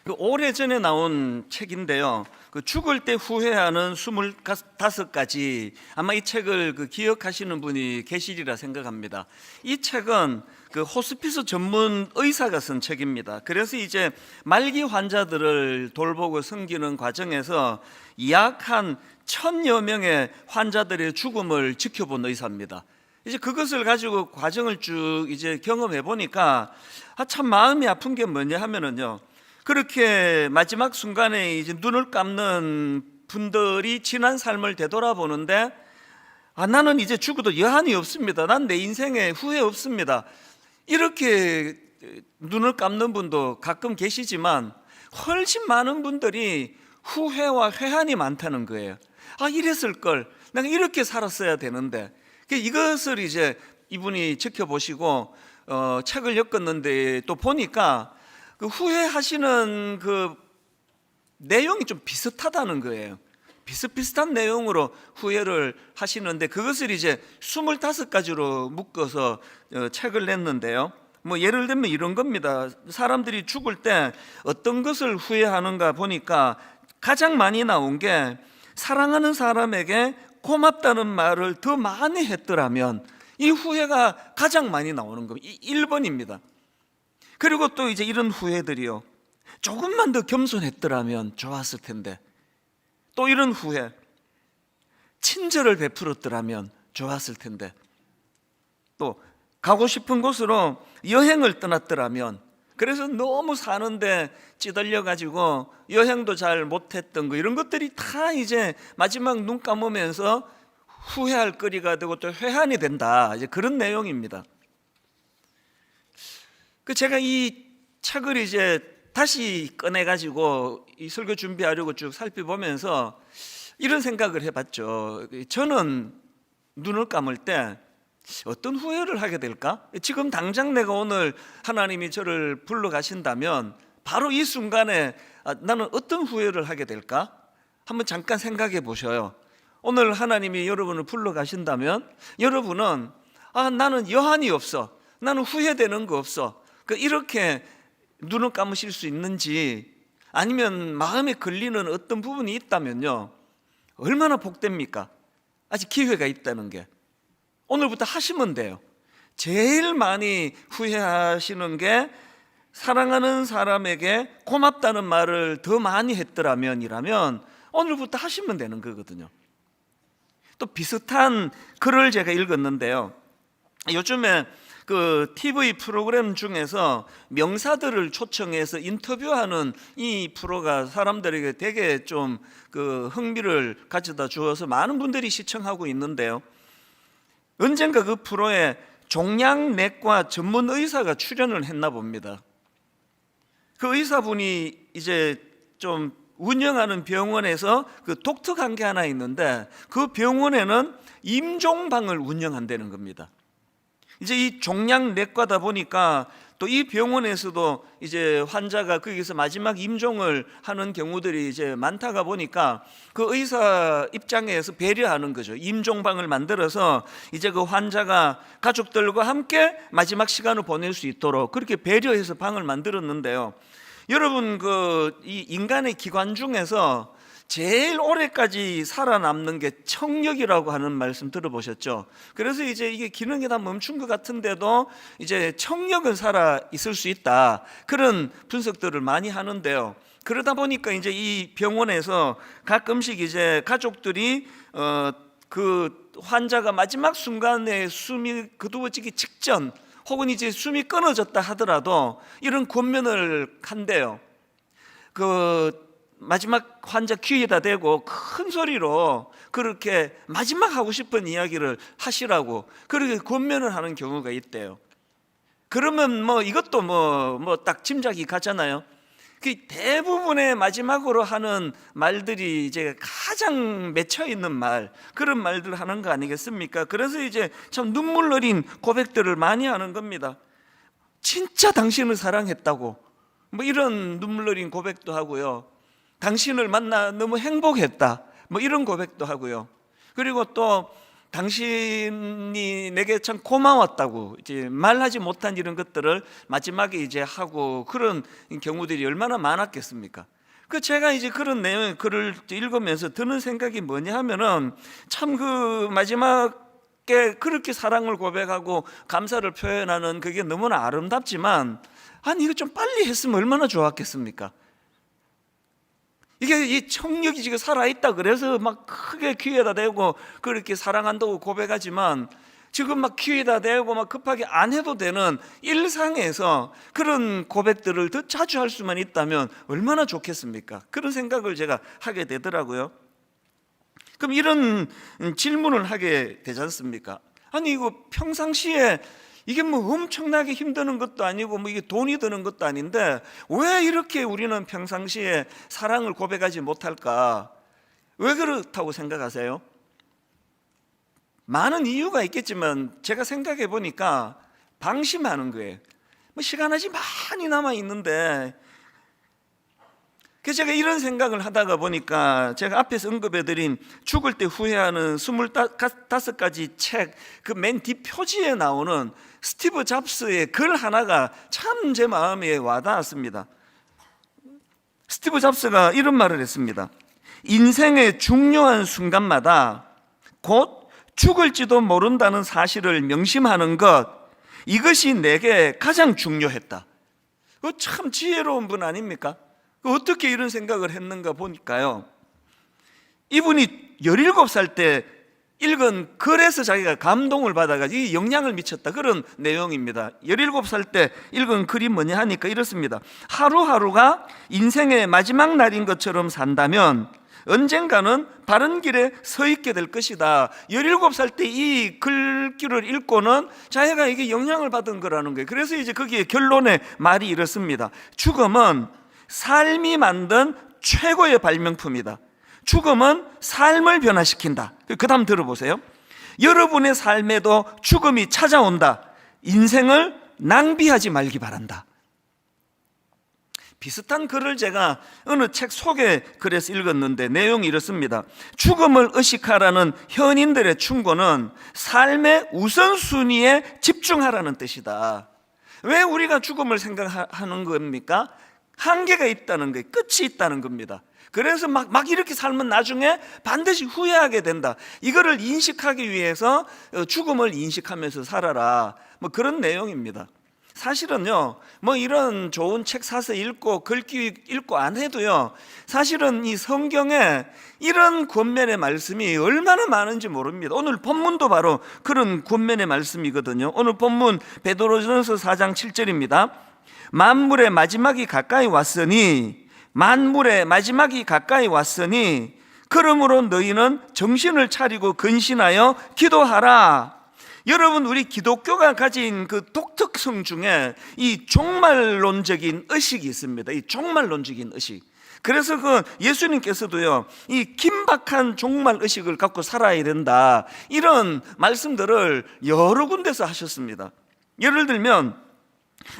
오래전에 나온 책인데요. 죽을 때 후회하는 25가지, 아마 이 책을 기억하시는 분이 계시리라 생각합니다. 이 책은 호스피스 전문 의사가 쓴 책입니다. 그래서 이제 말기 환자들을 돌보고 섬기는 과정에서 약 한 1000여 명의 환자들의 죽음을 지켜본 의사입니다. 이제 그것을 가지고 과정을 쭉 이제 경험해 보니까 참 마음이 아픈 게 뭐냐 하면은요, 그렇게 마지막 순간에 이제 눈을 감는 분들이 지난 삶을 되돌아보는데, 나는 이제 죽어도 여한이 없습니다. 난 내 인생에 후회 없습니다. 이렇게 눈을 감는 분도 가끔 계시지만 훨씬 많은 분들이 후회와 회한이 많다는 거예요. 이랬을 걸, 내가 이렇게 살았어야 되는데. 이것을 이제 이분이 지켜보시고 책을 엮었는데 또 보니까 후회하시는 내용이 좀 비슷하다는 거예요. 비슷비슷한 내용으로 후회를 하시는데 그것을 이제 25가지로 묶어서 책을 냈는데요. 예를 들면 이런 겁니다. 사람들이 죽을 때 어떤 것을 후회하는가 보니까 가장 많이 나온 게, 사랑하는 사람에게 고맙다는 말을 더 많이 했더라면, 이 후회가 가장 많이 나오는 겁니다. 1번입니다. 그리고 또 이제 이런 후회들이요, 조금만 더 겸손했더라면 좋았을 텐데. 또 이런 후회, 친절을 베풀었더라면 좋았을 텐데. 또 가고 싶은 곳으로 여행을 떠났더라면, 그래서 너무 사는데 찌들려 가지고 여행도 잘 못했던 거, 이런 것들이 다 이제 마지막 눈 감으면서 후회할 거리가 되고 또 회한이 된다, 이제 그런 내용입니다. 제가 이 책을 이제 다시 꺼내 가지고 이 설교 준비하려고 쭉 살펴보면서 이런 생각을 해봤죠. 저는 눈을 감을 때 어떤 후회를 하게 될까? 지금 당장 내가 오늘 하나님이 저를 불러 가신다면 바로 이 순간에 나는 어떤 후회를 하게 될까? 한번 잠깐 생각해 보셔요. 오늘 하나님이 여러분을 불러 가신다면 여러분은 나는 여한이 없어, 나는 후회되는 거 없어, 이렇게 눈을 감으실 수 있는지, 아니면 마음에 걸리는 어떤 부분이 있다면요, 얼마나 복됩니까? 아직 기회가 있다는 게. 오늘부터 하시면 돼요. 제일 많이 후회하시는 게, 사랑하는 사람에게 고맙다는 말을 더 많이 했더라면이라면 오늘부터 하시면 되는 거거든요. 또 비슷한 글을 제가 읽었는데요, 요즘에 TV 프로그램 중에서 명사들을 초청해서 인터뷰하는 이 프로가 사람들에게 되게 좀 흥미를 가져다 주어서 많은 분들이 시청하고 있는데요, 언젠가 그 프로에 종양내과 전문 의사가 출연을 했나 봅니다. 그 의사분이 이제 좀 운영하는 병원에서 독특한 게 하나 있는데, 그 병원에는 임종방을 운영한다는 겁니다. 이제 이 종양내과다 보니까 또 이 병원에서도 이제 환자가 거기서 마지막 임종을 하는 경우들이 이제 많다가 보니까 그 의사 입장에서 배려하는 거죠. 임종방을 만들어서 이제 그 환자가 가족들과 함께 마지막 시간을 보낼 수 있도록 그렇게 배려해서 방을 만들었는데요, 여러분 이 인간의 기관 중에서 제일 오래까지 살아남는 게 청력이라고 하는 말씀 들어보셨죠? 그래서 이제 이게 기능이 다 멈춘 것 같은데도 이제 청력은 살아 있을 수 있다, 그런 분석들을 많이 하는데요, 그러다 보니까 이제 이 병원에서 가끔씩 이제 가족들이 그 환자가 마지막 순간에 숨이 거두어지기 직전, 혹은 이제 숨이 끊어졌다 하더라도 이런 권면을 한대요. 마지막 환자 귀에다 대고 큰 소리로 그렇게 마지막 하고 싶은 이야기를 하시라고 그렇게 권면을 하는 경우가 있대요. 그러면 이것도 딱 짐작이 가잖아요. 대부분의 마지막으로 하는 말들이 이제 가장 맺혀 있는 말, 그런 말들을 하는 거 아니겠습니까? 그래서 이제 참 눈물 어린 고백들을 많이 하는 겁니다. 진짜 당신을 사랑했다고, 이런 눈물 어린 고백도 하고요, 당신을 만나 너무 행복했다, 이런 고백도 하고요, 그리고 또 당신이 내게 참 고마웠다고 이제 말하지 못한 이런 것들을 마지막에 이제 하고 그런 경우들이 얼마나 많았겠습니까? 그 제가 이제 그런 내용의 글을 읽으면서 드는 생각이 뭐냐 하면은 참 그 마지막에 그렇게 사랑을 고백하고 감사를 표현하는 그게 너무나 아름답지만 아니 이거 좀 빨리 했으면 얼마나 좋았겠습니까? 이게 이 청력이 지금 살아있다 그래서 막 크게 귀에다 대고 그렇게 사랑한다고 고백하지만 지금 막 귀에다 대고 막 급하게 안 해도 되는 일상에서 그런 고백들을 더 자주 할 수만 있다면 얼마나 좋겠습니까? 그런 생각을 제가 하게 되더라고요. 그럼 이런 질문을 하게 되지 않습니까? 아니 이거 평상시에 이게 뭐 엄청나게 힘드는 것도 아니고 뭐 이게 돈이 드는 것도 아닌데 왜 이렇게 우리는 평상시에 사랑을 고백하지 못할까? 왜 그렇다고 생각하세요? 많은 이유가 있겠지만 제가 생각해 보니까 방심하는 거예요. 뭐 시간 아직 많이 남아 있는데 그래서 제가 이런 생각을 하다가 보니까 제가 앞에서 언급해드린 죽을 때 후회하는 25가지 책 그 맨 뒷표지에 나오는 스티브 잡스의 글 하나가 참 제 마음에 와닿았습니다. 스티브 잡스가 이런 말을 했습니다. 인생의 중요한 순간마다 곧 죽을지도 모른다는 사실을 명심하는 것, 이것이 내게 가장 중요했다. 참 지혜로운 분 아닙니까? 어떻게 이런 생각을 했는가 보니까요, 이분이 17살 때 읽은 글에서 자기가 감동을 받아가지고 영향을 미쳤다, 그런 내용입니다. 17살 때 읽은 글이 뭐냐 하니까 이렇습니다. 하루하루가 인생의 마지막 날인 것처럼 산다면 언젠가는 바른 길에 서 있게 될 것이다. 17살 때 이 글귀를 읽고는 자기가 이게 영향을 받은 거라는 거예요. 그래서 이제 거기에 결론의 말이 이렇습니다. 죽음은 삶이 만든 최고의 발명품이다. 죽음은 삶을 변화시킨다. 그 다음 들어보세요. 여러분의 삶에도 죽음이 찾아온다. 인생을 낭비하지 말기 바란다. 비슷한 글을 제가 어느 책 소개 글에서 읽었는데 내용이 이렇습니다. 죽음을 의식하라는 현인들의 충고는 삶의 우선순위에 집중하라는 뜻이다. 왜 우리가 죽음을 생각하는 겁니까? 한계가 있다는 거예요. 끝이 있다는 겁니다. 그래서 막 이렇게 살면 나중에 반드시 후회하게 된다. 이거를 인식하기 위해서 죽음을 인식하면서 살아라. 뭐 그런 내용입니다. 사실은요, 뭐 이런 좋은 책 사서 읽고 글귀 읽고 안 해도요, 사실은 이 성경에 이런 권면의 말씀이 얼마나 많은지 모릅니다. 오늘 본문도 바로 그런 권면의 말씀이거든요. 오늘 본문 베드로전서 4장 7절입니다. 만물의 마지막이 가까이 왔으니 그러므로 너희는 정신을 차리고 근신하여 기도하라. 여러분, 우리 기독교가 가진 그 독특성 중에 이 종말론적인 의식이 있습니다. 이 종말론적인 의식. 그래서 그 예수님께서도요, 이 긴박한 종말 의식을 갖고 살아야 된다, 이런 말씀들을 여러 군데서 하셨습니다. 예를 들면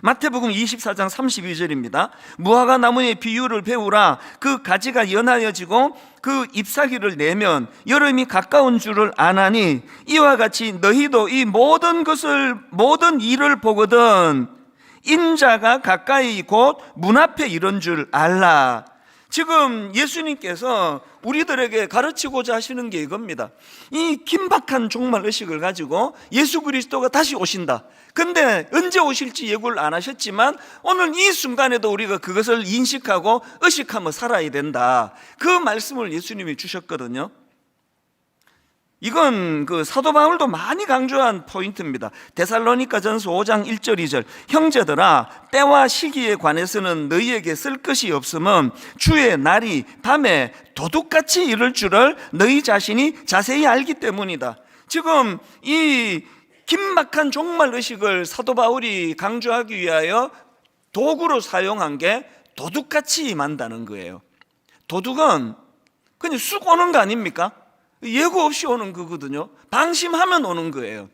마태복음 24장 32절입니다. 무화과 나무의 비유를 배우라. 그 가지가 연하여지고 그 잎사귀를 내면 여름이 가까운 줄을 아나니 이와 같이 너희도 이 모든 일을 보거든 인자가 가까이 곧 문 앞에 이른 줄 알라. 지금 예수님께서 우리들에게 가르치고자 하시는 게 이겁니다. 이 긴박한 종말 의식을 가지고 예수 그리스도가 다시 오신다. 근데 언제 오실지 예고를 안 하셨지만 오늘 이 순간에도 우리가 그것을 인식하고 의식하며 살아야 된다. 그 말씀을 예수님이 주셨거든요. 이건 그 사도 바울도 많이 강조한 포인트입니다. 데살로니가전서 5장 1절 2절. 형제들아, 때와 시기에 관해서는 너희에게 쓸 것이 없음은 주의 날이 밤에 도둑같이 이를 줄을 너희 자신이 자세히 알기 때문이다. 지금 이 긴박한 종말의식을 사도 바울이 강조하기 위하여 도구로 사용한 게 도둑같이 임한다는 거예요. 도둑은 그냥 쑥 오는 거 아닙니까? 예고 없이 오는 거거든요. 방심하면 오는 거예요.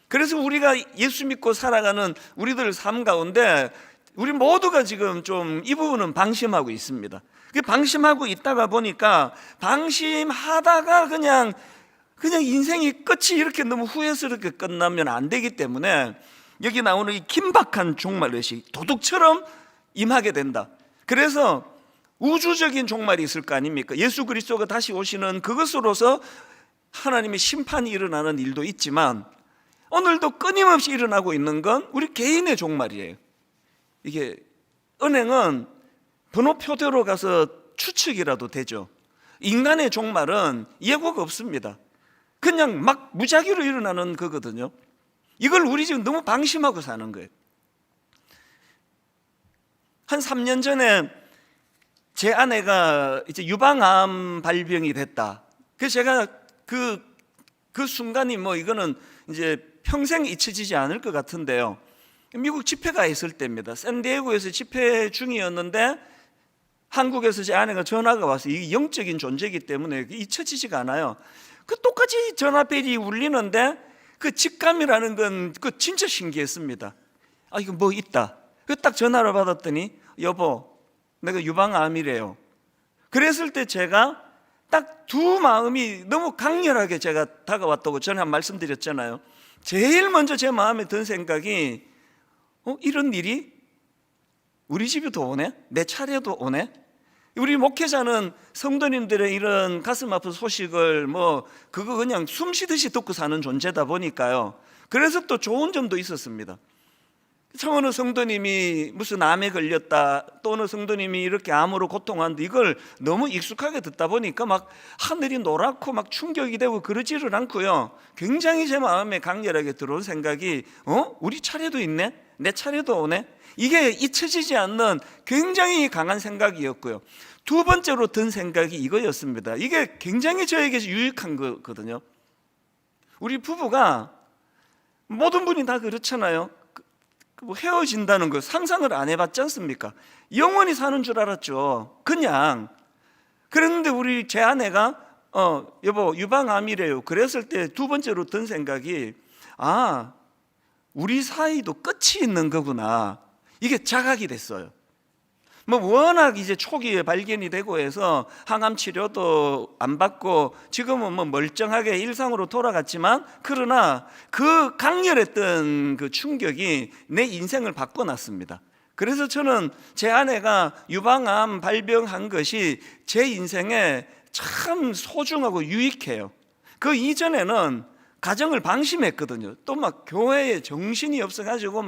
그래서 우리가 예수 믿고 살아가는 우리들 삶 가운데 우리 모두가 지금 좀 이 부분은 방심하고 있습니다. 방심하고 있다가 보니까 방심하다가 그냥 그냥 인생이 끝이 이렇게 너무 후회스럽게 끝나면 안 되기 때문에 여기 나오는 이 긴박한 종말의식, 도둑처럼 임하게 된다. 그래서 우주적인 종말이 있을 거 아닙니까? 예수 그리스도가 다시 오시는 그것으로서 하나님의 심판이 일어나는 일도 있지만 오늘도 끊임없이 일어나고 있는 건 우리 개인의 종말이에요. 이게 은행은 번호표대로 가서 추측이라도 되죠. 인간의 종말은 예고가 없습니다. 그냥 막 무작위로 일어나는 거거든요. 이걸 우리 지금 너무 방심하고 사는 거예요. 한 3년 전에 제 아내가 이제 유방암 발병이 됐다. 그래서 제가 그 순간이 뭐 이거는 이제 평생 잊혀지지 않을 것 같은데요. 미국 집회가 있을 때입니다. 샌디에고에서 집회 중이었는데 한국에서 제 아내가 전화가 와서 이게 영적인 존재이기 때문에 잊혀지지가 않아요. 그 똑같이 전화벨이 울리는데 그 직감이라는 건 그 진짜 신기했습니다. 아, 이거 뭐 있다. 그 딱 전화를 받았더니 여보, 내가 유방암이래요. 그랬을 때 제가 딱 두 마음이 너무 강렬하게 제가 다가왔다고 전에 한 말씀드렸잖아요. 제일 먼저 제 마음에 든 생각이 이런 일이 우리 집에도 오네? 내 차례도 오네? 우리 목회자는 성도님들의 이런 가슴 아픈 소식을 그거 그냥 숨 쉬듯이 듣고 사는 존재다 보니까요. 그래서 또 좋은 점도 있었습니다. 어느 성도님이 무슨 암에 걸렸다, 또 어느 성도님이 이렇게 암으로 고통하는데 이걸 너무 익숙하게 듣다 보니까 막 하늘이 노랗고 막 충격이 되고 그러지를 않고요. 굉장히 제 마음에 강렬하게 들어온 생각이 우리 차례도 있네? 내 차례도 오네? 이게 잊혀지지 않는 굉장히 강한 생각이었고요. 두 번째로 든 생각이 이거였습니다. 이게 굉장히 저에게 유익한 거거든요. 우리 부부가 모든 분이 다 그렇잖아요. 헤어진다는 거 상상을 안 해봤지 않습니까? 영원히 사는 줄 알았죠. 그냥. 그런데 우리 제 아내가 여보 유방암이래요. 그랬을 때 두 번째로 든 생각이 우리 사이도 끝이 있는 거구나. 이게 자각이 됐어요. 워낙 이제 초기에 발견이 되고 해서 항암 치료도 안 받고 지금은 멀쩡하게 일상으로 돌아갔지만 그러나 그 강렬했던 그 충격이 내 인생을 바꿔놨습니다. 그래서 저는 제 아내가 유방암 발병한 것이 제 인생에 참 소중하고 유익해요. 그 이전에는 가정을 방심했거든요. 또 교회에 정신이 없어가지고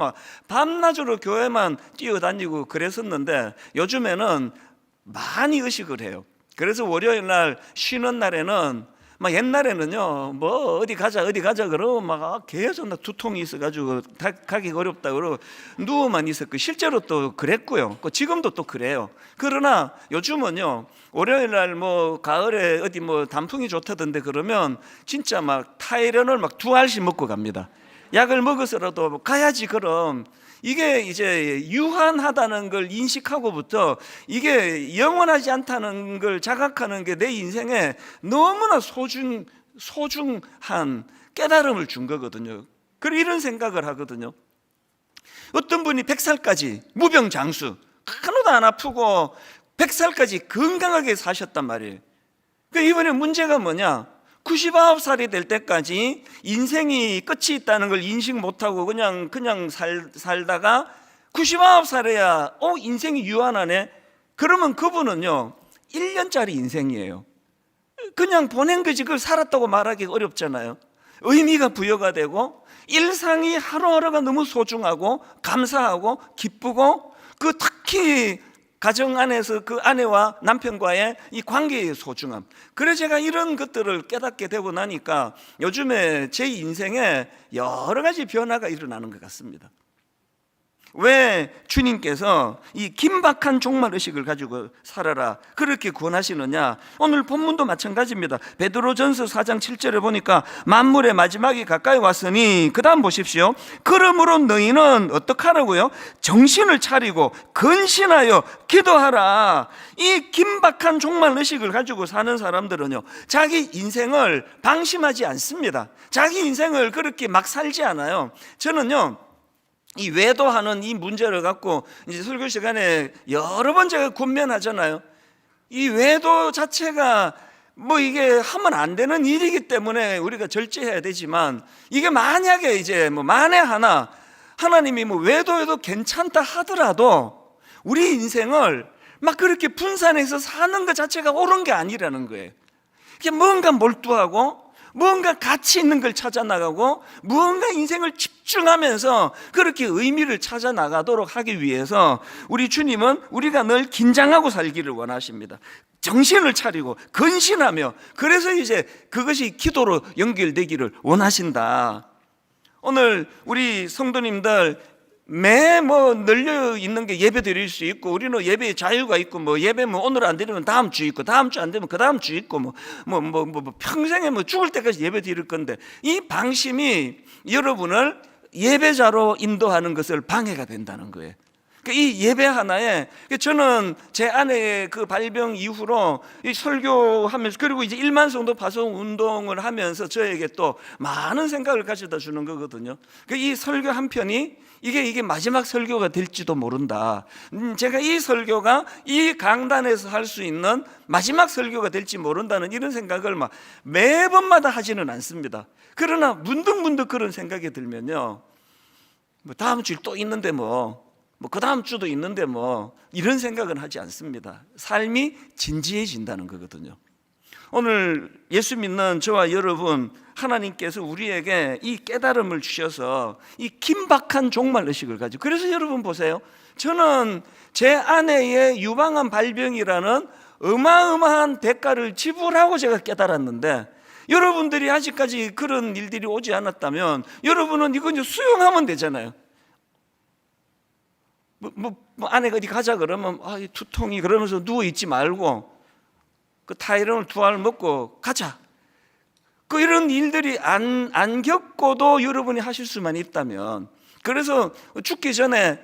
밤낮으로 교회만 뛰어다니고 그랬었는데 요즘에는 많이 의식을 해요. 그래서 월요일 날 쉬는 날에는 옛날에는요 어디 가자 그러면 계속 두통이 있어가지고 가기 어렵다 그러고 누워만 있었고 실제로 또 그랬고요. 지금도 또 그래요. 그러나 요즘은요 월요일 날 가을에 어디 단풍이 좋다던데 그러면 진짜 타이레놀 2알씩 먹고 갑니다. 약을 먹어서라도 가야지. 그럼 이게 이제 유한하다는 걸 인식하고부터 이게 영원하지 않다는 걸 자각하는 게 내 인생에 너무나 소중한 깨달음을 준 거거든요. 그리고 이런 생각을 하거든요. 어떤 분이 100살까지 무병장수 하나도 안 아프고 100살까지 건강하게 사셨단 말이에요. 이번에 문제가 뭐냐? 99살이 될 때까지 인생이 끝이 있다는 걸 인식 못하고 그냥 살다가 99살에야 인생이 유한하네. 그러면 그분은요 1년짜리 인생이에요. 그냥 보낸 거지 그걸 살았다고 말하기 어렵잖아요. 의미가 부여가 되고 일상이 하루하루가 너무 소중하고 감사하고 기쁘고 특히 가정 안에서 그 아내와 남편과의 이 관계의 소중함. 그래서 제가 이런 것들을 깨닫게 되고 나니까 요즘에 제 인생에 여러 가지 변화가 일어나는 것 같습니다. 왜 주님께서 이 긴박한 종말의식을 가지고 살아라 그렇게 권하시느냐? 오늘 본문도 마찬가지입니다. 베드로전서 4장 7절에 보니까 만물의 마지막이 가까이 왔으니 그 다음 보십시오. 그러므로 너희는 어떡하라고요? 정신을 차리고 근신하여 기도하라. 이 긴박한 종말의식을 가지고 사는 사람들은요 자기 인생을 방심하지 않습니다. 자기 인생을 그렇게 막 살지 않아요. 저는요 이 외도하는 이 문제를 갖고 이제 설교 시간에 여러 번 제가 권면하잖아요. 이 외도 자체가 뭐 이게 하면 안 되는 일이기 때문에 우리가 절제해야 되지만, 이게 만약에 이제 뭐 만에 하나 하나님이 뭐 외도해도 괜찮다 하더라도 우리 인생을 막 그렇게 분산해서 사는 것 자체가 옳은 게 아니라는 거예요. 이게 뭔가 몰두하고 뭔가 가치 있는 걸 찾아 나가고 무언가 인생을 집중하면서 그렇게 의미를 찾아 나가도록 하기 위해서 우리 주님은 우리가 늘 긴장하고 살기를 원하십니다. 정신을 차리고 근신하며, 그래서 이제 그것이 기도로 연결되기를 원하신다. 오늘 우리 성도님들 매 뭐 널려 있는 게 예배 드릴 수 있고, 우리는 예배에 자유가 있고, 뭐 예배 뭐 오늘 안 드리면 다음 주 있고, 다음 주 안 되면 그 다음 주 있고, 뭐 평생에 뭐 죽을 때까지 예배 드릴 건데, 이 방심이 여러분을 예배자로 인도하는 것을 방해가 된다는 거예요. 이 예배 하나에, 저는 제 아내의 그 발병 이후로 이 설교하면서, 그리고 이제 1만 성도 파송 운동을 하면서 저에게 또 많은 생각을 가져다 주는 거거든요. 이 설교 한 편이 이게 마지막 설교가 될지도 모른다. 제가 이 설교가 이 강단에서 할 수 있는 마지막 설교가 될지 모른다는 이런 생각을 막 매번마다 하지는 않습니다. 그러나 문득문득 그런 생각이 들면요, 뭐 다음 주일 또 있는데 뭐 그 다음 주도 있는데 뭐 이런 생각은 하지 않습니다. 삶이 진지해진다는 거거든요. 오늘 예수 믿는 저와 여러분, 하나님께서 우리에게 이 깨달음을 주셔서 이 긴박한 종말의식을 가지고, 그래서 여러분 보세요, 저는 제 아내의 유방암 발병이라는 어마어마한 대가를 지불하고 제가 깨달았는데, 여러분들이 아직까지 그런 일들이 오지 않았다면 여러분은 이거 이제 수용하면 되잖아요. 아내가 어디 가자 그러면 이 두통이, 그러면서 누워있지 말고 그 타이레놀 2알 먹고 가자. 이런 일들이 안 겪고도 여러분이 하실 수만 있다면, 그래서 죽기 전에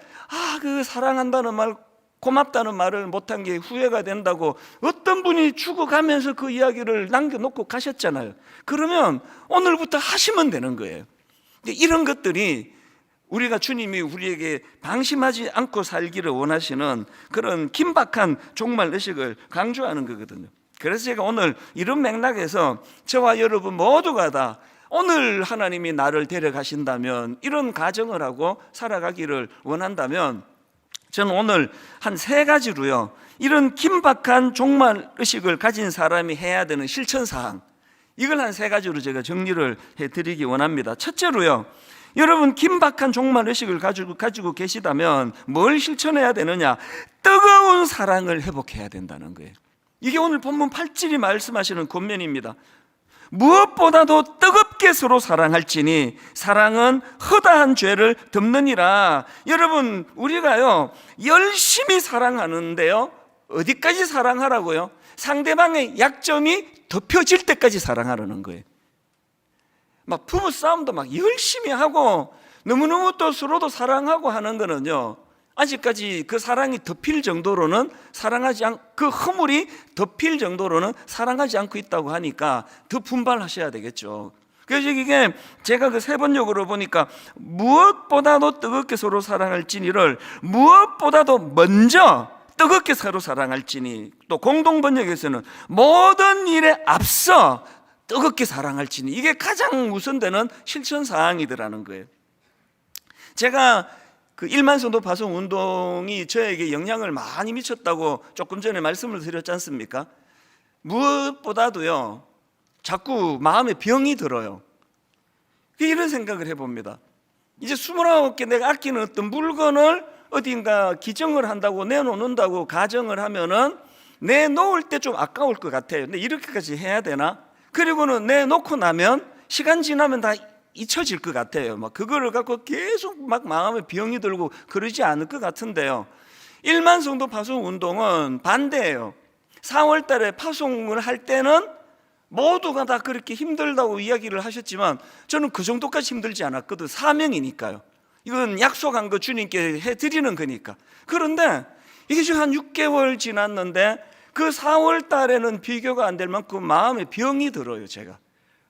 그 사랑한다는 말, 고맙다는 말을 못한 게 후회가 된다고 어떤 분이 죽어가면서 그 이야기를 남겨놓고 가셨잖아요. 그러면 오늘부터 하시면 되는 거예요. 이런 것들이 우리가, 주님이 우리에게 방심하지 않고 살기를 원하시는 그런 긴박한 종말의식을 강조하는 거거든요. 그래서 제가 오늘 이런 맥락에서 저와 여러분 모두가 다 오늘 하나님이 나를 데려가신다면, 이런 가정을 하고 살아가기를 원한다면, 저는 오늘 한 3가지로요, 이런 긴박한 종말의식을 가진 사람이 해야 되는 실천사항, 이걸 한 3가지로 제가 정리를 해드리기 원합니다. 첫째로요, 여러분 긴박한 종말의식을 가지고 계시다면 뭘 실천해야 되느냐? 뜨거운 사랑을 회복해야 된다는 거예요. 이게 오늘 본문 8절이 말씀하시는 권면입니다. 무엇보다도 뜨겁게 서로 사랑할지니 사랑은 허다한 죄를 덮느니라. 여러분, 우리가요 열심히 사랑하는데요, 어디까지 사랑하라고요? 상대방의 약점이 덮여질 때까지 사랑하라는 거예요. 막 부부싸움도 막 열심히 하고 너무너무 또 서로도 사랑하고 하는 거는요, 아직까지 그 사랑이 덮일 정도로는 그 허물이 덮일 정도로는 사랑하지 않고 있다고 하니까 더 분발하셔야 되겠죠. 그래서 이게 제가 그 3번역으로 보니까 무엇보다도 뜨겁게 서로 사랑할지니를 무엇보다도 먼저 뜨겁게 서로 사랑할지니, 또 공동번역에서는 모든 일에 앞서 뜨겁게 사랑할지니, 이게 가장 우선되는 실천사항이더라는 거예요. 제가 그 1만 성도 파송 운동이 저에게 영향을 많이 미쳤다고 조금 전에 말씀을 드렸지 않습니까? 무엇보다도요, 자꾸 마음에 병이 들어요. 이런 생각을 해봅니다. 이제 29개 내가 아끼는 어떤 물건을 어딘가 기증을 한다고 내놓는다고 가정을 하면은 내놓을 때 좀 아까울 것 같아요. 근데 이렇게까지 해야 되나? 그리고는 내놓고 나면 시간 지나면 다 잊혀질 것 같아요. 막 그거를 갖고 계속 막 마음에 병이 들고 그러지 않을 것 같은데요, 1만 성도 파송 운동은 반대예요. 4월 달에 파송을 할 때는 모두가 다 그렇게 힘들다고 이야기를 하셨지만 저는 그 정도까지 힘들지 않았거든. 사명이니까요. 이건 약속한 거 주님께 해드리는 거니까. 그런데 이게 지금 한 6개월 지났는데 그 4월 달에는 비교가 안 될 만큼 마음에 병이 들어요. 제가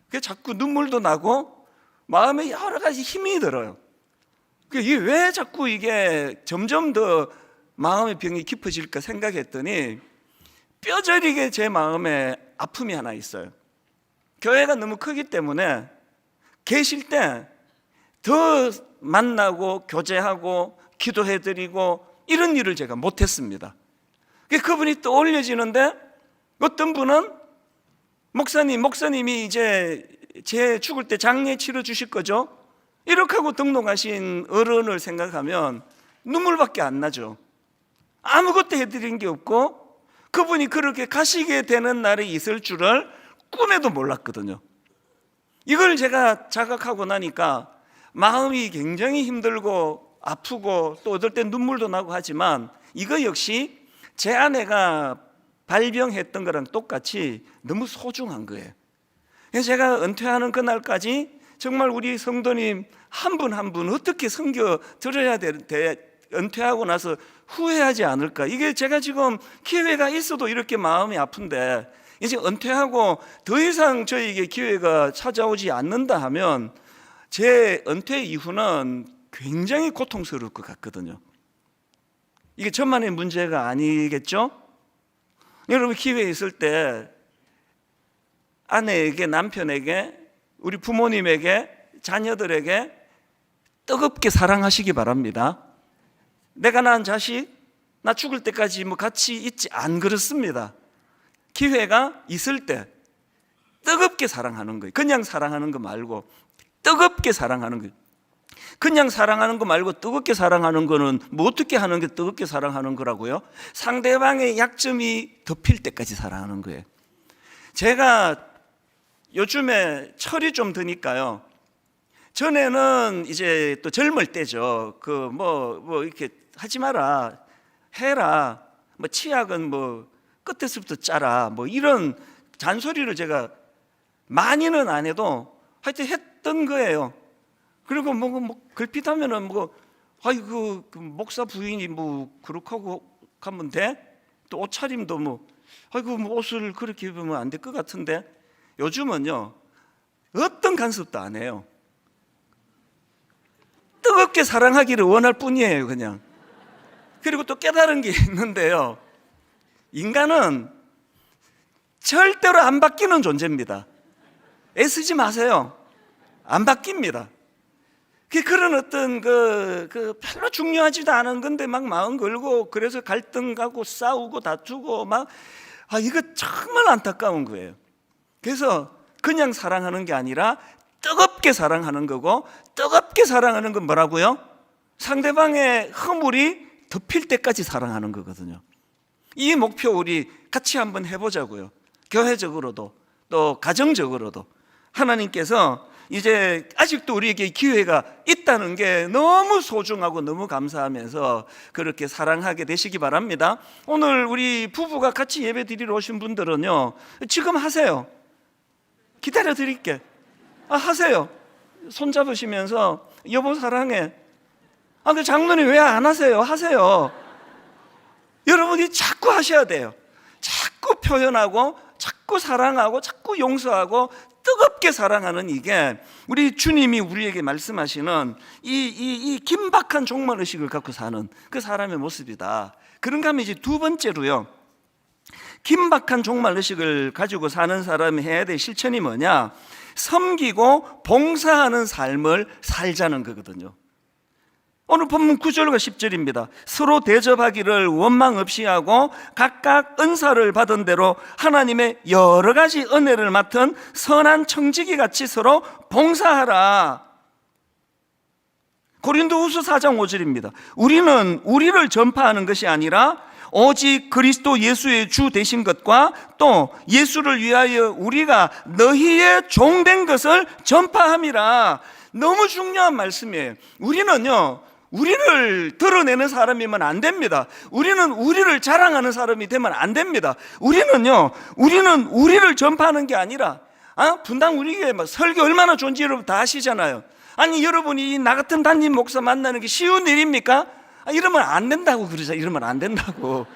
그래서 자꾸 눈물도 나고 마음에 여러 가지 힘이 들어요. 이게 왜 자꾸 이게 점점 더 마음의 병이 깊어질까 생각했더니 뼈저리게 제 마음에 아픔이 하나 있어요. 교회가 너무 크기 때문에 계실 때 더 만나고 교제하고 기도해드리고 이런 일을 제가 못했습니다. 그분이 또 올려지는데 어떤 분은 목사님이 이제 제 죽을 때 장례 치러 주실 거죠? 이렇게 하고 등록하신 어른을 생각하면 눈물밖에 안 나죠. 아무것도 해드린 게 없고 그분이 그렇게 가시게 되는 날이 있을 줄을 꿈에도 몰랐거든요. 이걸 제가 자각하고 나니까 마음이 굉장히 힘들고 아프고 또 어떨 땐 눈물도 나고 하지만 이거 역시 제 아내가 발병했던 거랑 똑같이 너무 소중한 거예요. 그래서 제가 은퇴하는 그날까지 정말 우리 성도님 한 분 한 분 어떻게 섬겨 드려야 돼, 은퇴하고 나서 후회하지 않을까. 이게 제가 지금 기회가 있어도 이렇게 마음이 아픈데 이제 은퇴하고 더 이상 저에게 기회가 찾아오지 않는다 하면 제 은퇴 이후는 굉장히 고통스러울 것 같거든요. 이게 저만의 문제가 아니겠죠? 여러분 기회 있을 때 아내에게, 남편에게, 우리 부모님에게, 자녀들에게 뜨겁게 사랑하시기 바랍니다. 내가 낳은 자식, 나 죽을 때까지 뭐 같이 있지 안 그렇습니다. 기회가 있을 때 뜨겁게 사랑하는 거예요. 그냥 사랑하는 거 말고 뜨겁게 사랑하는 거예요. 그냥 사랑하는 거 말고 뜨겁게 사랑하는 거는 뭐 어떻게 하는 게 뜨겁게 사랑하는 거라고요? 상대방의 약점이 덮일 때까지 사랑하는 거예요. 제가 요즘에 철이 좀 드니까요. 전에는 이제 또 젊을 때죠. 뭐 이렇게 하지 마라, 해라, 뭐 치약은 뭐 끝에서부터 짜라, 뭐 이런 잔소리를 제가 많이는 안 해도 하여튼 했던 거예요. 그리고 뭐 걸핏하면은 뭐 아이고 그 목사 부인이 뭐 그렇게 하고 가면 돼? 또 옷차림도 뭐 아이고 뭐 옷을 그렇게 입으면 안 될 것 같은데 요즘은요 어떤 간섭도 안 해요. 뜨겁게 사랑하기를 원할 뿐이에요, 그냥. 그리고 또 깨달은 게 있는데요. 인간은 절대로 안 바뀌는 존재입니다. 애쓰지 마세요. 안 바뀝니다. 그런 어떤 별로 중요하지도 않은 건데 막 마음 걸고 그래서 갈등 가고 싸우고 다투고 막 이거 정말 안타까운 거예요. 그래서 그냥 사랑하는 게 아니라 뜨겁게 사랑하는 거고, 뜨겁게 사랑하는 건 뭐라고요? 상대방의 허물이 덮일 때까지 사랑하는 거거든요. 이 목표 우리 같이 한번 해보자고요. 교회적으로도 또 가정적으로도. 하나님께서 이제 아직도 우리에게 기회가 있다는 게 너무 소중하고 너무 감사하면서 그렇게 사랑하게 되시기 바랍니다. 오늘 우리 부부가 같이 예배 드리러 오신 분들은요 지금 하세요. 기다려 드릴게. 하세요. 손 잡으시면서 여보 사랑해. 그 장로님 왜 안 하세요? 하세요. 여러분이 자꾸 하셔야 돼요. 자꾸 표현하고 자꾸 사랑하고 자꾸 용서하고 뜨겁게 사랑하는 이게 우리 주님이 우리에게 말씀하시는 이 긴박한 종말의식을 갖고 사는 그 사람의 모습이다. 그런가 하면 이제 두 번째로요, 긴박한 종말의식을 가지고 사는 사람이 해야 될 실천이 뭐냐? 섬기고 봉사하는 삶을 살자는 거거든요. 오늘 본문 9절과 10절입니다. 서로 대접하기를 원망 없이 하고 각각 은사를 받은 대로 하나님의 여러 가지 은혜를 맡은 선한 청지기 같이 서로 봉사하라. 고린도후서 4장 5절입니다. 우리는 우리를 전파하는 것이 아니라 오직 그리스도 예수의 주 되신 것과 또 예수를 위하여 우리가 너희의 종된 것을 전파함이라. 너무 중요한 말씀이에요. 우리를 드러내는 사람이면 안 됩니다. 우리는 우리를 자랑하는 사람이 되면 안 됩니다. 우리는 우리를 전파하는 게 아니라 분당 우리에게 설교 얼마나 좋은지 여러분 다 아시잖아요. 아니 여러분이 나 같은 담임 목사 만나는 게 쉬운 일입니까? 이러면 안 된다고 그러죠. 이러면 안 된다고.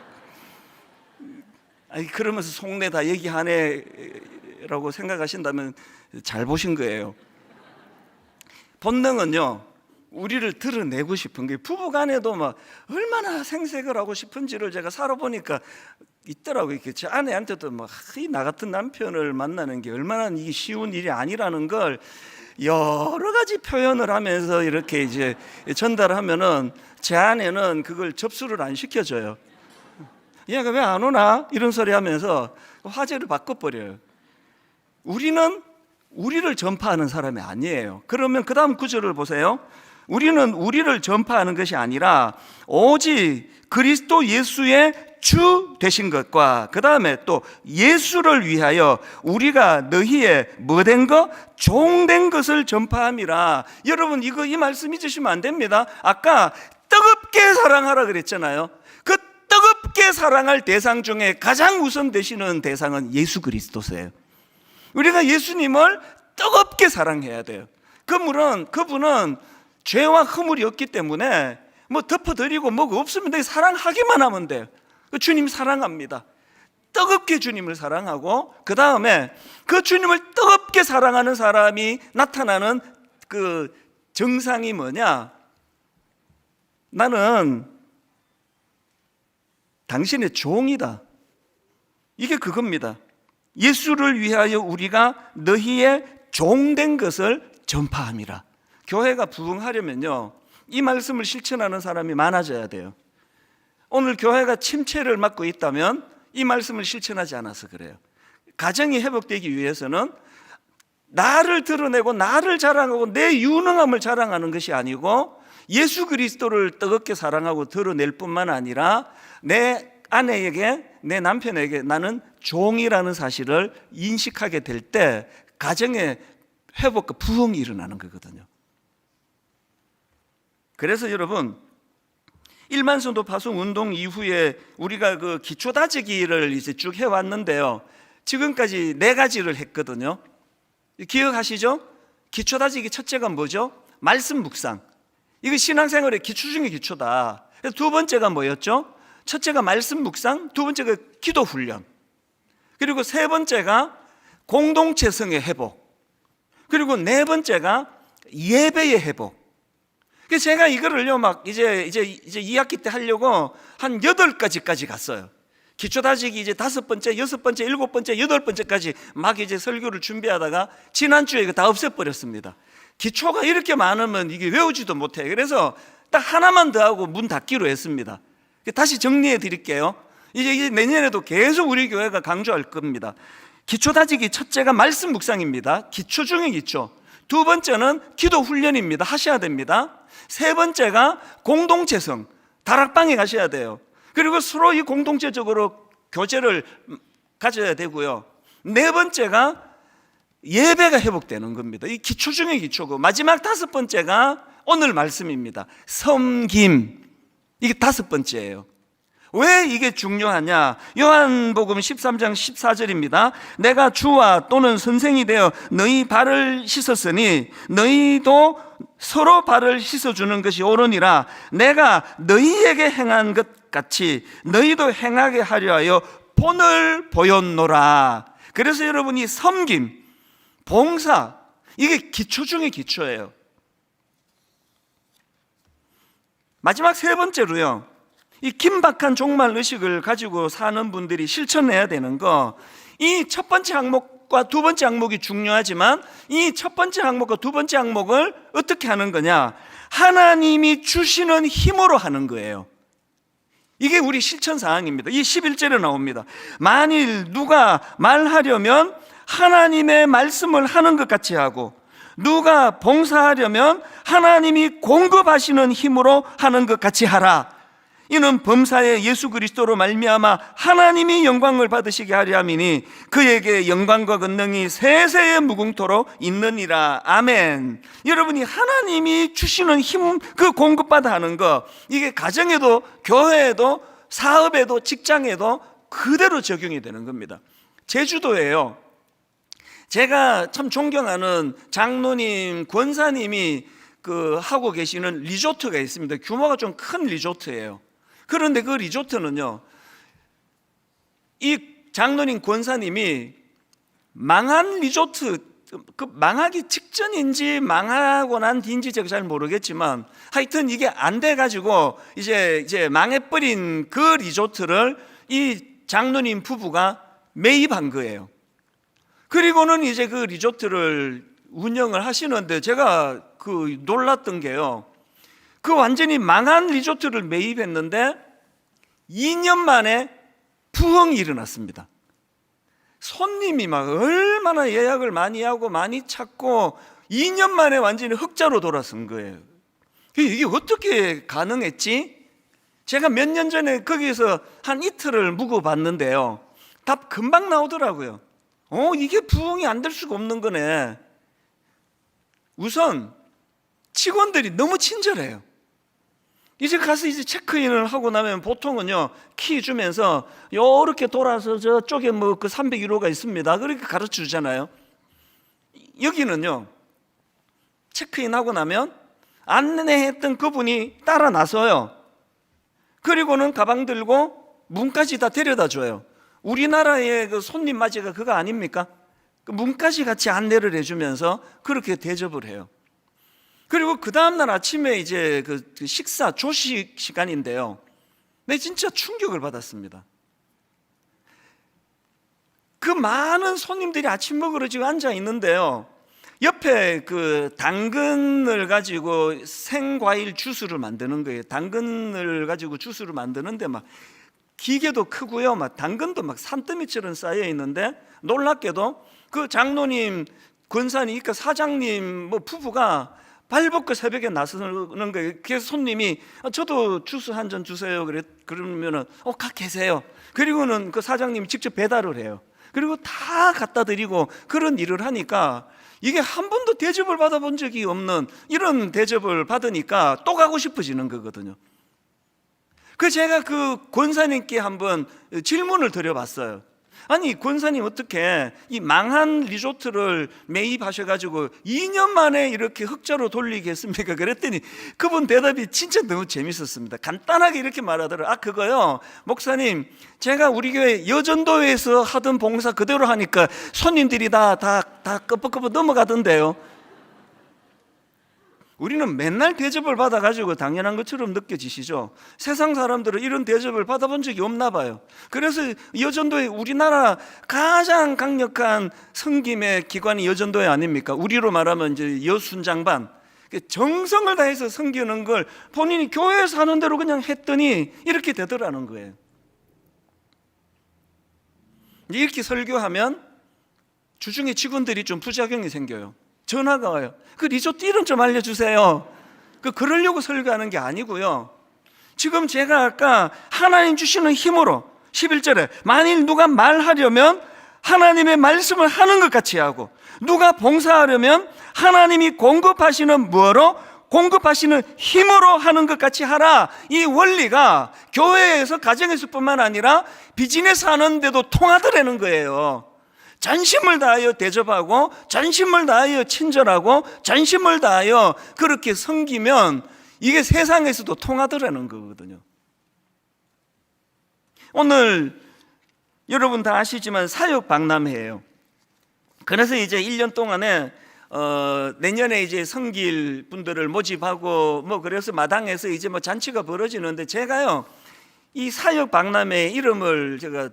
그러면서 속내 다 얘기하네라고 생각하신다면 잘 보신 거예요. 본능은요 우리를 드러내고 싶은 게, 부부간에도 막 얼마나 생색을 하고 싶은지를 제가 살아보니까 있더라고요. 제 아내한테도 막 나 같은 남편을 만나는 게 얼마나 이게 쉬운 일이 아니라는 걸 여러 가지 표현을 하면서 이렇게 이제 전달하면은 제 아내는 그걸 접수를 안 시켜줘요. 얘가 왜 안 오나? 이런 소리 하면서 화제를 바꿔버려요. 우리는 우리를 전파하는 사람이 아니에요. 그러면 그 다음 구절을 보세요. 우리는 우리를 전파하는 것이 아니라 오직 그리스도 예수의 주 되신 것과 그 다음에 또 예수를 위하여 우리가 너희의 뭐된 것? 종된 것을 전파함이라. 여러분, 이 말씀 잊으시면 안 됩니다. 아까 뜨겁게 사랑하라 그랬잖아요. 그 뜨겁게 사랑할 대상 중에 가장 우선 되시는 대상은 예수 그리스도세요. 우리가 예수님을 뜨겁게 사랑해야 돼요. 그분은 죄와 허물이 없기 때문에 뭐 덮어드리고 뭐가 없으면 사랑하기만 하면 돼요. 주님 사랑합니다. 뜨겁게 주님을 사랑하고 그 다음에 그 주님을 뜨겁게 사랑하는 사람이 나타나는 그 정상이 뭐냐? 나는 당신의 종이다. 이게 그겁니다. 예수를 위하여 우리가 너희의 종된 것을 전파함이라. 교회가 부흥하려면요, 이 말씀을 실천하는 사람이 많아져야 돼요. 오늘 교회가 침체를 맞고 있다면 이 말씀을 실천하지 않아서 그래요. 가정이 회복되기 위해서는 나를 드러내고 나를 자랑하고 내 유능함을 자랑하는 것이 아니고 예수 그리스도를 뜨겁게 사랑하고 드러낼 뿐만 아니라 내 아내에게, 내 남편에게 나는 종이라는 사실을 인식하게 될 때 가정의 회복과 부흥이 일어나는 거거든요. 그래서 여러분, 일만성도 파송 운동 이후에 우리가 그 기초 다지기를 이제 쭉 해왔는데요, 지금까지 4가지를 했거든요. 기억하시죠? 기초 다지기 첫째가 뭐죠? 말씀 묵상. 이거 신앙생활의 기초 중의 기초다. 두 번째가 뭐였죠? 첫째가 말씀 묵상, 두 번째가 기도 훈련, 그리고 세 번째가 공동체성의 회복, 그리고 네 번째가 예배의 회복. 그래서 제가 이거를요, 막 이제 2학기 때 하려고 한 8가지까지 갔어요. 기초 다지기 이제 5번째, 6번째, 7번째, 8번째까지 막 이제 설교를 준비하다가 지난주에 이거 다 없애버렸습니다. 기초가 이렇게 많으면 이게 외우지도 못해요. 그래서 딱 하나만 더 하고 문 닫기로 했습니다. 다시 정리해 드릴게요. 이제 내년에도 계속 우리 교회가 강조할 겁니다. 기초 다지기 첫째가 말씀 묵상입니다. 기초 중의 기초. 두 번째는 기도 훈련입니다. 하셔야 됩니다. 세 번째가 공동체성, 다락방에 가셔야 돼요. 그리고 서로 이 공동체적으로 교제를 가져야 되고요. 네 번째가 예배가 회복되는 겁니다. 이 기초 중의 기초고, 마지막 5번째가 오늘 말씀입니다. 섬김. 이게 5번째예요. 왜 이게 중요하냐? 요한복음 13장 14절입니다. 내가 주와 또는 선생이 되어 너희 발을 씻었으니 너희도 서로 발을 씻어주는 것이 옳으니라. 내가 너희에게 행한 것 같이 너희도 행하게 하려 하여 본을 보였노라. 그래서 여러분이 섬김, 봉사, 이게 기초 중의 기초예요. 마지막 세 번째로요, 이 긴박한 종말 의식을 가지고 사는 분들이 실천해야 되는 거, 이 첫 번째 항목과 두 번째 항목이 중요하지만 이 첫 번째 항목과 두 번째 항목을 어떻게 하는 거냐? 하나님이 주시는 힘으로 하는 거예요. 이게 우리 실천 사항입니다. 이 11절에 나옵니다. 만일 누가 말하려면 하나님의 말씀을 하는 것 같이 하고, 누가 봉사하려면 하나님이 공급하시는 힘으로 하는 것 같이 하라. 이는 범사에 예수 그리스도로 말미암아 하나님이 영광을 받으시게 하려 함이니 그에게 영광과 권능이 세세의 무궁토로 있느니라. 아멘. 여러분이 하나님이 주시는 힘, 그 공급받아 하는 거, 이게 가정에도 교회에도 사업에도 직장에도 그대로 적용이 되는 겁니다. 제주도에요, 제가 참 존경하는 장로님, 권사님이 하고 계시는 리조트가 있습니다. 규모가 좀 큰 리조트예요. 그런데 그 리조트는요, 이 장로님, 권사님이 망한 리조트 그 망하기 직전인지 망하고 난 뒤인지 제가 잘 모르겠지만 하여튼 이게 안 돼가지고 이제 망해버린 그 리조트를 이 장로님 부부가 매입한 거예요. 그리고는 이제 그 리조트를 운영을 하시는데 제가 그 놀랐던 게요, 그 완전히 망한 리조트를 매입했는데 2년 만에 부흥이 일어났습니다. 손님이 막 얼마나 예약을 많이 하고 많이 찾고 2년 만에 완전히 흑자로 돌아선 거예요. 이게 어떻게 가능했지? 제가 몇 년 전에 거기에서 한 이틀을 묵어봤는데요, 답 금방 나오더라고요. 이게 부흥이 안 될 수가 없는 거네. 우선 직원들이 너무 친절해요. 이제 가서 이제 체크인을 하고 나면 보통은요, 키 주면서 요렇게 돌아서 저쪽에 뭐 그 301호가 있습니다, 그렇게 가르쳐 주잖아요. 여기는요, 체크인하고 나면 안내했던 그분이 따라 나서요. 그리고는 가방 들고 문까지 다 데려다 줘요. 우리나라의 그 손님 맞이가 그거 아닙니까? 그 문까지 같이 안내를 해주면서 그렇게 대접을 해요. 그리고 그 다음날 아침에 이제 그 식사 조식 시간인데요, 네, 진짜 충격을 받았습니다. 그 많은 손님들이 아침 먹으러 지금 앉아 있는데요, 옆에 그 당근을 가지고 생과일 주스를 만드는 거예요. 당근을 가지고 주스를 만드는데 막 기계도 크고요, 막 당근도 막 산더미처럼 쌓여 있는데, 놀랍게도 그 장로님, 권사님, 그러니까 사장님 뭐 부부가 발벗고 새벽에 나서는 거예요. 그래서 손님이 저도 주스 한 잔 주세요. 그러면은 가 계세요. 그리고는 그 사장님이 직접 배달을 해요. 그리고 다 갖다 드리고 그런 일을 하니까 이게 한 번도 대접을 받아본 적이 없는 이런 대접을 받으니까 또 가고 싶어지는 거거든요. 그 제가 그 권사님께 한번 질문을 드려봤어요. 아니, 권사님 어떻게 이 망한 리조트를 매입하셔가지고 2년 만에 이렇게 흑자로 돌리겠습니까? 그랬더니 그분 대답이 진짜 너무 재밌었습니다. 간단하게 이렇게 말하더라고요. 그거요, 목사님, 제가 우리 교회 여전도에서 하던 봉사 그대로 하니까 손님들이 다 끄벅끄벅 넘어가던데요. 우리는 맨날 대접을 받아가지고 당연한 것처럼 느껴지시죠? 세상 사람들은 이런 대접을 받아본 적이 없나 봐요. 그래서 여전도회, 우리나라 가장 강력한 섬김의 기관이 여전도회 아닙니까? 우리로 말하면 이제 여순장반, 정성을 다해서 섬기는 걸 본인이 교회에서 하는 대로 그냥 했더니 이렇게 되더라는 거예요. 이렇게 설교하면 주중에 직원들이 좀 부작용이 생겨요. 전화가 와요. 그 리조트 이름 좀 알려주세요. 그러려고 설교하는 게 아니고요, 지금 제가 아까 하나님 주시는 힘으로 11절에 만일 누가 말하려면 하나님의 말씀을 하는 것 같이 하고, 누가 봉사하려면 하나님이 공급하시는 뭐로? 공급하시는 힘으로 하는 것 같이 하라. 이 원리가 교회에서, 가정에서 뿐만 아니라 비즈니스 하는데도 통하더라는 거예요. 전심을 다하여 대접하고, 전심을 다하여 친절하고, 전심을 다하여 그렇게 섬기면 이게 세상에서도 통하더라는 거거든요. 오늘 여러분 다 아시지만 사역 박람회예요. 그래서 이제 1년 동안에 내년에 이제 섬길 분들을 모집하고 뭐 그래서 마당에서 이제 뭐 잔치가 벌어지는데, 제가요 이 사역 박람회 이름을 제가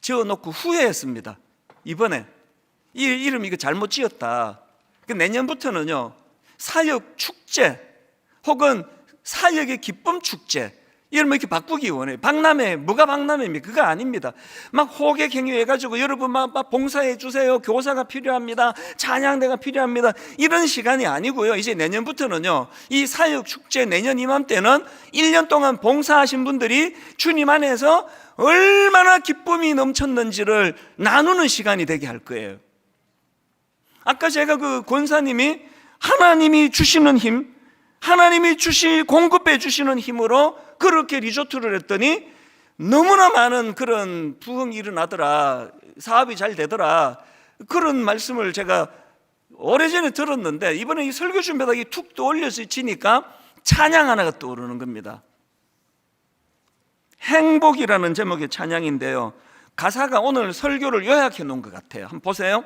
지어놓고 후회했습니다. 이번에 이 이름 이거 잘못 지었다. 내년부터는요 사역 축제 혹은 사역의 기쁨 축제 이런 뭐 이렇게 바꾸기 원해요. 박람회, 뭐가 박람회입니까? 그거 아닙니다. 막 호객 행위 해가지고 여러분 막 봉사해 주세요, 교사가 필요합니다, 찬양대가 필요합니다, 이런 시간이 아니고요. 이제 내년부터는요 이 사역 축제, 내년 이맘때는 1년 동안 봉사하신 분들이 주님 안에서 얼마나 기쁨이 넘쳤는지를 나누는 시간이 되게 할 거예요. 아까 제가 그 권사님이 하나님이 주시는 힘, 하나님이 공급해 주시는 힘으로 그렇게 리조트를 했더니 너무나 많은 그런 부흥이 일어나더라, 사업이 잘 되더라, 그런 말씀을 제가 오래전에 들었는데, 이번에 이 설교 준비하다가 툭 떠올려지니까 찬양 하나가 떠오르는 겁니다. 행복이라는 제목의 찬양인데요, 가사가 오늘 설교를 요약해 놓은 것 같아요. 한번 보세요.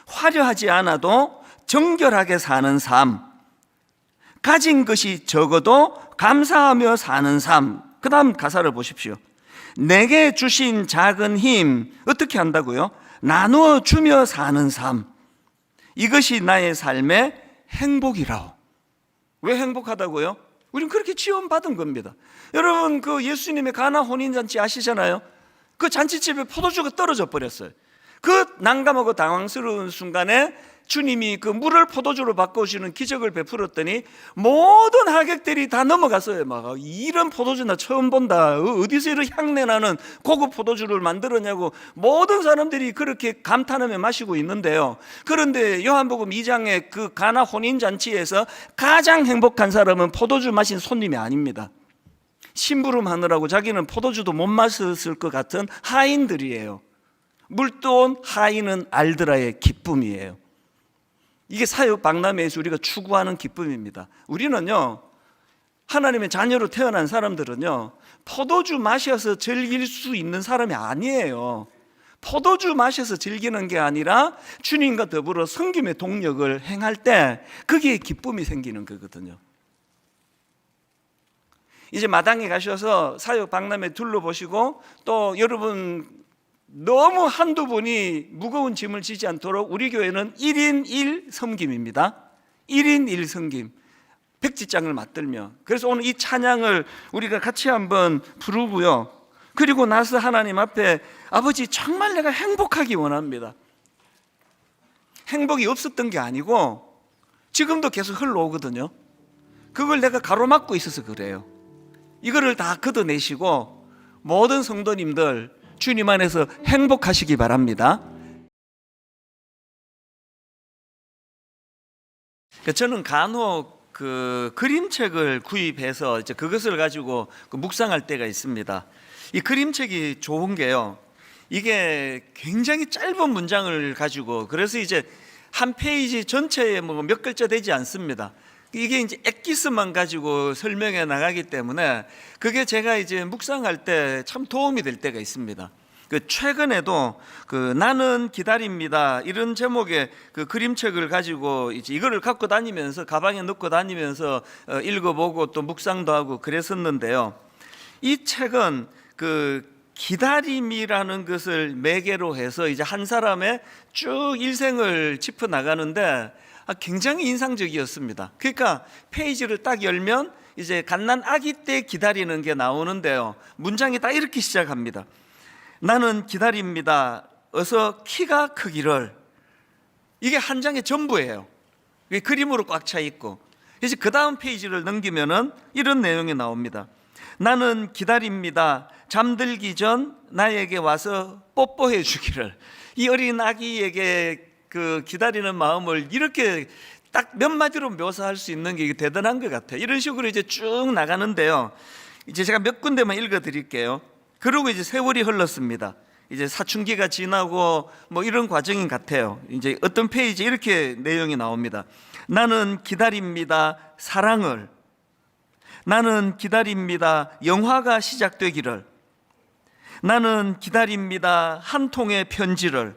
화려하지 않아도 정결하게 사는 삶, 가진 것이 적어도 감사하며 사는 삶. 그 다음 가사를 보십시오. 내게 주신 작은 힘 어떻게 한다고요? 나누어 주며 사는 삶. 이것이 나의 삶의 행복이라오. 왜 행복하다고요? 우리는 그렇게 지원받은 겁니다. 여러분, 그 예수님의 가나 혼인잔치 아시잖아요? 그 잔치집에 포도주가 떨어져 버렸어요. 그 난감하고 당황스러운 순간에 주님이 그 물을 포도주로 바꿔주시는 기적을 베풀었더니 모든 하객들이 다 넘어갔어요. 막 이런 포도주 나 처음 본다. 어디서 이런 향내 나는 고급 포도주를 만들었냐고 모든 사람들이 그렇게 감탄하며 마시고 있는데요. 그런데 요한복음 2장의 그 가나 혼인잔치에서 가장 행복한 사람은 포도주 마신 손님이 아닙니다. 심부름하느라고 자기는 포도주도 못 마셨을 것 같은 하인들이에요. 물도온 하인은 알더라의 기쁨이에요. 이게 사역 박람회에서 우리가 추구하는 기쁨입니다. 우리는요, 하나님의 자녀로 태어난 사람들은요, 포도주 마셔서 즐길 수 있는 사람이 아니에요. 포도주 마셔서 즐기는 게 아니라 주님과 더불어 섬김의 동력을 행할 때 거기에 기쁨이 생기는 거거든요. 이제 마당에 가셔서 사역 박람회 둘러보시고 또 여러분 너무 한두 분이 무거운 짐을 지지 않도록 우리 교회는 1인 1 섬김입니다. 1인 1 섬김. 백지장을 맞들며. 그래서 오늘 이 찬양을 우리가 같이 한번 부르고요. 그리고 나서 하나님 앞에 아버지 정말 내가 행복하기 원합니다. 행복이 없었던 게 아니고 지금도 계속 흘러오거든요. 그걸 내가 가로막고 있어서 그래요. 이거를 다 걷어내시고 모든 성도님들 주님 안에서 행복하시기 바랍니다. 저는 간혹 그 그림책을 구입해서 이제 그것을 가지고 묵상할 때가 있습니다. 이 그림책이 좋은 게요, 이게 굉장히 짧은 문장을 가지고, 그래서 이제 한 페이지 전체에 뭐 몇 글자 되지 않습니다. 이게 이제 엑기스만 가지고 설명해 나가기 때문에 그게 제가 이제 묵상할 때 참 도움이 될 때가 있습니다. 그 최근에도 그 나는 기다립니다 이런 제목의 그 그림책을 가지고 이제 이거를 갖고 다니면서 가방에 넣고 다니면서 읽어보고 또 묵상도 하고 그랬었는데요. 이 책은 그 기다림이라는 것을 매개로 해서 이제 한 사람의 쭉 일생을 짚어 나가는데 굉장히 인상적이었습니다. 그러니까 페이지를 딱 열면 이제 갓난 아기 때 기다리는 게 나오는데요. 문장이 딱 이렇게 시작합니다. 나는 기다립니다. 어서 키가 크기를. 이게 한 장의 전부예요. 이게 그림으로 꽉 차 있고. 이제 그 다음 페이지를 넘기면은 이런 내용이 나옵니다. 나는 기다립니다. 잠들기 전 나에게 와서 뽀뽀해 주기를. 이 어린 아기에게 그 기다리는 마음을 이렇게 딱 몇 마디로 묘사할 수 있는 게 대단한 것 같아요. 이런 식으로 이제 쭉 나가는데요. 이제 제가 몇 군데만 읽어 드릴게요. 그리고 이제 세월이 흘렀습니다. 이제 사춘기가 지나고 뭐 이런 과정인 같아요. 이제 어떤 페이지에 이렇게 내용이 나옵니다. 나는 기다립니다. 사랑을. 나는 기다립니다. 영화가 시작되기를. 나는 기다립니다. 한 통의 편지를.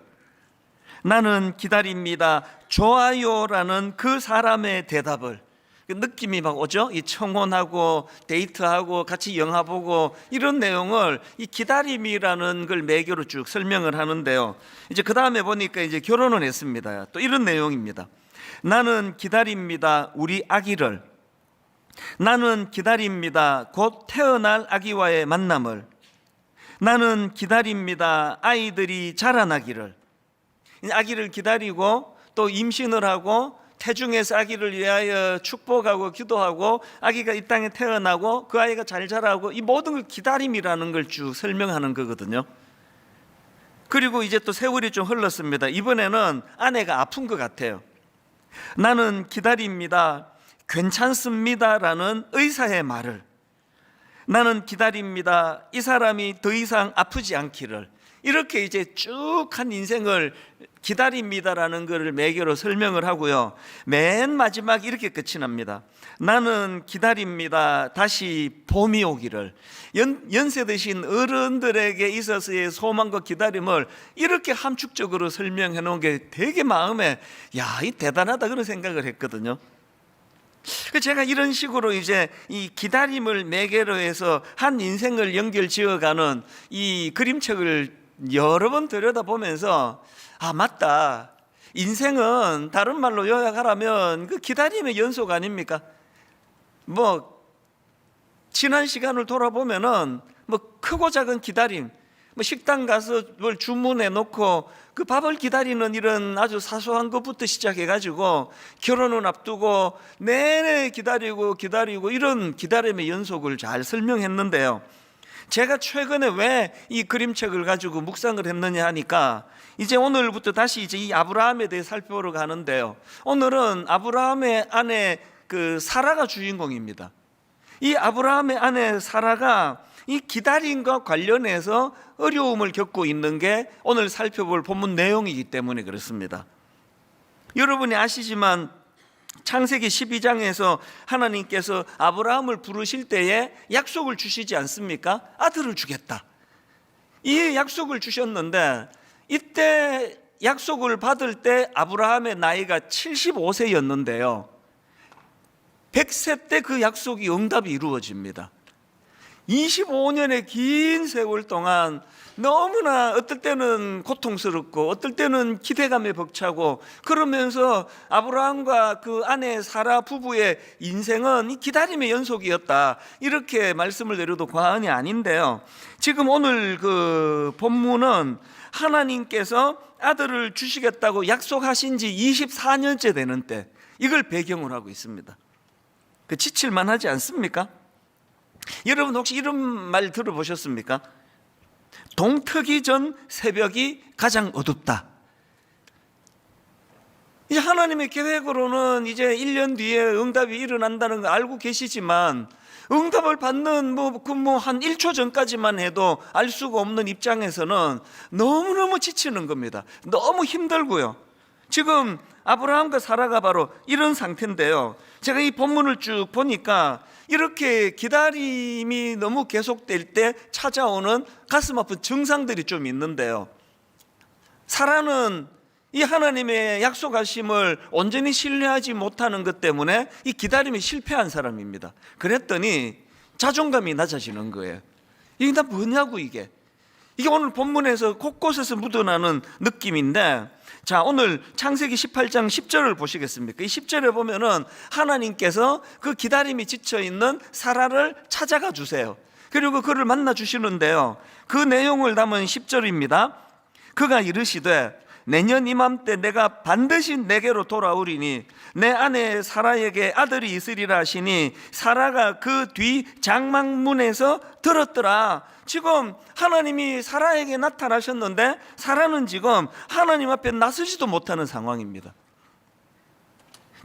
나는 기다립니다. 좋아요라는 그 사람의 대답을. 느낌이 막 오죠? 이 청혼하고 데이트하고 같이 영화 보고 이런 내용을 이 기다림이라는 걸 매개로 쭉 설명을 하는데요. 이제 그 다음에 보니까 이제 결혼을 했습니다. 또 이런 내용입니다. 나는 기다립니다. 우리 아기를. 나는 기다립니다. 곧 태어날 아기와의 만남을. 나는 기다립니다. 아이들이 자라나기를. 아기를 기다리고 또 임신을 하고 태중에서 아기를 위하여 축복하고 기도하고 아기가 이 땅에 태어나고 그 아이가 잘 자라고 이 모든 걸 기다림이라는 걸 쭉 설명하는 거거든요. 그리고 이제 또 세월이 좀 흘렀습니다. 이번에는 아내가 아픈 것 같아요. 나는 기다립니다. 괜찮습니다라는 의사의 말을. 나는 기다립니다. 이 사람이 더 이상 아프지 않기를. 이렇게 이제 쭉 한 인생을 기다립니다라는 것을 매개로 설명을 하고요. 맨 마지막 이렇게 끝이 납니다. 나는 기다립니다. 다시 봄이 오기를. 연세 드신 어른들에게 있어서의 소망과 기다림을 이렇게 함축적으로 설명해 놓은 게 되게 마음에 이 대단하다 그런 생각을 했거든요. 제가 이런 식으로 이제 이 기다림을 매개로 해서 한 인생을 연결 지어가는 이 그림책을 여러 번 들여다보면서 맞다, 인생은 다른 말로 요약하라면 그 기다림의 연속 아닙니까? 지난 시간을 돌아보면은 크고 작은 기다림, 식당 가서 뭘 주문해 놓고 그 밥을 기다리는 이런 아주 사소한 것부터 시작해가지고 결혼을 앞두고 내내 기다리고 이런 기다림의 연속을 잘 설명했는데요. 제가 최근에 왜 이 그림책을 가지고 묵상을 했느냐 하니까 이제 오늘부터 다시 이제 이 아브라함에 대해 살펴보러 가는데요. 오늘은 아브라함의 아내 그 사라가 주인공입니다. 이 아브라함의 아내 사라가 이 기다림과 관련해서 어려움을 겪고 있는 게 오늘 살펴볼 본문 내용이기 때문에 그렇습니다. 여러분이 아시지만 창세기 12장에서 하나님께서 아브라함을 부르실 때에 약속을 주시지 않습니까? 아들을 주겠다, 이 약속을 주셨는데 이때 약속을 받을 때 아브라함의 나이가 75세였는데요 100세 때 그 약속이 응답이 이루어집니다. 25년의 긴 세월 동안 너무나 어떨 때는 고통스럽고 어떨 때는 기대감에 벅차고 그러면서 아브라함과 그 아내 사라 부부의 인생은 이 기다림의 연속이었다, 이렇게 말씀을 드려도 과언이 아닌데요. 지금 오늘 그 본문은 하나님께서 아들을 주시겠다고 약속하신 지 24년째 되는 때, 이걸 배경으로 하고 있습니다. 지칠만 하지 않습니까? 여러분 혹시 이런 말 들어보셨습니까? 동트기 전 새벽이 가장 어둡다. 이제 하나님의 계획으로는 이제 1년 뒤에 응답이 일어난다는 거 알고 계시지만 응답을 받는 한 1초 전까지만 해도 알 수가 없는 입장에서는 너무너무 지치는 겁니다. 너무 힘들고요. 지금 아브라함과 사라가 바로 이런 상태인데요. 제가 이 본문을 쭉 보니까 이렇게 기다림이 너무 계속될 때 찾아오는 가슴 아픈 증상들이 좀 있는데요. 사라는 이 하나님의 약속하심을 온전히 신뢰하지 못하는 것 때문에 이 기다림이 실패한 사람입니다. 그랬더니 자존감이 낮아지는 거예요. 이게 다 뭐냐고, 이게 오늘 본문에서 곳곳에서 묻어나는 느낌인데, 자, 오늘 창세기 18장 10절을 보시겠습니까? 이 10절에 보면은 하나님께서 그 기다림이 지쳐있는 사라를 찾아가 주세요. 그리고 그를 만나 주시는데요, 그 내용을 담은 10절입니다. 그가 이르시되 내년 이맘때 내가 반드시 내게로 돌아오리니 내 아내 사라에게 아들이 있으리라 하시니 사라가 그 뒤 장막문에서 들었더라. 지금 하나님이 사라에게 나타나셨는데 사라는 지금 하나님 앞에 나서지도 못하는 상황입니다.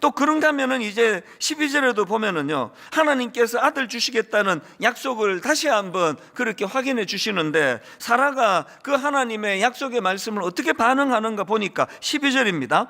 또 그런가 하면은 이제 12절에도 보면은요, 하나님께서 아들 주시겠다는 약속을 다시 한번 그렇게 확인해 주시는데 사라가 그 하나님의 약속의 말씀을 어떻게 반응하는가 보니까 12절입니다.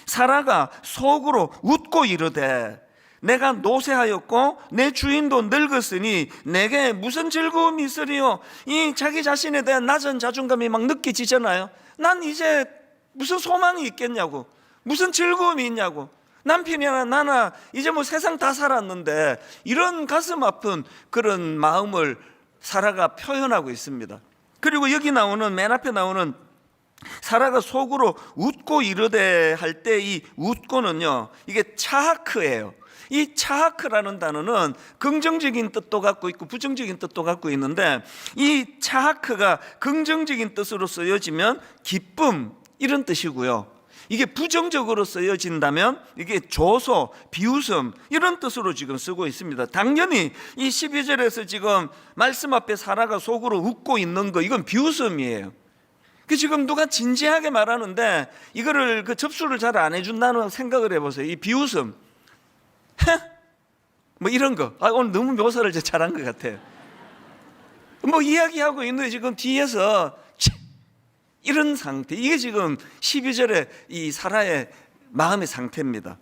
사라가 속으로 웃고 이르되 내가 노쇠하였고 내 주인도 늙었으니 내게 무슨 즐거움이 있으리요. 이 자기 자신에 대한 낮은 자존감이 막 느껴지잖아요. 난 이제 무슨 소망이 있겠냐고, 무슨 즐거움이 있냐고, 남편이나 나나 이제 세상 다 살았는데, 이런 가슴 아픈 그런 마음을 사라가 표현하고 있습니다. 그리고 여기 나오는 맨 앞에 나오는 사라가 속으로 웃고 이르되 할 때 이 웃고는요, 이게 차하크예요. 이 차하크라는 단어는 긍정적인 뜻도 갖고 있고 부정적인 뜻도 갖고 있는데, 이 차하크가 긍정적인 뜻으로 쓰여지면 기쁨 이런 뜻이고요, 이게 부정적으로 쓰여진다면 이게 조소, 비웃음 이런 뜻으로 지금 쓰고 있습니다. 당연히 이 12절에서 지금 말씀 앞에 사라가 속으로 웃고 있는 거, 이건 비웃음이에요. 지금 누가 진지하게 말하는데 이거를 접수를 잘 안 해준다는 생각을 해보세요. 이 비웃음, 이런 거. 오늘 너무 묘사를 잘한 것 같아요. 이야기하고 있는데 지금 뒤에서 이런 상태, 이게 지금 12절의 이 사라의 마음의 상태입니다.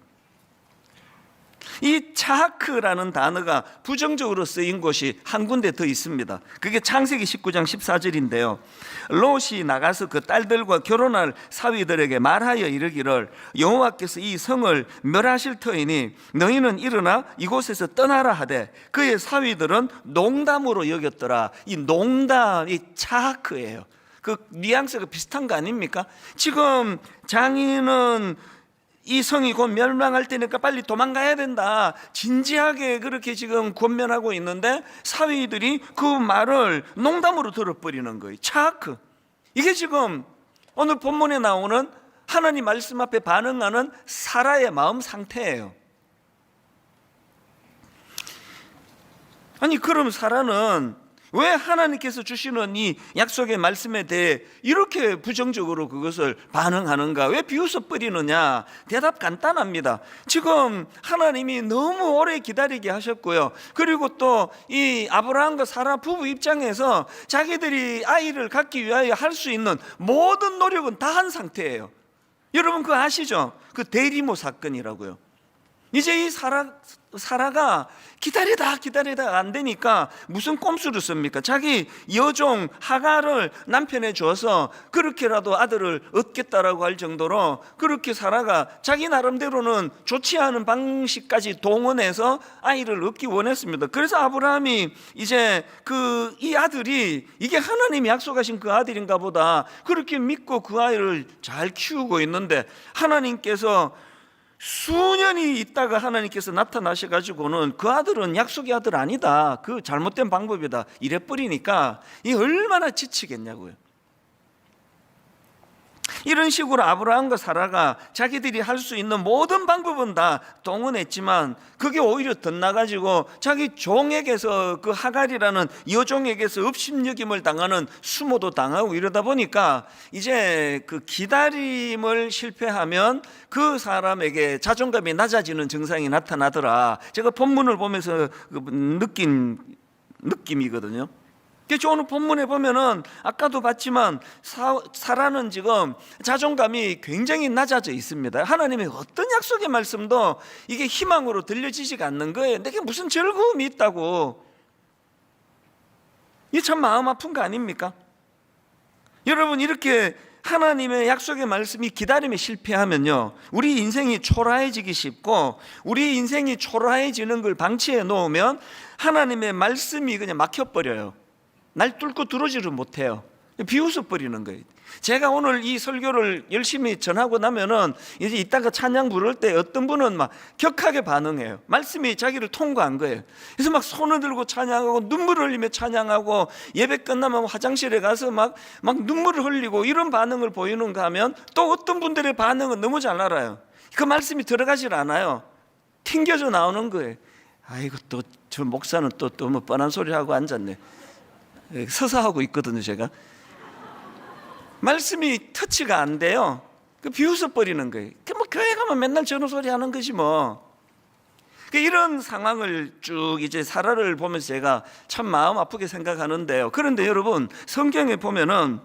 이 차하크라는 단어가 부정적으로 쓰인 곳이 한 군데 더 있습니다. 그게 창세기 19장 14절인데요. 롯이 나가서 그 딸들과 결혼할 사위들에게 말하여 이르기를 여호와께서 이 성을 멸하실 터이니 너희는 일어나 이곳에서 떠나라 하되 그의 사위들은 농담으로 여겼더라. 이 농담, 이 차하크예요. 그 뉘앙스가 비슷한 거 아닙니까? 지금 장인은 이 성이 곧 멸망할 테니까 빨리 도망가야 된다, 진지하게 그렇게 지금 권면하고 있는데 사위들이 그 말을 농담으로 들어버리는 거예요. 차하크. 이게 지금 오늘 본문에 나오는 하나님 말씀 앞에 반응하는 사라의 마음 상태예요. 아니 그럼 사라는 왜 하나님께서 주시는 이 약속의 말씀에 대해 이렇게 부정적으로 그것을 반응하는가? 왜 비웃어버리느냐? 대답 간단합니다. 지금 하나님이 너무 오래 기다리게 하셨고요, 그리고 또 이 아브라함과 사라 부부 입장에서 자기들이 아이를 갖기 위하여 할 수 있는 모든 노력은 다 한 상태예요. 여러분 그거 아시죠? 그 대리모 사건이라고요. 이제 이 사라가 기다리다 안 되니까 무슨 꼼수를 씁니까? 자기 여종 하갈을 남편에 줘서 그렇게라도 아들을 얻겠다라고 할 정도로 그렇게 사라가 자기 나름대로는 좋지 않은 방식까지 동원해서 아이를 얻기 원했습니다. 그래서 아브라함이 이제 이 아들이 이게 하나님이 약속하신 그 아들인가 보다 그렇게 믿고 그 아이를 잘 키우고 있는데 하나님께서 수년이 있다가 하나님께서 나타나셔가지고는 그 아들은 약속의 아들 아니다, 그 잘못된 방법이다 이래버리니까 이 얼마나 지치겠냐고요. 이런 식으로 아브라함과 사라가 자기들이 할 수 있는 모든 방법은 다 동원했지만 그게 오히려 덧나가지고 자기 종에게서 그 하갈이라는 여종에게서 업신여김을 당하는 수모도 당하고 이러다 보니까 이제 그 기다림을 실패하면 그 사람에게 자존감이 낮아지는 증상이 나타나더라. 제가 본문을 보면서 느낀 느낌이거든요. 오늘 본문에 보면은 아까도 봤지만 사라는 지금 자존감이 굉장히 낮아져 있습니다. 하나님의 어떤 약속의 말씀도 이게 희망으로 들려지지가 않는 거예요. 내게 무슨 즐거움이 있다고. 이게 참 마음 아픈 거 아닙니까? 여러분 이렇게 하나님의 약속의 말씀이 기다림에 실패하면요, 우리 인생이 초라해지기 쉽고 우리 인생이 초라해지는 걸 방치해 놓으면 하나님의 말씀이 그냥 막혀버려요. 날 뚫고 들어오지를 못해요. 비웃어버리는 거예요. 제가 오늘 이 설교를 열심히 전하고 나면은 이제 이따가 찬양 부를 때 어떤 분은 막 격하게 반응해요. 말씀이 자기를 통과한 거예요. 그래서 막 손을 들고 찬양하고 눈물을 흘리며 찬양하고 예배 끝나면 화장실에 가서 막 눈물을 흘리고 이런 반응을 보이는가 하면 또 어떤 분들의 반응은 너무 잘 알아요. 그 말씀이 들어가질 않아요. 튕겨져 나오는 거예요. 아이고 또 저 목사는 또 뭐 뻔한 소리 하고 앉았네. 서서 하고 있거든요. 제가 말씀이 터치가 안 돼요. 비웃어버리는 거예요. 뭐 교회 가면 맨날 저런 소리 하는 것이 뭐. 이런 상황을 쭉 이제 사라를 보면서 제가 참 마음 아프게 생각하는데요. 그런데 여러분 성경에 보면은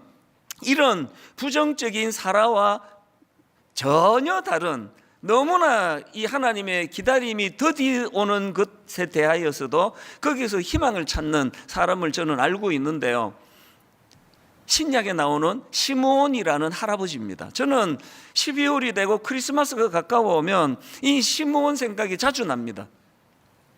이런 부정적인 사라와 전혀 다른, 너무나 이 하나님의 기다림이 더디 오는 것에 대하여서도 거기서 희망을 찾는 사람을 저는 알고 있는데요. 신약에 나오는 시므온이라는 할아버지입니다. 저는 12월이 되고 크리스마스가 가까워오면 이 시므온 생각이 자주 납니다.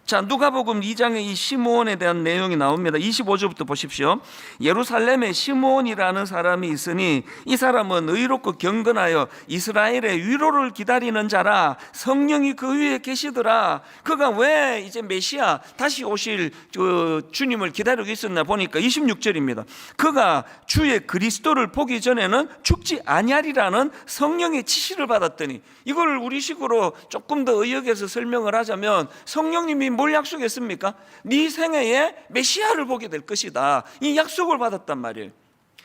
자, 누가복음 2장에 이 시므온에 대한 내용이 나옵니다. 25절부터 보십시오. 예루살렘에 시므온이라는 사람이 있으니 이 사람은 의롭고 경건하여 이스라엘의 위로를 기다리는 자라. 성령이 그 위에 계시더라. 그가 왜 이제 메시아 다시 오실 주님을 기다리고 있었나 보니까 26절입니다. 그가 주의 그리스도를 보기 전에는 죽지 아니하리라는 성령의 지시를 받았더니, 이걸 우리식으로 조금 더 의역해서 설명을 하자면 성령님이 뭘 약속했습니까? 네 생애에 메시아를 보게 될 것이다, 이 약속을 받았단 말이에요.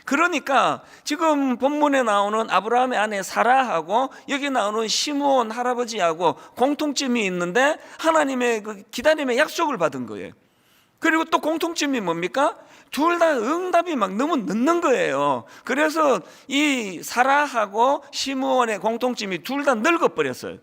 그러니까 지금 본문에 나오는 아브라함의 아내 사라하고 여기 나오는 시므온 할아버지하고 공통점이 있는데 하나님의 그 기다림의 약속을 받은 거예요. 그리고 또 공통점이 뭡니까? 둘 다 응답이 막 너무 늦는 거예요. 그래서 이 사라하고 시므온의 공통점이 둘 다 늙어버렸어요.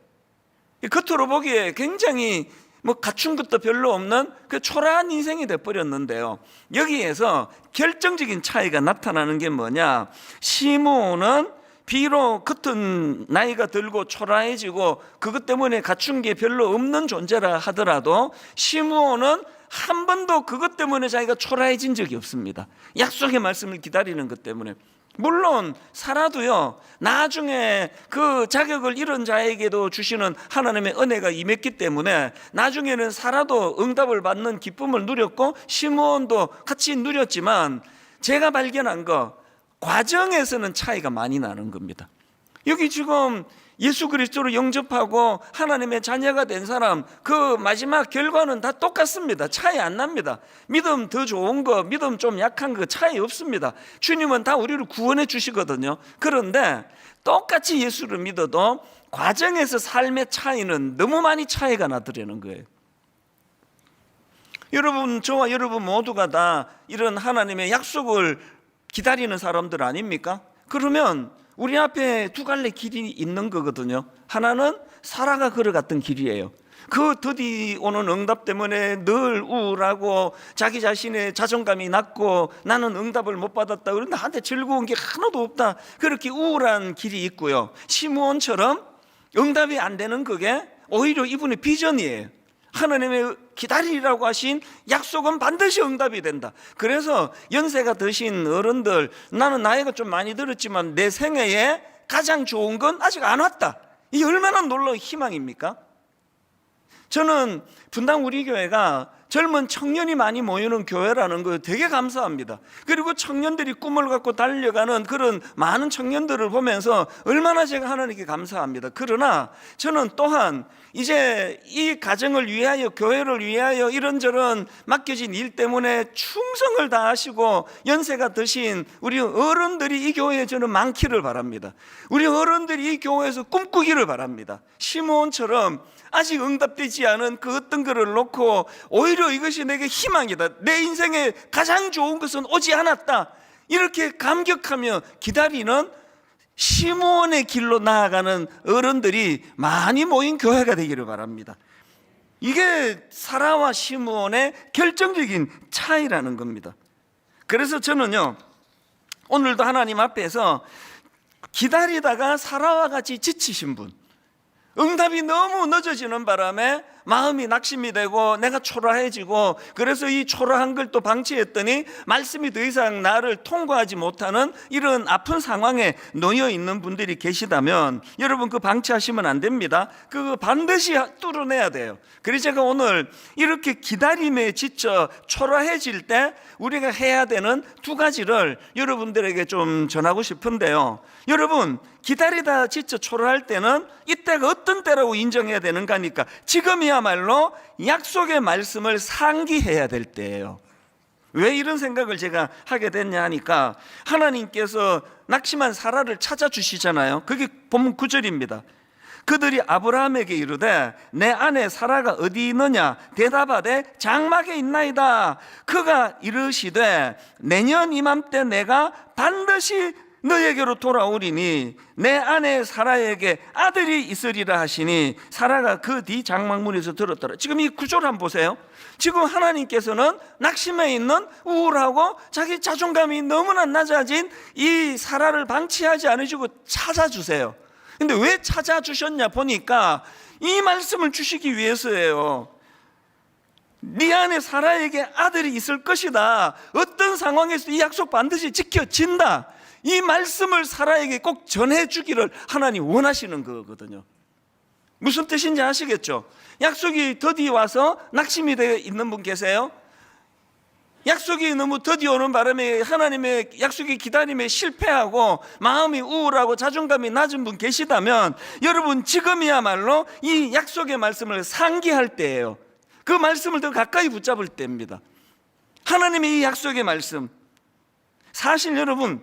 겉으로 보기에 굉장히 뭐 갖춘 것도 별로 없는 그 초라한 인생이 돼버렸는데요. 여기에서 결정적인 차이가 나타나는 게 뭐냐? 시므온은 비록 겉은 나이가 들고 초라해지고 그것 때문에 갖춘 게 별로 없는 존재라 하더라도 시므온은 한 번도 그것 때문에 자기가 초라해진 적이 없습니다. 약속의 말씀을 기다리는 것 때문에. 물론 사라도요, 나중에 그 자격을 잃은 자에게도 주시는 하나님의 은혜가 임했기 때문에 나중에는 사라도 응답을 받는 기쁨을 누렸고 시므온도 같이 누렸지만, 제가 발견한 거 과정에서는 차이가 많이 나는 겁니다. 여기 지금 예수 그리스도를 영접하고 하나님의 자녀가 된 사람, 그 마지막 결과는 다 똑같습니다. 차이 안 납니다. 믿음 더 좋은 거, 믿음 좀 약한 거 차이 없습니다. 주님은 다 우리를 구원해 주시거든요. 그런데 똑같이 예수를 믿어도 과정에서 삶의 차이는 너무 많이 차이가 나더라는 거예요. 여러분, 저와 여러분 모두가 다 이런 하나님의 약속을 기다리는 사람들 아닙니까? 그러면 우리 앞에 두 갈래 길이 있는 거거든요. 하나는 사라가 걸어갔던 길이에요. 그 더디 오는 응답 때문에 늘 우울하고 자기 자신의 자존감이 낮고 나는 응답을 못 받았다, 그런데 나한테 즐거운 게 하나도 없다, 그렇게 우울한 길이 있고요. 시므온처럼 응답이 안 되는 그게 오히려 이분의 비전이에요. 하나님의 기다리라고 하신 약속은 반드시 응답이 된다. 그래서 연세가 드신 어른들, 나는 나이가 좀 많이 들었지만 내 생애에 가장 좋은 건 아직 안 왔다, 이 얼마나 놀라운 희망입니까? 저는 분당 우리 교회가 젊은 청년이 많이 모이는 교회라는 거 되게 감사합니다. 그리고 청년들이 꿈을 갖고 달려가는 그런 많은 청년들을 보면서 얼마나 제가 하나님께 감사합니다. 그러나 저는 또한 이제 이 가정을 위하여, 교회를 위하여 이런저런 맡겨진 일 때문에 충성을 다하시고 연세가 드신 우리 어른들이 이 교회에 저는 많기를 바랍니다. 우리 어른들이 이 교회에서 꿈꾸기를 바랍니다. 시므온처럼 아직 응답되지 않은 그 어떤 것을 놓고 오히려 이것이 내게 희망이다, 내 인생에 가장 좋은 것은 오지 않았다, 이렇게 감격하며 기다리는 시므온의 길로 나아가는 어른들이 많이 모인 교회가 되기를 바랍니다. 이게 사라와 시므온의 결정적인 차이라는 겁니다. 그래서 저는요, 오늘도 하나님 앞에서 기다리다가 사라와 같이 지치신 분, 응답이 너무 늦어지는 바람에 마음이 낙심이 되고 내가 초라해지고, 그래서 이 초라한 걸 또 방치했더니 말씀이 더 이상 나를 통과하지 못하는 이런 아픈 상황에 놓여 있는 분들이 계시다면 여러분, 그 방치하시면 안 됩니다. 그거 반드시 뚫어내야 돼요. 그래서 제가 오늘 이렇게 기다림에 지쳐 초라해질 때 우리가 해야 되는 두 가지를 여러분들에게 좀 전하고 싶은데요. 여러분, 기다리다 지쳐 초라할 때는 이때가 어떤 때라고 인정해야 되는가 하니까 지금이야말로 약속의 말씀을 상기해야 될 때예요. 왜 이런 생각을 제가 하게 됐냐 하니까, 하나님께서 낙심한 사라를 찾아주시잖아요. 그게 본문 9절입니다. 그들이 아브라함에게 이르되 내 아내 사라가 어디 있느냐 대답하되 장막에 있나이다. 그가 이르시되 내년 이맘때 내가 반드시 너에게로 돌아오리니 내 아내 사라에게 아들이 있으리라 하시니 사라가 그 뒤 장막문에서 들었더라. 지금 이 구조를 한번 보세요. 지금 하나님께서는 낙심해 있는 우울하고 자기 자존감이 너무나 낮아진 이 사라를 방치하지 않으시고 찾아주세요. 근데 왜 찾아주셨냐 보니까 이 말씀을 주시기 위해서예요. 네 안에 사라에게 아들이 있을 것이다, 어떤 상황에서 이 약속 반드시 지켜진다, 이 말씀을 사라에게 꼭 전해주기를 하나님 원하시는 거거든요. 무슨 뜻인지 아시겠죠? 약속이 더디 와서 낙심이 되어 있는 분 계세요? 약속이 너무 더디 오는 바람에 하나님의 약속의 기다림에 실패하고 마음이 우울하고 자존감이 낮은 분 계시다면 여러분, 지금이야말로 이 약속의 말씀을 상기할 때예요. 그 말씀을 더 가까이 붙잡을 때입니다. 하나님의 이 약속의 말씀, 사실 여러분,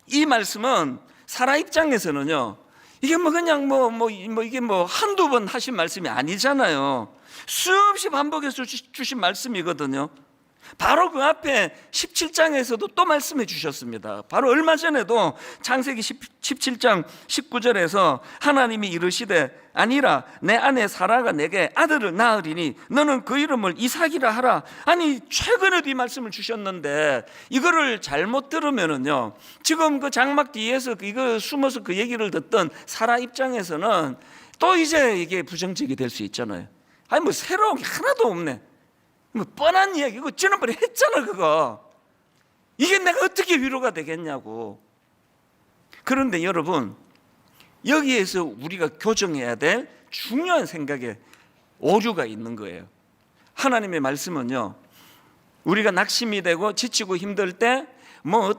이 말씀은 사라 입장에서는요, 이게 뭐 그냥 이게 한두 번 하신 말씀이 아니잖아요. 수없이 반복해서 주신 말씀이거든요. 바로 그 앞에 17장에서도 또 말씀해 주셨습니다. 바로 얼마 전에도 창세기 17장 19절에서 하나님이 이르시되 아니라 내 아내 사라가 내게 아들을 낳으리니 너는 그 이름을 이삭이라 하라. 아니 최근에도 이 말씀을 주셨는데 이거를 잘못 들으면은요, 지금 그 장막 뒤에서 이거 숨어서 그 얘기를 듣던 사라 입장에서는 또 이제 이게 부정적이 될 수 있잖아요. 아니 뭐 새로운 게 하나도 없네, 뭐 뻔한 이야기고 지난번에 했잖아 그거. 이게 내가 어떻게 위로가 되겠냐고. 그런데 여러분, 여기에서 우리가 교정해야 될 중요한 생각에 오류가 있는 거예요. 하나님의 말씀은요, 우리가 낙심이 되고 지치고 힘들 때 뭐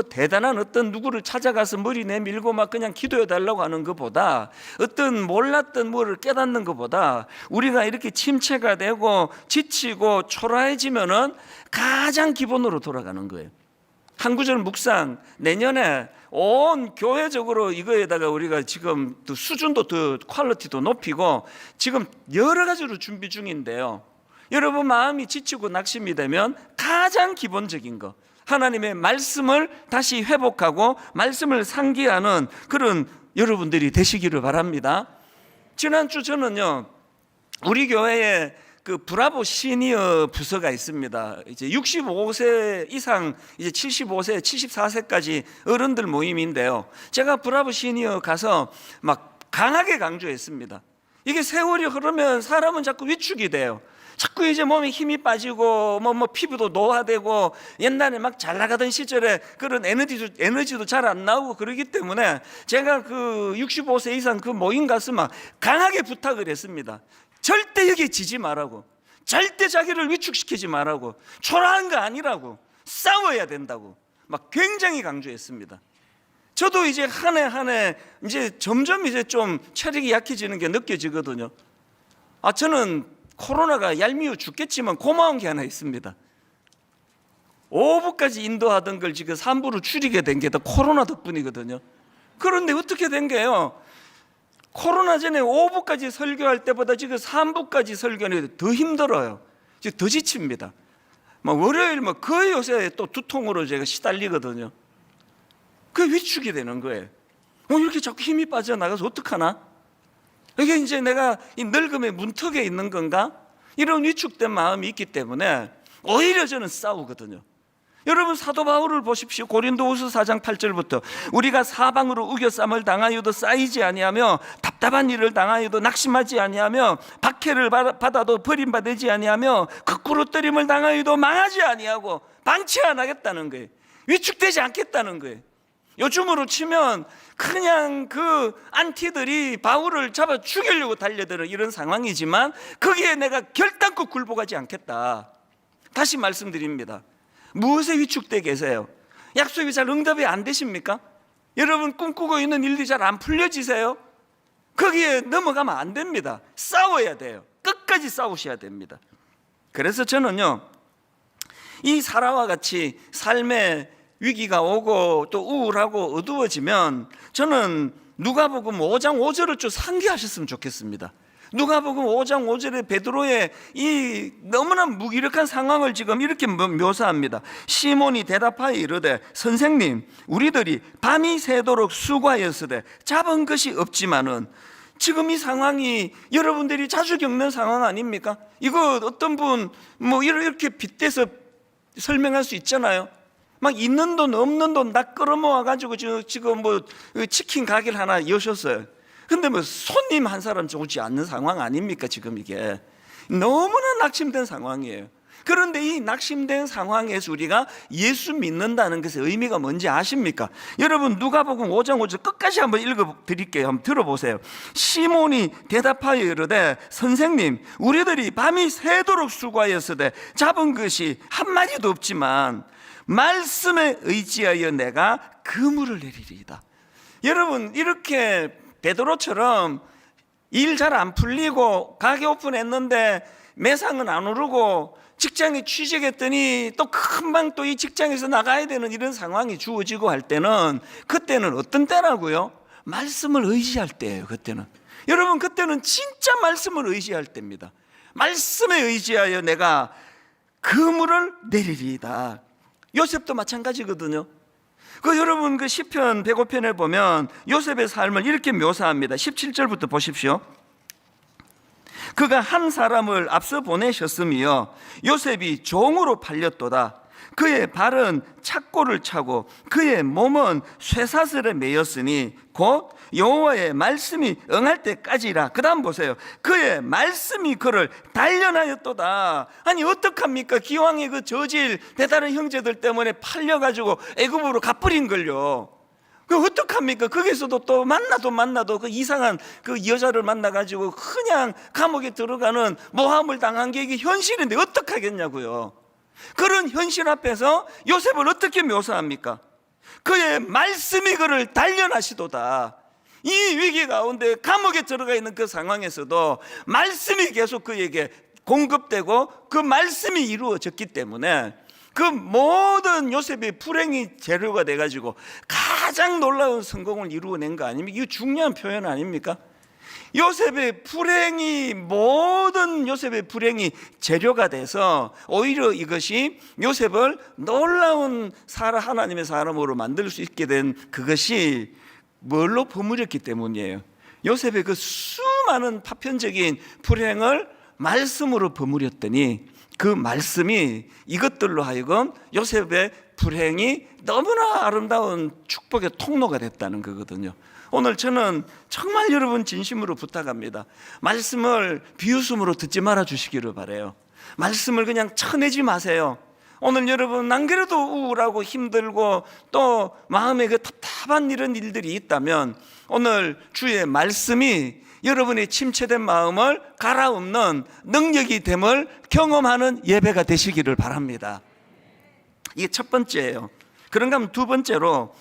대단한 어떤 누구를 찾아가서 머리 내밀고 막 그냥 기도해 달라고 하는 것보다, 어떤 몰랐던 뭐를 깨닫는 것보다 우리가 이렇게 침체가 되고 지치고 초라해지면은 가장 기본으로 돌아가는 거예요. 한 구절 묵상, 내년에 온 교회적으로 이거에다가 우리가 지금 또 수준도 더 퀄리티도 높이고 지금 여러 가지로 준비 중인데요, 여러분 마음이 지치고 낙심이 되면 가장 기본적인 거, 하나님의 말씀을 다시 회복하고 말씀을 상기하는 그런 여러분들이 되시기를 바랍니다. 지난주 저는요, 우리 교회에 그 브라보 시니어 부서가 있습니다. 이제 65세 이상, 이제 75세, 74세까지 어른들 모임인데요, 제가 브라보 시니어 가서 막 강하게 강조했습니다. 이게 세월이 흐르면 사람은 자꾸 위축이 돼요. 자꾸 이제 몸에 힘이 빠지고 뭐 피부도 노화되고 옛날에 막 잘 나가던 시절에 그런 에너지도 잘 안 나오고 그러기 때문에 제가 그 65세 이상 그 모임 가서 막 강하게 부탁을 했습니다. 절대 여기에 지지 말라고, 절대 자기를 위축시키지 말라고, 초라한 거 아니라고, 싸워야 된다고 막 굉장히 강조했습니다. 저도 이제 한 해 이제 점점 이제 좀 체력이 약해지는 게 느껴지거든요. 저는 코로나가 얄미워 죽겠지만 고마운 게 하나 있습니다. 5부까지 인도하던 걸 지금 3부로 줄이게 된 게 다 코로나 덕분이거든요. 그런데 어떻게 된 게요, 코로나 전에 5부까지 설교할 때보다 지금 3부까지 설교하는 게 더 힘들어요. 지금 더 지칩니다. 월요일 거의 요새 또 두통으로 제가 시달리거든요. 그게 위축이 되는 거예요. 이렇게 자꾸 힘이 빠져나가서 어떡하나? 이게 이제 내가 이 늙음의 문턱에 있는 건가? 이런 위축된 마음이 있기 때문에 오히려 저는 싸우거든요. 여러분 사도 바울을 보십시오. 고린도후서 4장 8절부터 우리가 사방으로 우겨쌈을 당하여도 쌓이지 아니하며 답답한 일을 당하여도 낙심하지 아니하며 박해를 받아도 버림받지 아니하며 거꾸로 뜨림을 당하여도 망하지 아니하고 방치 안 하겠다는 거예요. 위축되지 않겠다는 거예요. 요즘으로 치면 그냥 그 안티들이 바울을 잡아 죽이려고 달려드는 이런 상황이지만 거기에 내가 결단코 굴복하지 않겠다. 다시 말씀드립니다. 무엇에 위축돼 계세요? 약속이 잘 응답이 안 되십니까? 여러분 꿈꾸고 있는 일들이 잘 안 풀려지세요? 거기에 넘어가면 안 됩니다. 싸워야 돼요. 끝까지 싸우셔야 됩니다. 그래서 저는요, 이 사라와 같이 삶의 위기가 오고 또 우울하고 어두워지면 저는 누가복음 5장 5절을 좀 상기하셨으면 좋겠습니다. 누가복음 5장 5절에 베드로의 이 너무나 무기력한 상황을 지금 이렇게 묘사합니다. 시몬이 대답하여 이르되 선생님, 우리들이 밤이 새도록 수고하였으되 잡은 것이 없지만은, 지금 이 상황이 여러분들이 자주 겪는 상황 아닙니까? 이거 어떤 분 이렇게 빗대서 설명할 수 있잖아요. 막 있는 돈 없는 돈 다 끌어모아 가지고 지금 치킨 가게를 하나 여셨어요. 근데 손님 한 사람 오지 않는 상황 아닙니까? 지금 이게 너무나 낙심된 상황이에요. 그런데 이 낙심된 상황에서 우리가 예수 믿는다는 것의 의미가 뭔지 아십니까? 여러분 누가복음 5장 5절 끝까지 한번 읽어드릴게요. 한번 들어보세요. 시몬이 대답하여 이르되 선생님, 우리들이 밤이 새도록 수고하였으되 잡은 것이 한 마리도 없지만 말씀에 의지하여 내가 그물을 내리리이다. 여러분 이렇게 베드로처럼 일 잘 안 풀리고 가게 오픈했는데 매상은 안 오르고 직장에 취직했더니 또 금방 또 이 직장에서 나가야 되는 이런 상황이 주어지고 할 때는, 그때는 어떤 때라고요? 말씀을 의지할 때예요. 그때는 여러분, 그때는 진짜 말씀을 의지할 때입니다. 말씀에 의지하여 내가 그물을 내리리이다. 요셉도 마찬가지거든요. 여러분 시편 105편에 보면 요셉의 삶을 이렇게 묘사합니다. 17절부터 보십시오. 그가 한 사람을 앞서 보내셨으며 요셉이 종으로 팔렸도다. 그의 발은 착고를 차고 그의 몸은 쇠사슬에 매였으니 곧 여호와의 말씀이 응할 때까지라. 그 다음 보세요. 그의 말씀이 그를 단련하였도다. 아니 어떡합니까? 기왕에 그 저질 배다른 형제들 때문에 팔려가지고 애굽으로 갚버린 걸요. 어떡합니까? 거기서도 또 만나도 그 이상한 그 여자를 만나가지고 그냥 감옥에 들어가는 모함을 당한 게 이게 현실인데 어떡하겠냐고요. 그런 현실 앞에서 요셉을 어떻게 묘사합니까? 그의 말씀이 그를 단련하시도다. 이 위기 가운데 감옥에 들어가 있는 그 상황에서도 말씀이 계속 그에게 공급되고 그 말씀이 이루어졌기 때문에 그 모든 요셉의 불행이 재료가 돼가지고 가장 놀라운 성공을 이루어낸 거 아닙니까? 이거 중요한 표현 아닙니까? 요셉의 불행이, 모든 요셉의 불행이 재료가 돼서 오히려 이것이 요셉을 놀라운 하나님의 사람으로 만들 수 있게 된 그것이 뭘로 버무렸기 때문이에요. 요셉의 그 수많은 파편적인 불행을 말씀으로 버무렸더니 그 말씀이 이것들로 하여금 요셉의 불행이 너무나 아름다운 축복의 통로가 됐다는 거거든요. 오늘 저는 정말 여러분 진심으로 부탁합니다. 말씀을 비웃음으로 듣지 말아 주시기를 바라요. 말씀을 그냥 쳐내지 마세요. 오늘 여러분 안 그래도 우울하고 힘들고 또 마음에 그 답답한 이런 일들이 있다면 오늘 주의 말씀이 여러분의 침체된 마음을 갈아엎는 능력이 됨을 경험하는 예배가 되시기를 바랍니다. 이게 첫 번째예요. 그런가 하면 두 번째로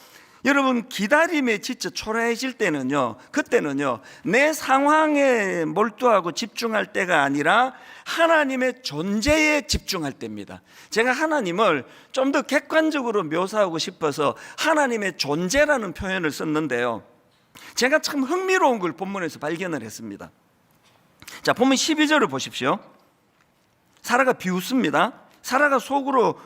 여러분 기다림에 지쳐 초라해질 때는요, 그때는요 내 상황에 몰두하고 집중할 때가 아니라 하나님의 존재에 집중할 때입니다. 제가 하나님을 좀 더 객관적으로 묘사하고 싶어서 하나님의 존재라는 표현을 썼는데요, 제가 참 흥미로운 걸 본문에서 발견을 했습니다. 자, 본문 12절을 보십시오. 사라가 비웃습니다. 사라가 속으로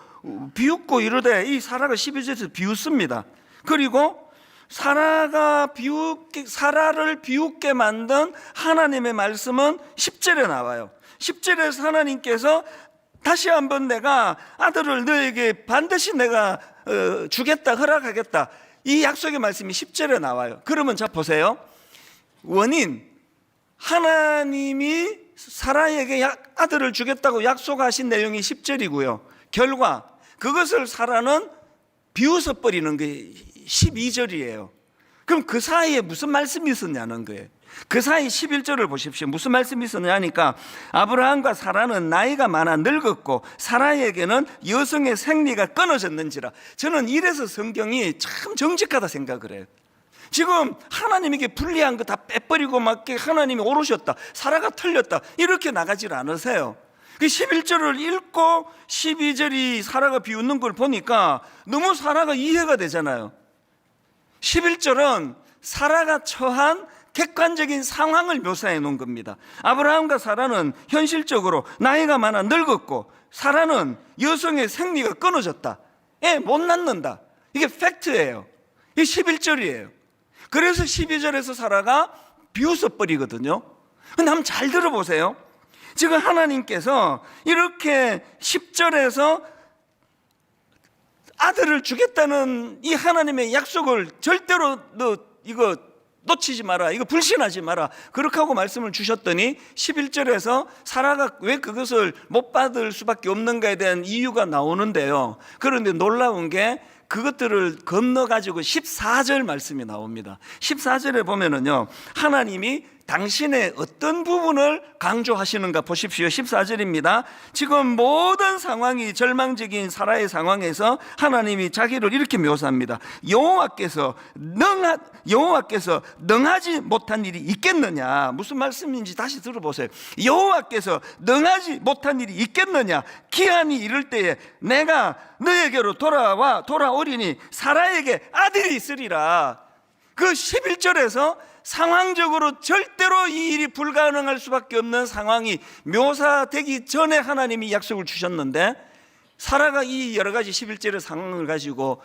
비웃고 이르되, 이 사라가 12절에서 비웃습니다. 그리고 사라를 비웃게 만든 하나님의 말씀은 10절에 나와요. 10절에서 하나님께서 다시 한번 내가 아들을 너에게 반드시 내가 주겠다, 허락하겠다, 이 약속의 말씀이 10절에 나와요. 그러면 자 보세요. 원인, 하나님이 사라에게 아들을 주겠다고 약속하신 내용이 10절이고요. 결과, 그것을 사라는 비웃어버리는 게 12절이에요. 그럼 그 사이에 무슨 말씀이 있었냐는 거예요. 그 사이 11절을 보십시오. 무슨 말씀이 있었냐니까 아브라함과 사라는 나이가 많아 늙었고 사라에게는 여성의 생리가 끊어졌는지라. 저는 이래서 성경이 참 정직하다 생각을 해요. 지금 하나님에게 불리한 거 다 빼버리고 막 하나님이 오르셨다, 사라가 틀렸다, 이렇게 나가질 않으세요. 11절을 읽고 12절이 사라가 비웃는 걸 보니까 너무 사라가 이해가 되잖아요. 11절은 사라가 처한 객관적인 상황을 묘사해 놓은 겁니다. 아브라함과 사라는 현실적으로 나이가 많아 늙었고 사라는 여성의 생리가 끊어졌다, 애 못 낳는다, 이게 팩트예요. 이게 11절이에요. 그래서 12절에서 사라가 비웃어버리거든요. 근데 한번 잘 들어보세요. 지금 하나님께서 이렇게 10절에서 아들을 주겠다는 이 하나님의 약속을 절대로 너 이거 놓치지 마라, 이거 불신하지 마라, 그렇게 하고 말씀을 주셨더니 11절에서 사라가 왜 그것을 못 받을 수밖에 없는가에 대한 이유가 나오는데요. 그런데 놀라운 게 그것들을 건너가지고 14절 말씀이 나옵니다. 14절에 보면은요, 하나님이 당신의 어떤 부분을 강조하시는가 보십시오. 14절입니다. 지금 모든 상황이 절망적인 사라의 상황에서 하나님이 자기를 이렇게 묘사합니다. 여호와께서 능하지 못한 일이 있겠느냐. 무슨 말씀인지 다시 들어보세요. 여호와께서 능하지 못한 일이 있겠느냐. 기한이 이를 때에 내가 너에게로 돌아오리니 사라에게 아들이 있으리라. 그 11절에서 상황적으로 절대로 이 일이 불가능할 수밖에 없는 상황이 묘사되기 전에 하나님이 약속을 주셨는데, 사라가 이 여러 가지 11절의 상황을 가지고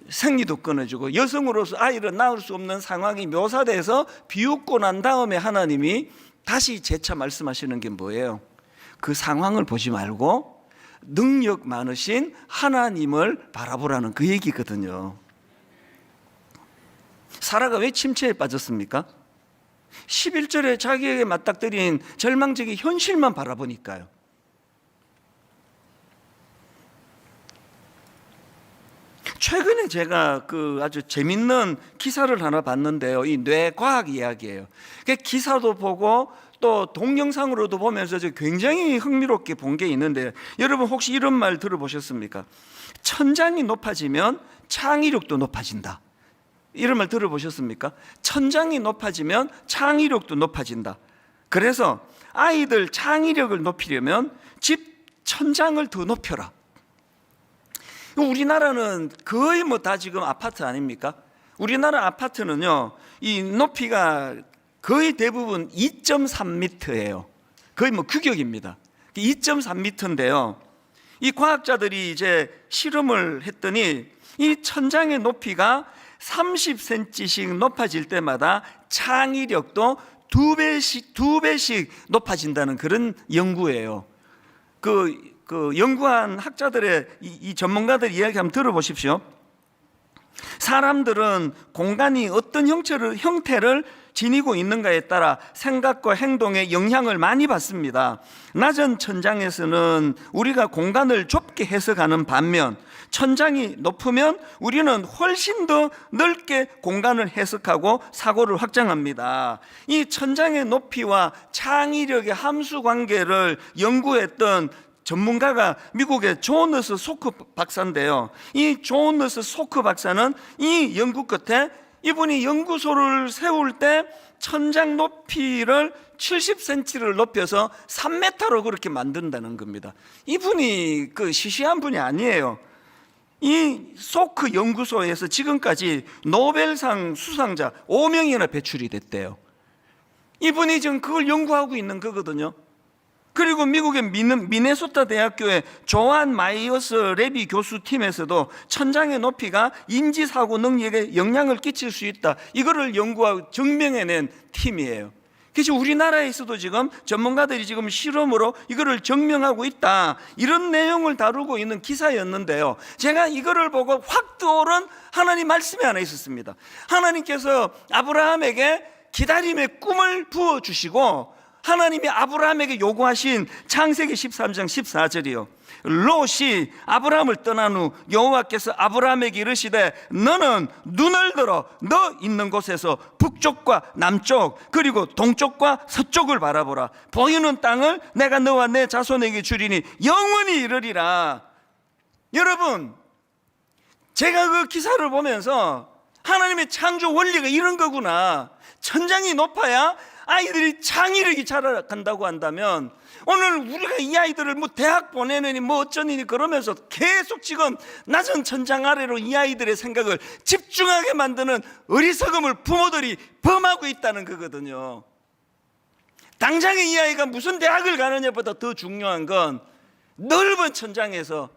생리도 끊어지고 여성으로서 아이를 낳을 수 없는 상황이 묘사돼서 비웃고 난 다음에 하나님이 다시 재차 말씀하시는 게 뭐예요? 그 상황을 보지 말고 능력 많으신 하나님을 바라보라는 그 얘기거든요. 사라가 왜 침체에 빠졌습니까? 11절에 자기에게 맞닥뜨린 절망적인 현실만 바라보니까요. 최근에 제가 아주 재밌는 기사를 하나 봤는데요. 이 뇌과학 이야기예요. 기사도 보고 또 동영상으로도 보면서 굉장히 흥미롭게 본 게 있는데, 여러분 혹시 이런 말 들어보셨습니까? 천장이 높아지면 창의력도 높아진다. 이런 말 들어보셨습니까? 천장이 높아지면 창의력도 높아진다. 그래서 아이들 창의력을 높이려면 집 천장을 더 높여라. 우리나라는 거의 다 지금 아파트 아닙니까? 우리나라 아파트는요, 이 높이가 거의 대부분 2.3m예요. 거의 규격입니다. 2.3m인데요. 이 과학자들이 이제 실험을 했더니 이 천장의 높이가 30cm씩 높아질 때마다 창의력도 두 배씩 높아진다는 그런 연구예요. 연구한 학자들의 이 전문가들 이야기 한번 들어보십시오. 사람들은 공간이 어떤 형태를 지니고 있는가에 따라 생각과 행동에 영향을 많이 받습니다. 낮은 천장에서는 우리가 공간을 좁게 해석하는 반면, 천장이 높으면 우리는 훨씬 더 넓게 공간을 해석하고 사고를 확장합니다. 이 천장의 높이와 창의력의 함수 관계를 연구했던 전문가가 미국의 존너스 소크 박사인데요. 이 존너스 소크 박사는 이 연구 끝에 이분이 연구소를 세울 때 천장 높이를 70cm를 높여서 3m로 그렇게 만든다는 겁니다. 이분이 시시한 분이 아니에요. 이 소크 연구소에서 지금까지 노벨상 수상자 5명이나 배출이 됐대요. 이분이 지금 그걸 연구하고 있는 거거든요. 그리고 미국의 미네소타 대학교의 조안 마이어스 레비 교수 팀에서도 천장의 높이가 인지사고 능력에 영향을 끼칠 수 있다, 이거를 연구하고 증명해낸 팀이에요. 그래서 우리나라에서도 지금 전문가들이 지금 실험으로 이거를 증명하고 있다, 이런 내용을 다루고 있는 기사였는데요. 제가 이거를 보고 확 떠오른 하나님 말씀이 하나 있었습니다. 하나님께서 아브라함에게 기다림의 꿈을 부어주시고 하나님이 아브라함에게 요구하신 창세기 13장 14절이요. 롯이 아브라함을 떠난 후 여호와께서 아브라함에게 이르시되 너는 눈을 들어 너 있는 곳에서 북쪽과 남쪽 그리고 동쪽과 서쪽을 바라보라. 보이는 땅을 내가 너와 내 자손에게 주리니 영원히 이르리라. 여러분, 제가 그 기사를 보면서 하나님의 창조 원리가 이런 거구나. 천장이 높아야 아이들이 창의력이 자라간다고 한다면, 오늘 우리가 이 아이들을 대학 보내느니 어쩌니 그러면서 계속 지금 낮은 천장 아래로 이 아이들의 생각을 집중하게 만드는 어리석음을 부모들이 범하고 있다는 거거든요. 당장에 이 아이가 무슨 대학을 가느냐보다 더 중요한 건 넓은 천장에서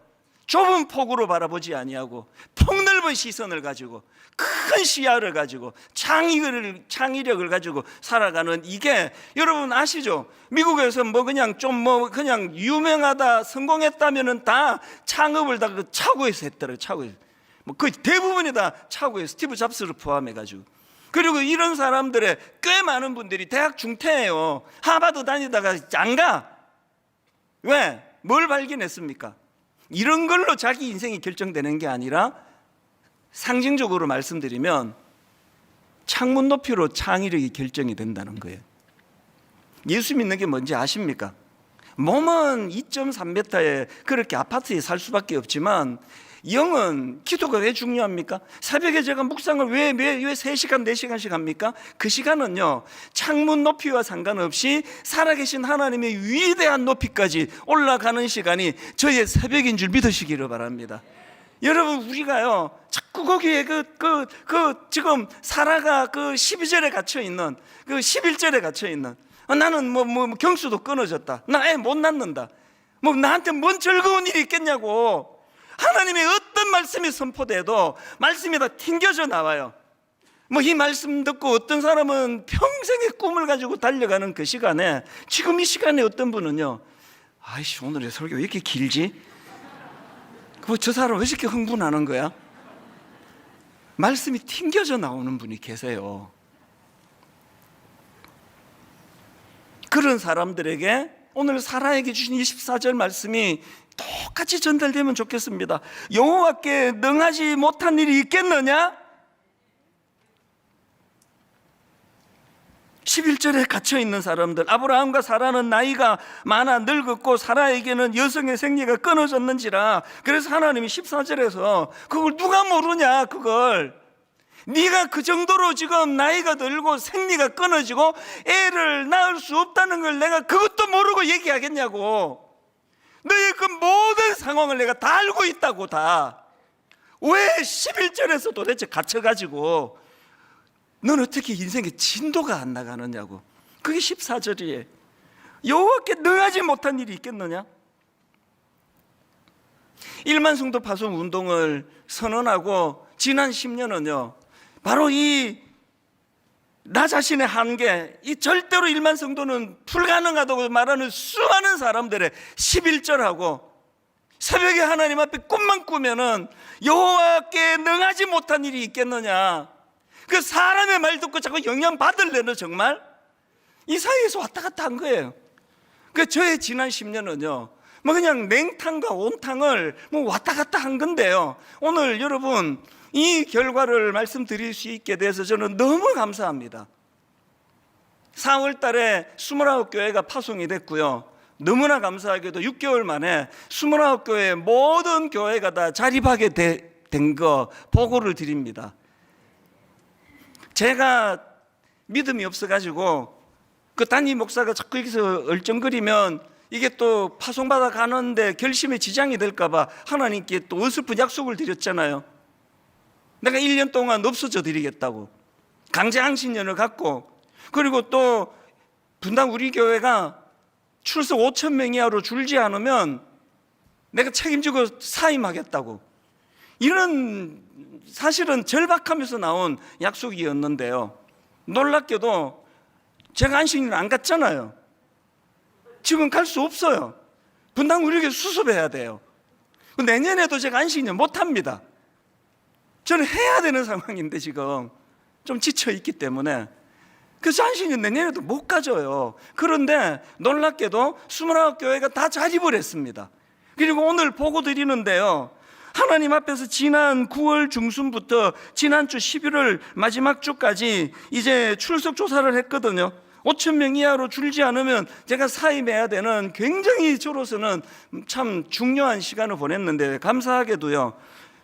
좁은 폭으로 바라보지 아니하고 폭넓은 시선을 가지고 큰 시야를 가지고 창의력을 가지고 살아가는, 이게 여러분 아시죠? 미국에서 그냥 유명하다 성공했다면은 다 창업을 다 차고에서 했더라고요. 차고에서 거의 대부분이 다 차고에서, 스티브 잡스를 포함해 가지고. 그리고 이런 사람들의 꽤 많은 분들이 대학 중퇴예요. 하버드 다니다가 안 가. 왜? 뭘 발견했습니까? 이런 걸로 자기 인생이 결정되는 게 아니라, 상징적으로 말씀드리면 창문 높이로 창의력이 결정이 된다는 거예요. 예수 믿는 게 뭔지 아십니까? 몸은 2.3m에 그렇게 아파트에 살 수밖에 없지만 영은, 기도가 왜 중요합니까? 새벽에 제가 묵상을 왜 3시간 4시간씩 합니까? 그 시간은요, 창문 높이와 상관없이 살아계신 하나님의 위대한 높이까지 올라가는 시간이 저의 새벽인 줄 믿으시기를 바랍니다. 여러분, 우리가요 자꾸 거기에 지금 사라가 그 12절에 갇혀 있는, 그 11절에 갇혀 있는, 나는 경수도 끊어졌다, 나 애 못 낳는다, 나한테 뭔 즐거운 일이 있겠냐고. 하나님의 어떤 말씀이 선포돼도 말씀이 다 튕겨져 나와요. 이 말씀 듣고 어떤 사람은 평생의 꿈을 가지고 달려가는 그 시간에, 지금 이 시간에 어떤 분은요, 아이씨 오늘의 설교 왜 이렇게 길지? 저 사람 왜 이렇게 흥분하는 거야? 말씀이 튕겨져 나오는 분이 계세요. 그런 사람들에게 오늘 사라에게 주신 24절 말씀이 똑같이 전달되면 좋겠습니다. 여호와께 능하지 못한 일이 있겠느냐? 11절에 갇혀있는 사람들, 아브라함과 사라는 나이가 많아 늙었고 사라에게는 여성의 생리가 끊어졌는지라. 그래서 하나님이 14절에서 그걸 누가 모르냐, 그걸 네가 그 정도로 지금 나이가 들고 생리가 끊어지고 애를 낳을 수 없다는 걸 내가 그것도 모르고 얘기하겠냐고. 너의 그 모든 상황을 내가 다 알고 있다고. 다 왜 11절에서 도대체 갇혀가지고 넌 어떻게 인생의 진도가 안 나가느냐고. 그게 14절이에요. 여호와께 능하지 못한 일이 있겠느냐? 1만 성도 파송 운동을 선언하고 지난 10년은요 바로 이 나 자신의 한계, 이 절대로 1만 성도는 불가능하다고 말하는 수많은 사람들의 11절하고 새벽에 하나님 앞에 꿈만 꾸면은 여호와께 능하지 못한 일이 있겠느냐, 그 사람의 말 듣고 자꾸 영향 받으려는, 정말 이 사이에서 왔다 갔다 한 거예요. 그 저의 지난 10년은요 그냥 냉탕과 온탕을 왔다 갔다 한 건데요, 오늘 여러분 이 결과를 말씀드릴 수 있게 돼서 저는 너무 감사합니다. 4월 달에 29교회가 파송이 됐고요, 너무나 감사하게도 6개월 만에 29교회 모든 교회가 다 자립하게 된 거 보고를 드립니다. 제가 믿음이 없어가지고 그 담임 목사가 자꾸 여기서 얼쩡거리면 이게 또 파송받아 가는데 결심에 지장이 될까봐 하나님께 또 어설픈 약속을 드렸잖아요. 내가 1년 동안 없어져 드리겠다고 강제항신년을 갖고, 그리고 또 분당 우리 교회가 출석 5,000명 이하로 줄지 않으면 내가 책임지고 사임하겠다고, 이런 사실은 절박하면서 나온 약속이었는데요, 놀랍게도 제가 안식년을 안 갔잖아요. 지금 갈 수 없어요. 분당 우리 교회 수습해야 돼요. 내년에도 제가 안식년 못합니다. 저는 해야 되는 상황인데 지금 좀 지쳐있기 때문에, 그래서 안식년 내년에도 못 가져요. 그런데 놀랍게도 29교회가 다 자립을 했습니다. 그리고 오늘 보고 드리는데요, 하나님 앞에서 지난 9월 중순부터 지난주 11월 마지막 주까지 이제 출석 조사를 했거든요. 5,000명 이하로 줄지 않으면 제가 사임해야 되는, 굉장히 저로서는 참 중요한 시간을 보냈는데, 감사하게도요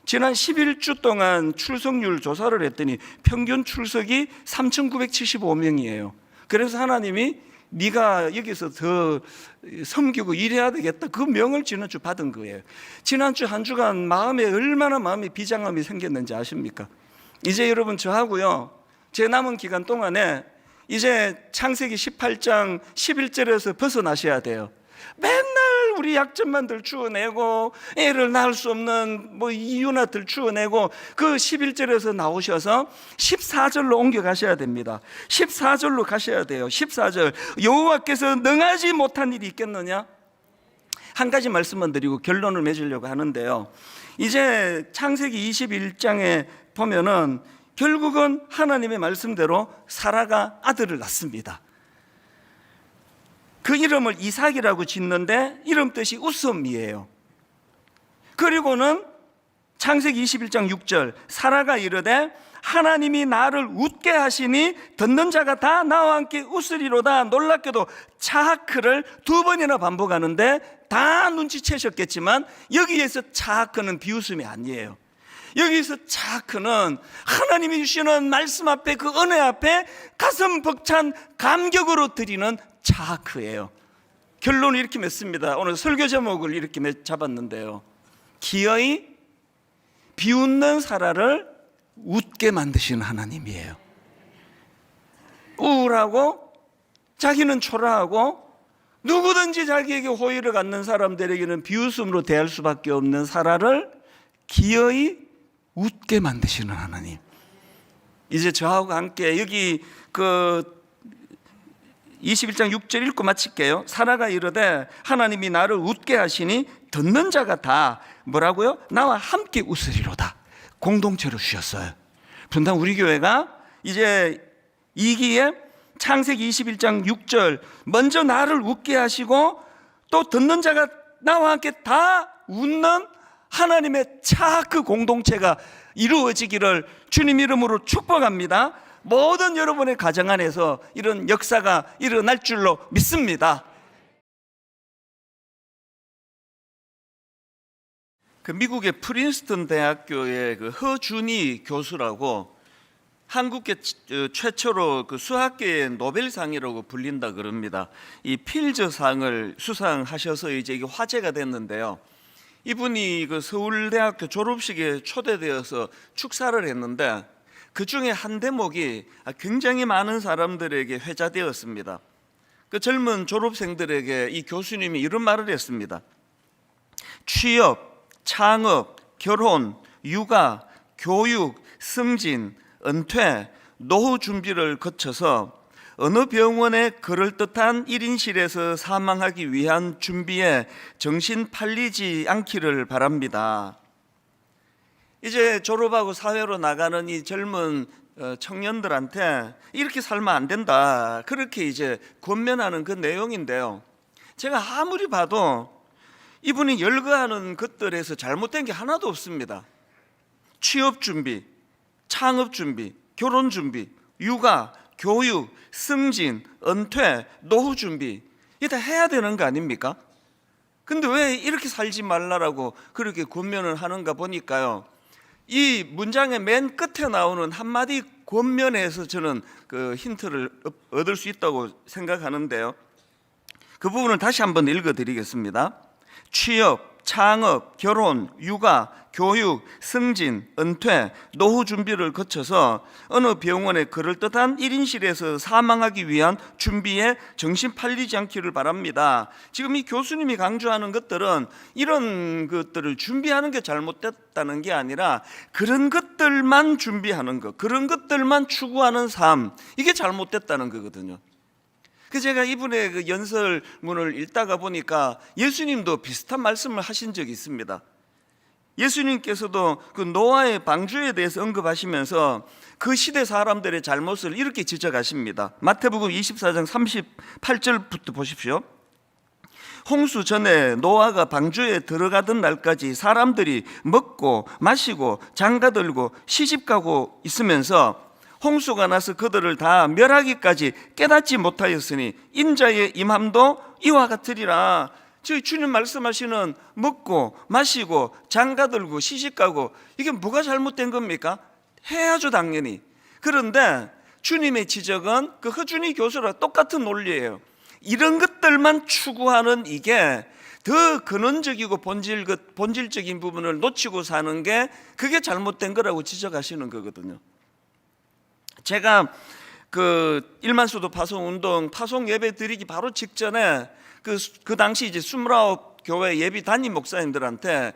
지난 11주 동안 출석률 조사를 했더니 평균 출석이 3,975명이에요. 그래서 하나님이 네가 여기서 더 섬기고 일해야 되겠다, 그 명을 지난주 받은 거예요. 지난주 한 주간 얼마나 마음에 비장함이 생겼는지 아십니까? 이제 여러분 저하고요 제 남은 기간 동안에 이제 창세기 18장 11절에서 벗어나셔야 돼요. 맨날 우리 약점만 들추어내고 애를 낳을 수 없는 이유나 들추어내고 그 11절에서 나오셔서 14절로 옮겨가셔야 됩니다. 14절로 가셔야 돼요. 14절, 여호와께서 능하지 못한 일이 있겠느냐? 한 가지 말씀만 드리고 결론을 맺으려고 하는데요, 이제 창세기 21장에 보면은 결국은 하나님의 말씀대로 사라가 아들을 낳습니다. 그 이름을 이삭이라고 짓는데 이름 뜻이 웃음이에요. 그리고는 창세기 21장 6절, 사라가 이르되 하나님이 나를 웃게 하시니 듣는 자가 다 나와 함께 웃으리로다. 놀랍게도 차하크를 2번이나 반복하는데 다 눈치채셨겠지만 여기에서 차하크는 비웃음이 아니에요. 여기서 차하크는 하나님이 주시는 말씀 앞에, 그 은혜 앞에 가슴 벅찬 감격으로 드리는 차하크예요. 결론을 이렇게 맺습니다. 오늘 설교 제목을 이렇게 잡았는데요, 기어이 비웃는 사라를 웃게 만드시는 하나님이에요. 우울하고 자기는 초라하고 누구든지 자기에게 호의를 갖는 사람들에게는 비웃음으로 대할 수밖에 없는 사라를 기어이 웃게 만드시는 하나님. 이제 저하고 함께 여기 21장 6절 읽고 마칠게요. 사라가 이르되 하나님이 나를 웃게 하시니 듣는 자가 다 뭐라고요? 나와 함께 웃으리로다. 공동체로 주셨어요. 분당 우리 교회가 이제 2기에 창세기 21장 6절 먼저 나를 웃게 하시고 또 듣는 자가 나와 함께 다 웃는 하나님의 그 공동체가 이루어지기를 주님 이름으로 축복합니다. 모든 여러분의 가정 안에서 이런 역사가 일어날 줄로 믿습니다. 미국의 프린스턴 대학교의 허준희 교수라고 한국계 최초로 수학계의 노벨상이라고 불린다 그럽니다. 이 필저상을 수상하셔서 이제 이게 화제가 됐는데요. 이분이 서울대학교 졸업식에 초대되어서 축사를 했는데 그 중에 한 대목이 굉장히 많은 사람들에게 회자되었습니다. 그 젊은 졸업생들에게 이 교수님이 이런 말을 했습니다. 취업, 창업, 결혼, 육아, 교육, 승진, 은퇴, 노후 준비를 거쳐서 어느 병원에 그럴듯한 1인실에서 사망하기 위한 준비에 정신 팔리지 않기를 바랍니다. 이제 졸업하고 사회로 나가는 이 젊은 청년들한테 이렇게 살면 안 된다, 그렇게 이제 권면하는 그 내용인데요. 제가 아무리 봐도 이분이 열거하는 것들에서 잘못된 게 하나도 없습니다. 취업 준비, 창업 준비, 결혼 준비, 육아, 교육, 승진, 은퇴, 노후 준비, 이게 다 해야 되는 거 아닙니까? 근데 왜 이렇게 살지 말라라고 그렇게 권면을 하는가 보니까요, 이 문장의 맨 끝에 나오는 한마디 권면에서 저는 그 힌트를 얻을 수 있다고 생각하는데요. 그 부분을 다시 한번 읽어드리겠습니다. 취업, 창업, 결혼, 육아, 교육, 승진, 은퇴, 노후 준비를 거쳐서 어느 병원에 그럴듯한 1인실에서 사망하기 위한 준비에 정신 팔리지 않기를 바랍니다. 지금 이 교수님이 강조하는 것들은 이런 것들을 준비하는 게 잘못됐다는 게 아니라 그런 것들만 준비하는 것, 그런 것들만 추구하는 삶, 이게 잘못됐다는 거거든요. 제가 이분의 그 연설문을 읽다가 보니까 예수님도 비슷한 말씀을 하신 적이 있습니다. 예수님께서도 그 노아의 방주에 대해서 언급하시면서 그 시대 사람들의 잘못을 이렇게 지적하십니다. 마태복음 24장 38절부터 보십시오. 홍수 전에 노아가 방주에 들어가던 날까지 사람들이 먹고 마시고 장가들고 시집가고 있으면서 홍수가 나서 그들을 다 멸하기까지 깨닫지 못하였으니 인자의 임함도 이와 같으리라. 저희 주님 말씀하시는 먹고 마시고 장가들고 시집가고 이게 뭐가 잘못된 겁니까? 해야죠, 당연히. 그런데 주님의 지적은 그 허준희 교수랑 똑같은 논리예요. 이런 것들만 추구하는 이게 더 근원적이고 본질적인 부분을 놓치고 사는 게 그게 잘못된 거라고 지적하시는 거거든요. 제가 그 일만수도 파송운동 파송 예배 드리기 바로 직전에 그 당시 이제 29교회 예비 담임 목사님들한테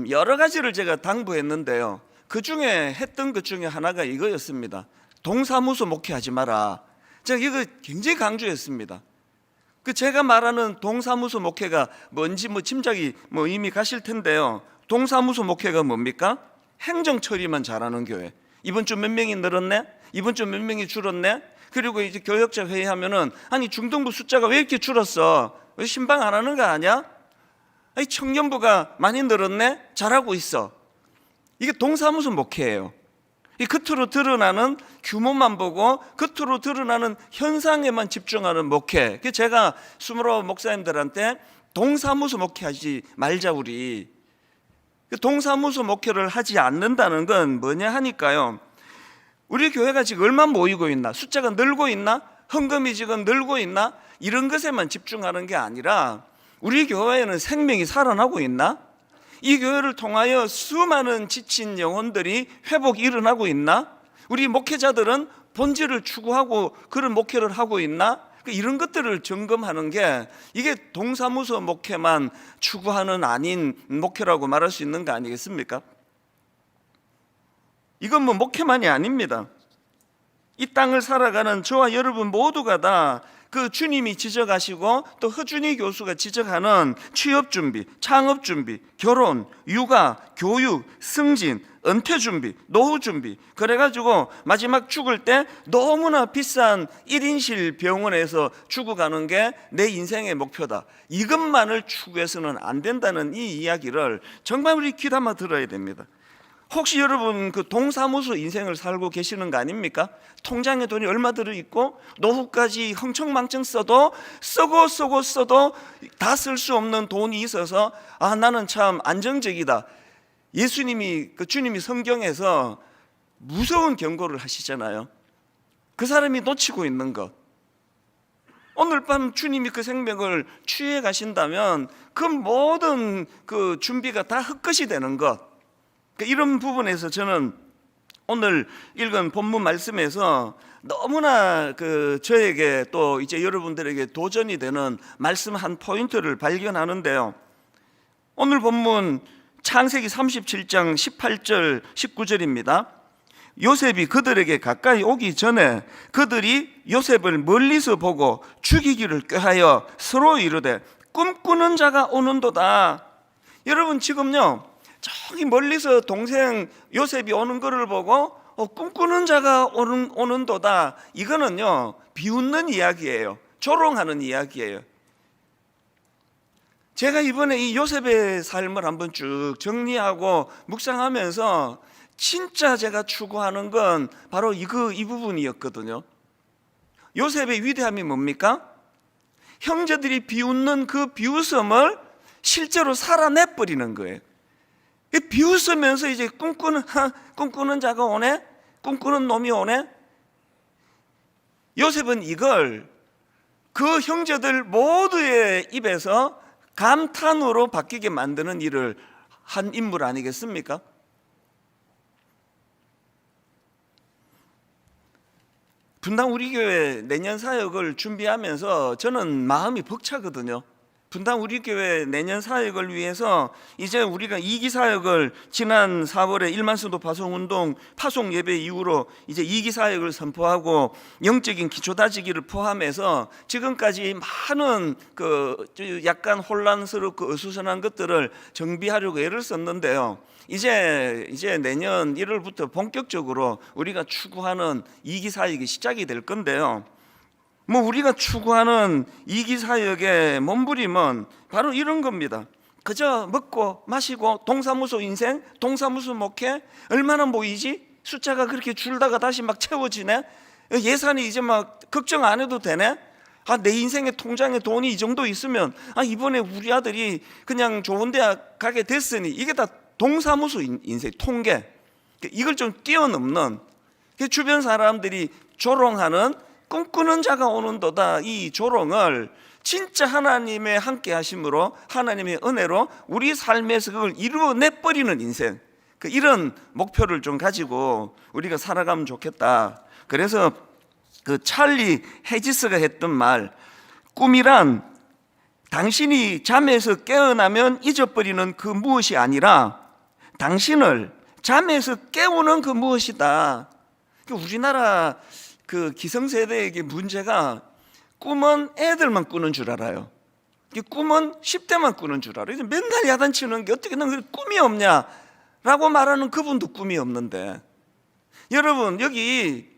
여러 가지를 제가 당부했는데요. 그 중에 했던 것 중에 하나가 이거였습니다. 동사무소 목회하지 마라. 제가 이거 굉장히 강조했습니다. 제가 말하는 동사무소 목회가 뭔지 짐작이 이미 가실 텐데요. 동사무소 목회가 뭡니까? 행정 처리만 잘하는 교회. 이번 주 몇 명이 늘었네? 이번 주 몇 명이 줄었네? 그리고 이제 교역자 회의하면은 아니 중등부 숫자가 왜 이렇게 줄었어? 왜 신방 안 하는 거 아니야? 아니 청년부가 많이 늘었네? 잘하고 있어. 이게 동사무소 목회예요. 이 겉으로 드러나는 규모만 보고 겉으로 드러나는 현상에만 집중하는 목회. 제가 29 목사님들한테 동사무소 목회하지 말자 우리. 동사무소 목회를 하지 않는다는 건 뭐냐 하니까요, 우리 교회가 지금 얼마 모이고 있나, 숫자가 늘고 있나, 헌금이 지금 늘고 있나, 이런 것에만 집중하는 게 아니라 우리 교회에는 생명이 살아나고 있나, 이 교회를 통하여 수많은 지친 영혼들이 회복이 일어나고 있나? 우리 목회자들은 본질을 추구하고 그런 목회를 하고 있나? 이런 것들을 점검하는 게 이게 동사무소 목회만 추구하는 아닌 목회라고 말할 수 있는 거 아니겠습니까? 이건 뭐 목회만이 아닙니다. 이 땅을 살아가는 저와 여러분 모두가 다 그 주님이 지적하시고 또 허준희 교수가 지적하는 취업 준비, 창업 준비, 결혼, 육아, 교육, 승진, 은퇴 준비, 노후 준비, 그래가지고 마지막 죽을 때 너무나 비싼 1인실 병원에서 죽어가는 게 내 인생의 목표다. 이것만을 추구해서는 안 된다는 이 이야기를 정말 우리 귀담아 들어야 됩니다. 혹시 여러분 그 동사무소 인생을 살고 계시는 거 아닙니까? 통장에 돈이 얼마 들어있고 노후까지 흥청망청 써도 다 쓸 수 없는 돈이 있어서 나는 참 안정적이다. 예수님이 주님이 성경에서 무서운 경고를 하시잖아요. 그 사람이 놓치고 있는 것. 오늘 밤 주님이 그 생명을 취해 가신다면 그 모든 그 준비가 다 헛것이 되는 것. 이런 부분에서 저는 오늘 읽은 본문 말씀에서 너무나 저에게 또 이제 여러분들에게 도전이 되는 말씀 한 포인트를 발견하는데요. 오늘 본문 창세기 37장 18절 19절입니다. 요셉이 그들에게 가까이 오기 전에 그들이 요셉을 멀리서 보고 죽이기를 꾀하여 서로 이르되 꿈꾸는 자가 오는도다. 여러분 지금요 저기 멀리서 동생 요셉이 오는 것을 보고 꿈꾸는 자가 오는도다. 이거는요 비웃는 이야기예요. 조롱하는 이야기예요. 제가 이번에 이 요셉의 삶을 한번 쭉 정리하고 묵상하면서 진짜 제가 추구하는 건 바로 이 부분이었거든요. 요셉의 위대함이 뭡니까? 형제들이 비웃는 그 비웃음을 실제로 살아내버리는 거예요. 비웃으면서 이제 꿈꾸는 자가 오네? 꿈꾸는 놈이 오네? 요셉은 이걸 그 형제들 모두의 입에서 감탄으로 바뀌게 만드는 일을 한 인물 아니겠습니까? 분당 우리 교회 내년 사역을 준비하면서 저는 마음이 벅차거든요. 분당 우리 교회 내년 사역을 위해서 이제 우리가 2기 사역을 지난 4월에 1만 성도 파송운동 파송 예배 이후로 이제 2기 사역을 선포하고 영적인 기초 다지기를 포함해서 지금까지 많은 약간 혼란스럽고 어수선한 것들을 정비하려고 애를 썼는데요. 이제 내년 1월부터 본격적으로 우리가 추구하는 2기 사역이 시작이 될 건데요. 우리가 추구하는 2기 사역의 몸부림은 바로 이런 겁니다. 그저 먹고 마시고 동사무소 인생, 동사무소 목회 얼마나 모이지? 숫자가 그렇게 줄다가 다시 막 채워지네? 예산이 이제 막 걱정 안 해도 되네? 내 인생의 통장에 돈이 이 정도 있으면 이번에 우리 아들이 그냥 좋은 대학 가게 됐으니 이게 다 동사무소 인생, 통계. 이걸 좀 뛰어넘는 주변 사람들이 조롱하는 꿈꾸는 자가 오는도다. 이 조롱을 진짜 하나님의 함께 하심으로 하나님의 은혜로 우리 삶에서 그걸 이루어내버리는 인생, 이런 목표를 좀 가지고 우리가 살아가면 좋겠다. 그래서 찰리 헤지스가 했던 말, 꿈이란 당신이 잠에서 깨어나면 잊어버리는 그 무엇이 아니라 당신을 잠에서 깨우는 그 무엇이다. 우리나라 기성세대에게 문제가 꿈은 애들만 꾸는 줄 알아요. 꿈은 10대만 꾸는 줄 알아요. 맨날 야단치는 게 어떻게 넌 꿈이 없냐라고 말하는 그분도 꿈이 없는데, 여러분 여기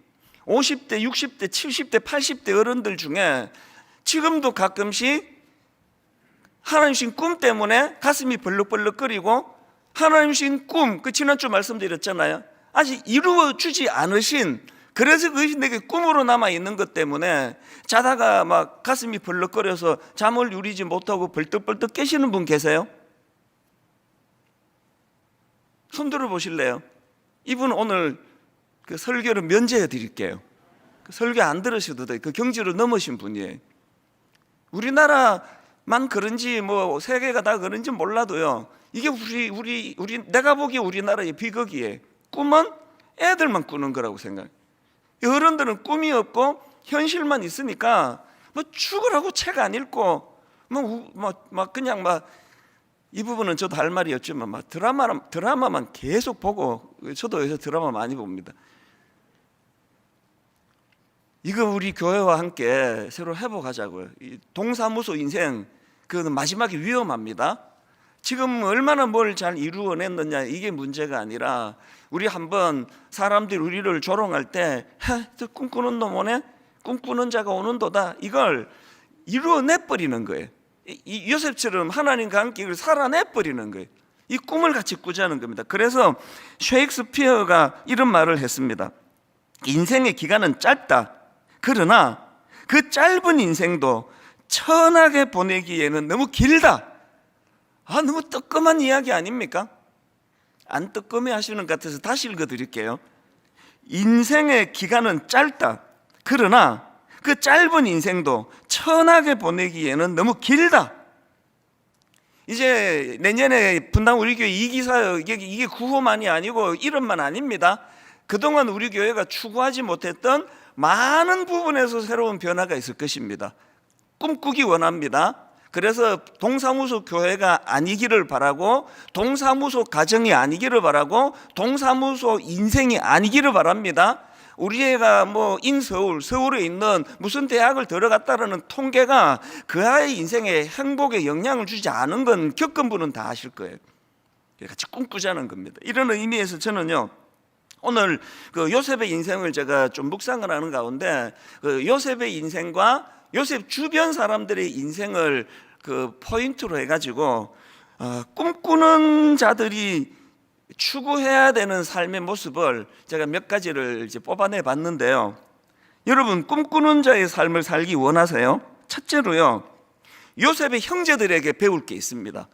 50대, 60대, 70대, 80대 어른들 중에 지금도 가끔씩 하나님 주신 꿈 때문에 가슴이 벌렁벌렁거리고 하나님 주신 꿈, 지난주 말씀드렸잖아요. 아직 이루어주지 않으신, 그래서 그것이 내게 꿈으로 남아있는 것 때문에 자다가 막 가슴이 벌렁거려서 잠을 이루지 못하고 벌떡벌떡 깨시는 분 계세요? 손 들어 보실래요? 이분 오늘 설교를 면제해 드릴게요. 설교 안 들으셔도 돼요. 경지로 넘으신 분이에요. 우리나라 만 그런지 뭐 세계가 다 그런지 몰라도요, 이게 내가 보기에 우리나라의 비극이에요. 꿈은 애들만 꾸는 거라고 생각해요. 어른들은 꿈이 없고 현실만 있으니까 뭐 죽으라고 책 안 읽고 그냥 이 부분은 저도 할 말이 없지만 드라마만 계속 보고, 저도 요새 드라마 많이 봅니다. 이거 우리 교회와 함께 새로 회복하자고요. 이 동사무소 인생, 그건 마지막에 위험합니다. 지금 얼마나 뭘 잘 이루어냈느냐, 이게 문제가 아니라, 우리 한번 사람들이 우리를 조롱할 때 저 꿈꾸는 놈 오네, 꿈꾸는 자가 오는도다, 이걸 이루어내버리는 거예요. 이 요셉처럼 하나님과 함께 이걸 살아내버리는 거예요. 이 꿈을 같이 꾸자는 겁니다. 그래서 셰익스피어가 이런 말을 했습니다. 인생의 기간은 짧다. 그러나 그 짧은 인생도 천하게 보내기에는 너무 길다. 너무 뜨끔한 이야기 아닙니까? 안 뜨끔해 하시는 것 같아서 다시 읽어드릴게요. 인생의 기간은 짧다. 그러나 그 짧은 인생도 천하게 보내기에는 너무 길다. 이제 내년에 분당 우리 교회 2기사역, 이게 구호만이 아니고 이름만 아닙니다. 그동안 우리 교회가 추구하지 못했던 많은 부분에서 새로운 변화가 있을 것입니다. 꿈꾸기 원합니다. 그래서 동사무소 교회가 아니기를 바라고, 동사무소 가정이 아니기를 바라고, 동사무소 인생이 아니기를 바랍니다. 우리 애가 서울에 있는 무슨 대학을 들어갔다라는 통계가 그 아이 인생에 행복에 영향을 주지 않은 건 겪은 분은 다 아실 거예요. 같이 꿈꾸자는 겁니다. 이런 의미에서 저는요, 오늘 그 요셉의 인생을 제가 좀 묵상을 하는 가운데, 그 요셉의 인생과 요셉 주변 사람들의 인생을 그 포인트로 해가지고 꿈꾸는 자들이 추구해야 되는 삶의 모습을 제가 몇 가지를 이제 뽑아내 봤는데요. 여러분, 꿈꾸는 자의 삶을 살기 원하세요? 첫째로요, 요셉의 형제들에게 배울 게 있습니다.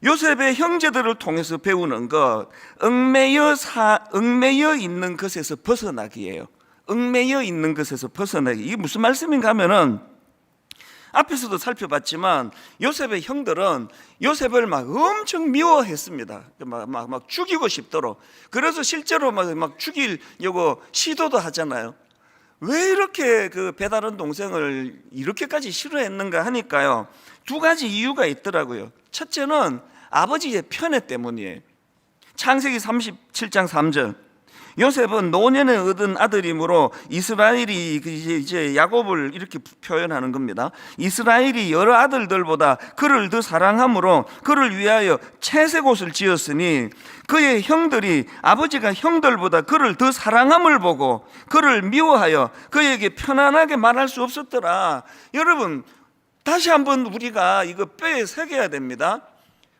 요셉의 형제들을 통해서 배우는 것, 얽매여 있는 것에서 벗어나기예요. 얽매여 있는 것에서 벗어나기. 이게 무슨 말씀인가 하면은, 앞에서도 살펴봤지만 요셉의 형들은 요셉을 막 엄청 미워했습니다. 막 죽이고 싶도록. 그래서 실제로 막 죽이려고 시도도 하잖아요. 왜 이렇게 그 배다른 동생을 이렇게까지 싫어했는가 하니까요, 두 가지 이유가 있더라고요. 첫째는 아버지의 편애 때문이에요. 창세기 37장 3절. 요셉은 노년에 얻은 아들이므로 이스라엘이 이제 야곱을 이렇게 표현하는 겁니다. 이스라엘이 여러 아들들보다 그를 더 사랑함으로 그를 위하여 채색옷을 지었으니 그의 형들이 아버지가 형들보다 그를 더 사랑함을 보고 그를 미워하여 그에게 편안하게 말할 수 없었더라. 여러분, 다시 한번 우리가 이거 뼈에 새겨야 됩니다.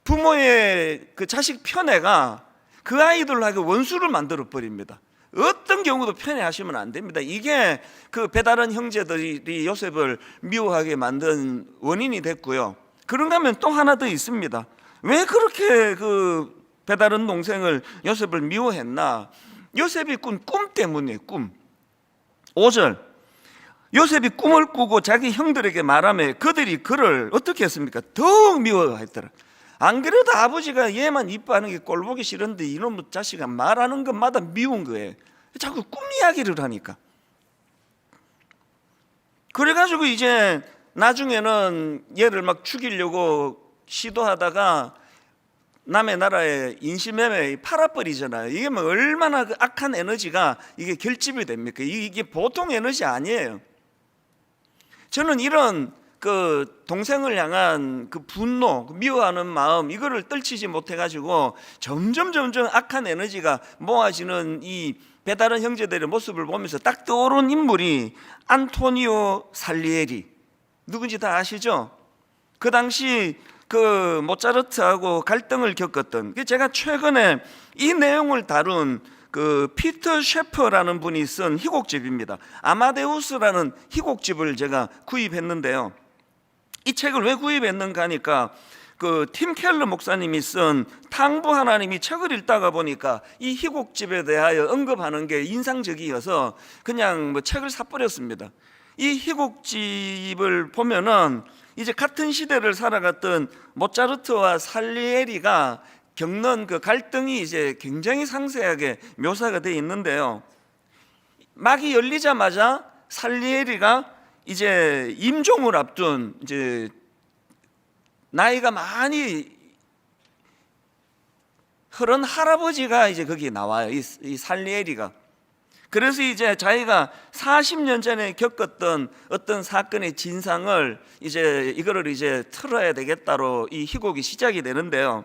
부모의 그 자식 편애가 그 아이들하고 원수를 만들어 버립니다. 어떤 경우도 편애하시면 안 됩니다. 이게 그 배다른 형제들이 요셉을 미워하게 만든 원인이 됐고요. 그런가 하면 또 하나 더 있습니다. 왜 그렇게 그 배다른 동생을 요셉을 미워했나? 요셉이 꾼 꿈 때문이에요. 꿈. 5절. 요셉이 꿈을 꾸고 자기 형들에게 말하며 그들이 그를 어떻게 했습니까? 더욱 미워했더라. 안 그래도 아버지가 얘만 이뻐하는 게 꼴보기 싫은데 이놈의 자식아 말하는 것마다 미운 거예요. 자꾸 꿈 이야기를 하니까. 그래가지고 이제 나중에는 얘를 막 죽이려고 시도하다가 남의 나라에 인신매매 팔아버리잖아요. 이게 뭐 얼마나 그 악한 에너지가 이게 결집이 됩니까? 이게 보통 에너지 아니에요. 저는 이런 그 동생을 향한 그 분노, 미워하는 마음, 이거를 떨치지 못해가지고 점점 악한 에너지가 모아지는 이 배다른 형제들의 모습을 보면서 딱 떠오른 인물이 안토니오 살리에리. 누군지 다 아시죠? 그 당시 그 모차르트하고 갈등을 겪었던, 제가 최근에 이 내용을 다룬 그 피터 셰퍼라는 분이 쓴 희곡집입니다. 아마데우스라는 희곡집을 제가 구입했는데요. 이 책을 왜 구입했는가 하니까 그 팀 켈러 목사님이 쓴 탕부 하나님이 책을 읽다가 보니까 이 희곡집에 대하여 언급하는 게 인상적이어서 그냥 책을 사버렸습니다. 이 희곡집을 보면은 이제 같은 시대를 살아갔던 모차르트와 살리에리가 겪는 그 갈등이 이제 굉장히 상세하게 묘사가 되어 있는데요. 막이 열리자마자 살리에리가 이제 임종을 앞둔 이제 나이가 많이 흐른 할아버지가 이제 거기에 나와요. 이 살리에리가. 그래서 이제 자기가 40년 전에 겪었던 어떤 사건의 진상을 이거를 이제 틀어야 되겠다로 이 희곡이 시작이 되는데요.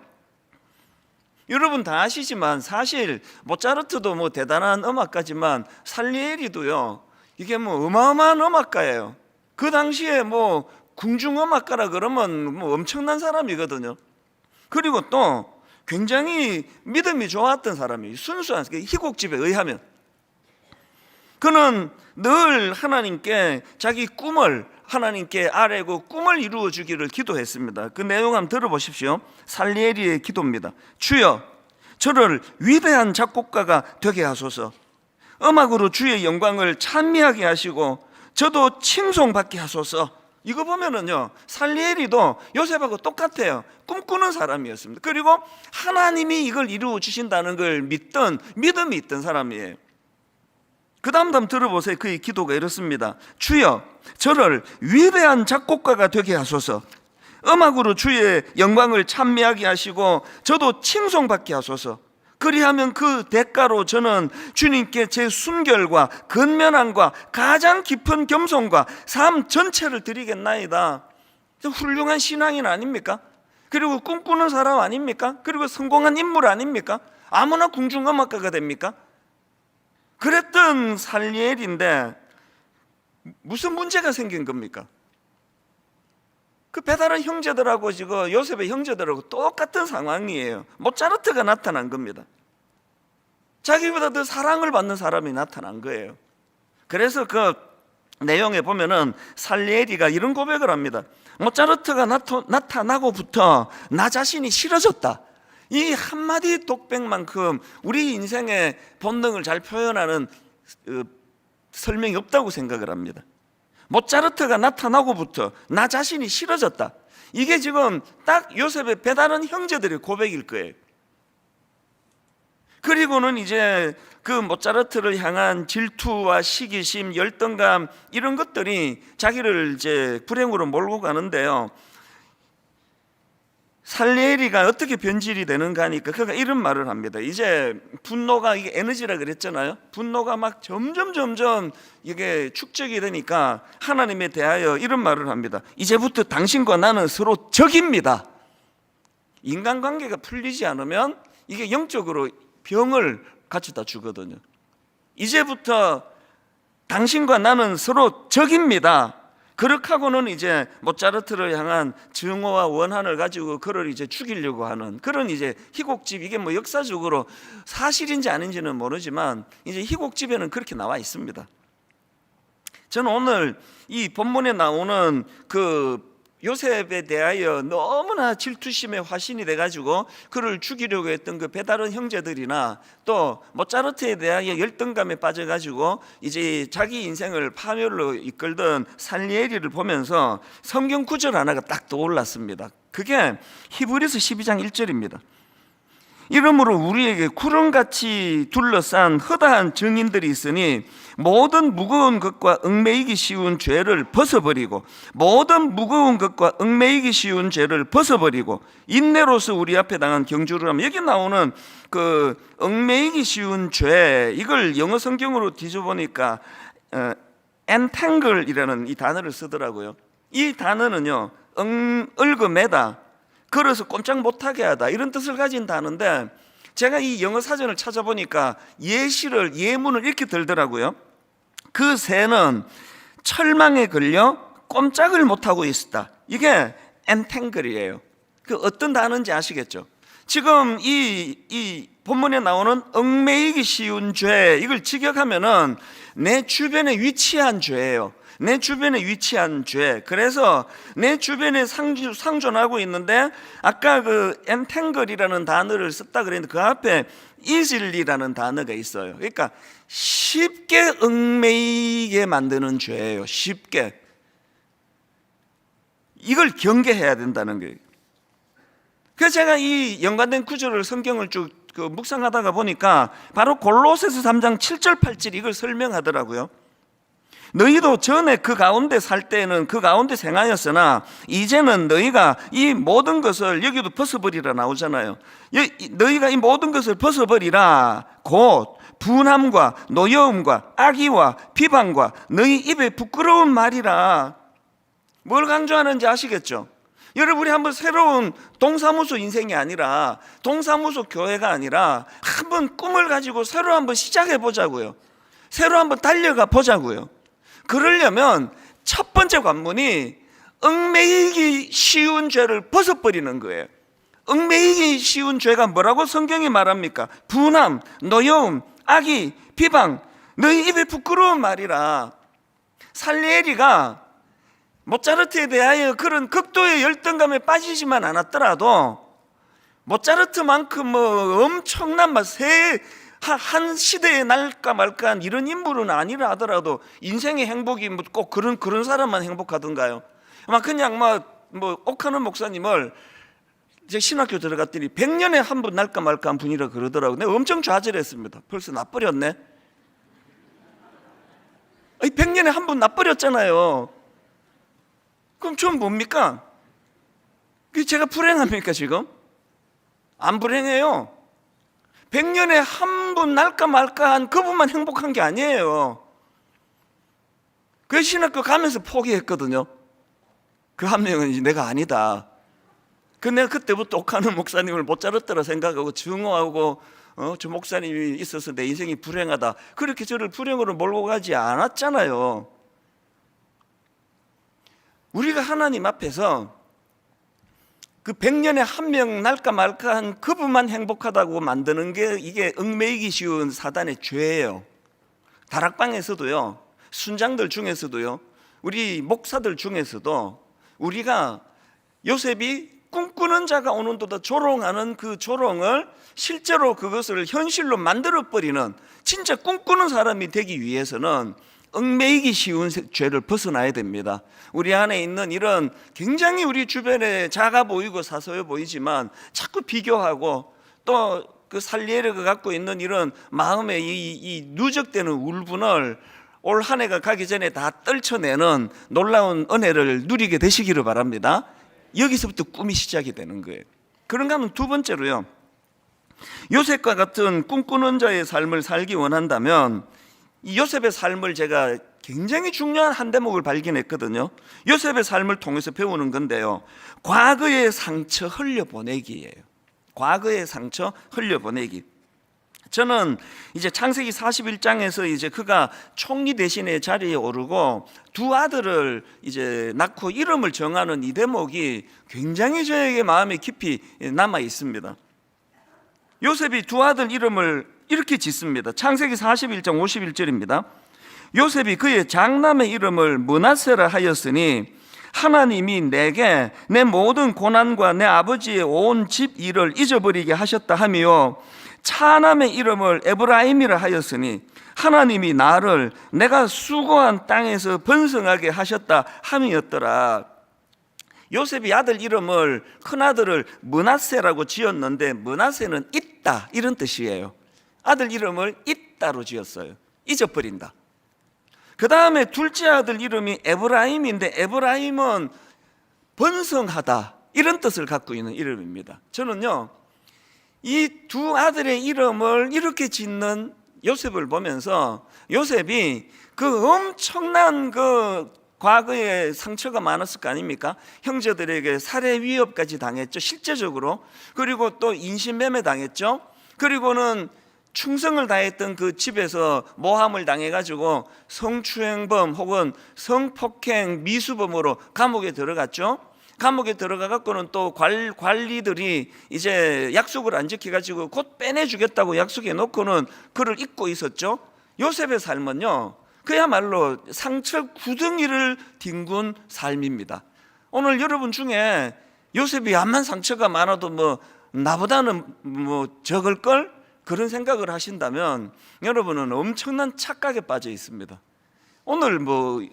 여러분 다 아시지만 사실 모차르트도 뭐 대단한 음악가지만 살리에리도요, 이게 뭐 어마어마한 음악가예요. 그 당시에 뭐 궁중음악가라 그러면 뭐 엄청난 사람이거든요. 그리고 또 굉장히 믿음이 좋았던 사람이에요. 순수한 희곡집에 의하면. 그는 늘 하나님께 자기 꿈을 하나님께 아뢰고 꿈을 이루어 주기를 기도했습니다. 그 내용 한번 들어보십시오. 살리에리의 기도입니다. 주여, 저를 위대한 작곡가가 되게 하소서. 음악으로 주의 영광을 찬미하게 하시고 저도 칭송받게 하소서. 이거 보면은요, 살리에리도 요셉하고 똑같아요. 꿈꾸는 사람이었습니다. 그리고 하나님이 이걸 이루어 주신다는 걸 믿던 믿음이 있던 사람이에요. 그 다음 한번 들어보세요. 그의 기도가 이렇습니다. 주여, 저를 위대한 작곡가가 되게 하소서. 음악으로 주의 영광을 찬미하게 하시고 저도 칭송받게 하소서. 그리하면 그 대가로 저는 주님께 제 순결과 근면함과 가장 깊은 겸손과 삶 전체를 드리겠나이다. 훌륭한 신앙인 아닙니까? 그리고 꿈꾸는 사람 아닙니까? 그리고 성공한 인물 아닙니까? 아무나 궁중음악가가 됩니까? 그랬던 살리엘인데 무슨 문제가 생긴 겁니까? 그 배다른 형제들하고 지금 요셉의 형제들하고 똑같은 상황이에요. 모차르트가 나타난 겁니다. 자기보다 더 사랑을 받는 사람이 나타난 거예요. 그래서 그 내용에 보면은 살리에리가 이런 고백을 합니다. 모차르트가 나타나고부터 나 자신이 싫어졌다. 이 한마디 독백만큼 우리 인생의 본능을 잘 표현하는 설명이 없다고 생각을 합니다. 모차르트가 나타나고부터 나 자신이 싫어졌다. 이게 지금 딱 요셉의 배다른 형제들의 고백일 거예요. 그리고는 이제 그 모차르트를 향한 질투와 시기심, 열등감 이런 것들이 자기를 이제 불행으로 몰고 가는데요. 살리에리가 어떻게 변질이 되는가 하니까 그가 이런 말을 합니다. 이제 분노가 이게 에너지라 그랬잖아요. 분노가 막 점점 이게 축적이 되니까 하나님에 대하여 이런 말을 합니다. 이제부터 당신과 나는 서로 적입니다. 인간관계가 풀리지 않으면 이게 영적으로 병을 갖추다 주거든요. 이제부터 당신과 나는 서로 적입니다. 그렇게 하고는 이제 모차르트를 향한 증오와 원한을 가지고 그를 이제 죽이려고 하는 그런 이제 희곡집, 이게 뭐 역사적으로 사실인지 아닌지는 모르지만 이제 희곡집에는 그렇게 나와 있습니다. 저는 오늘 이 본문에 나오는 그 요셉에 대하여 너무나 질투심에 화신이 돼가지고 그를 죽이려고 했던 그 배다른 형제들이나 또 모차르트에 대하여 열등감에 빠져가지고 이제 자기 인생을 파멸로 이끌던 살리에리를 보면서 성경 구절 하나가 딱 떠올랐습니다. 그게 히브리서 12장 1절입니다. 이러므로 우리에게 구름같이 둘러싼 허다한 증인들이 있으니 모든 무거운 것과 얽매이기 쉬운 죄를 벗어버리고 인내로서 우리 앞에 당한 경주를 하면, 여기 나오는 그 얽매이기 쉬운 죄, 이걸 영어 성경으로 뒤져보니까 entangle이라는 이 단어를 쓰더라고요. 이 단어는요, 얽어매다, 걸어서 꼼짝 못하게 하다, 이런 뜻을 가진 단어인데, 제가 이 영어 사전을 찾아보니까 예문을 이렇게 들더라고요. 그 새는 철망에 걸려 꼼짝을 못하고 있었다. 이게 entangle이에요. 그 어떤 단어인지 아시겠죠? 지금 이 본문에 나오는 얽매이기 쉬운 죄, 이걸 직역하면은 내 주변에 위치한 죄예요. 내 주변에 위치한 죄. 그래서 내 주변에 상존하고 있는데, 아까 그 entangle이라는 단어를 썼다 그랬는데 그 앞에 easily라는 단어가 있어요. 그러니까 쉽게 얽매이게 만드는 죄예요. 쉽게. 이걸 경계해야 된다는 거예요. 그래서 제가 이 연관된 구절을 성경을 쭉 묵상하다가 보니까 바로 골로새서 3장 7절 8절 이걸 설명하더라고요. 너희도 전에 그 가운데 살 때에는 그 가운데 생하였으나 이제는 너희가 이 모든 것을, 여기도 벗어버리라 나오잖아요. 너희가 이 모든 것을 벗어버리라. 곧 분함과 노여움과 악의와 비방과 너희 입에 부끄러운 말이라. 뭘 강조하는지 아시겠죠? 여러분, 우리 한번 새로운 동사무소 인생이 아니라, 동사무소 교회가 아니라 한번 꿈을 가지고 새로 한번 시작해 보자고요. 새로 한번 달려가 보자고요. 그러려면 첫 번째 관문이 얽매이기 쉬운 죄를 벗어버리는 거예요. 얽매이기 쉬운 죄가 뭐라고 성경이 말합니까? 분함, 노여움, 악의, 비방, 너희 입에 부끄러운 말이라. 살리에리가 모차르트에 대하여 그런 극도의 열등감에 빠지지만 않았더라도, 모차르트만큼 엄청난 한 시대에 날까 말까한 이런 인물은 아니라 하더라도 인생의 행복이 꼭 그런 사람만 행복하던가요? 그냥 옥하는 목사님을 제 신학교 들어갔더니 100년에 한 번 날까 말까한 분이라 그러더라고요. 내가 엄청 좌절했습니다. 벌써 나버렸네. 100년에 한 번 나버렸잖아요. 그럼 전 뭡니까? 제가 불행합니까 지금? 안 불행해요. 100년에 한 번 날까 말까한 그분만 행복한 게 아니에요. 그 신학교 가면서 포기했거든요. 그 한 명은 이제 내가 아니다. 내가 그때부터 옥하는 목사님을 못 자랐더라 생각하고 증오하고 저 목사님이 있어서 내 인생이 불행하다, 그렇게 저를 불행으로 몰고 가지 않았잖아요. 우리가 하나님 앞에서 그 100년에 한 명 날까 말까한 그분만 행복하다고 만드는 게 이게 얽매이기 쉬운 사단의 죄예요. 다락방에서도요, 순장들 중에서도요, 우리 목사들 중에서도 우리가 요셉이 꿈꾸는 자가 오는도다 조롱하는 그 조롱을 실제로 그것을 현실로 만들어버리는, 진짜 꿈꾸는 사람이 되기 위해서는 얽매이기 쉬운 죄를 벗어나야 됩니다. 우리 안에 있는 이런 굉장히 우리 주변에 작아 보이고 사소해 보이지만 자꾸 비교하고, 또 그 살리에르가 갖고 있는 이런 마음의 이 누적되는 울분을 올 한 해가 가기 전에 다 떨쳐내는 놀라운 은혜를 누리게 되시기를 바랍니다. 여기서부터 꿈이 시작이 되는 거예요. 그런가 하면 두 번째로요, 요셉과 같은 꿈꾸는 자의 삶을 살기 원한다면 이 요셉의 삶을 제가 굉장히 중요한 한 대목을 발견했거든요. 요셉의 삶을 통해서 배우는 건데요, 과거의 상처 흘려보내기예요. 과거의 상처 흘려보내기. 저는 이제 창세기 41장에서 이제 그가 총리 대신의 자리에 오르고 두 아들을 이제 낳고 이름을 정하는 이 대목이 굉장히 저에게 마음에 깊이 남아 있습니다. 요셉이 두 아들 이름을 이렇게 짓습니다. 창세기 41장 51절입니다. 요셉이 그의 장남의 이름을 므낫세라 하였으니 하나님이 내게 내 모든 고난과 내 아버지의 온 집 일을 잊어버리게 하셨다 하며, 차남의 이름을 에브라임이라 하였으니 하나님이 나를 내가 수고한 땅에서 번성하게 하셨다 함이었더라. 요셉이 아들 이름을, 큰아들을 므낫세라고 지었는데 므낫세는 잊다 이런 뜻이에요. 아들 이름을 잊다로 지었어요. 잊어버린다. 그 다음에 둘째 아들 이름이 에브라임인데 에브라임은 번성하다 이런 뜻을 갖고 있는 이름입니다. 저는요, 이 두 아들의 이름을 이렇게 짓는 요셉을 보면서 요셉이 그 엄청난 그 과거에 상처가 많았을 거 아닙니까? 형제들에게 살해 위협까지 당했죠, 실제적으로. 그리고 또 인신매매 당했죠. 그리고는 충성을 다했던 그 집에서 모함을 당해가지고 성추행범 혹은 성폭행 미수범으로 감옥에 들어갔죠. 감옥에 들어가 갖고는 또 관리들이 이제 약속을 안 지켜가지고 곧 빼내주겠다고 약속해 놓고는 그를 잊고 있었죠. 요셉의 삶은요, 그야말로 상처 구덩이를 뒹군 삶입니다. 오늘 여러분 중에 요셉이 암만 상처가 많아도 나보다는 적을걸? 그런 생각을 하신다면 여러분은 엄청난 착각에 빠져 있습니다. 오늘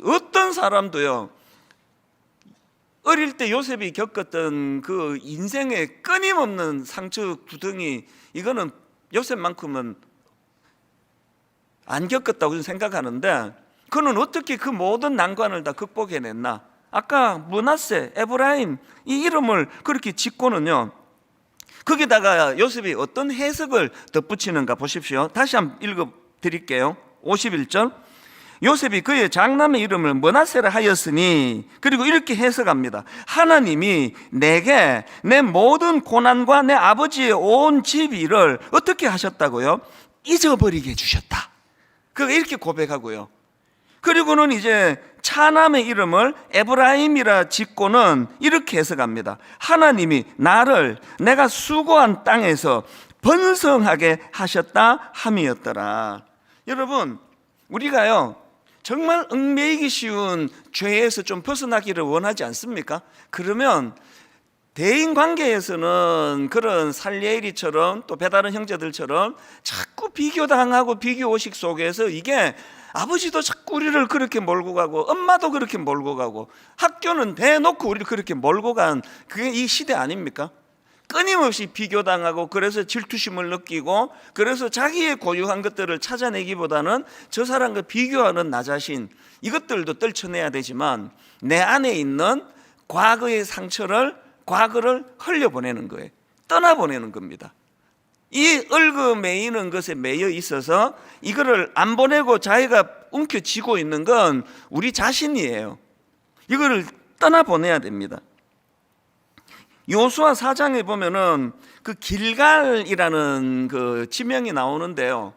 어떤 사람도요, 어릴 때 요셉이 겪었던 그 인생의 끊임없는 상처 구덩이, 이거는 요셉만큼은 안 겪었다고 생각하는데, 그는 어떻게 그 모든 난관을 다 극복해냈나? 아까 므낫세, 에브라임 이 이름을 그렇게 짓고는요, 거기다가 요셉이 어떤 해석을 덧붙이는가 보십시오. 다시 한번 읽어드릴게요. 51절, 요셉이 그의 장남의 이름을 므낫세라 하였으니, 그리고 이렇게 해석합니다. 하나님이 내게 내 모든 고난과 내 아버지의 온 집 일을 어떻게 하셨다고요? 잊어버리게 해주셨다. 그가 이렇게 고백하고요. 그리고는 이제 차남의 이름을 에브라임이라 짓고는 이렇게 해석합니다. 하나님이 나를 내가 수고한 땅에서 번성하게 하셨다 함이었더라. 여러분, 우리가요 정말 얽매이기 쉬운 죄에서 좀 벗어나기를 원하지 않습니까? 그러면 대인관계에서는 그런 살리엘이처럼 또 배다른 형제들처럼 자꾸 비교당하고 비교의식 속에서, 이게 아버지도 자꾸 우리를 그렇게 몰고 가고 엄마도 그렇게 몰고 가고 학교는 대놓고 우리를 그렇게 몰고 간, 그게 이 시대 아닙니까? 끊임없이 비교당하고, 그래서 질투심을 느끼고, 그래서 자기의 고유한 것들을 찾아내기보다는 저 사람과 비교하는 나 자신, 이것들도 떨쳐내야 되지만 내 안에 있는 과거의 상처를, 과거를 흘려보내는 거예요. 떠나보내는 겁니다. 이 얽어매이는 것에 매여 있어서 이거를 안 보내고 자기가 움켜쥐고 있는 건 우리 자신이에요. 이거를 떠나보내야 됩니다. 요수아 4장에 보면은 그 길갈이라는 그 지명이 나오는데요,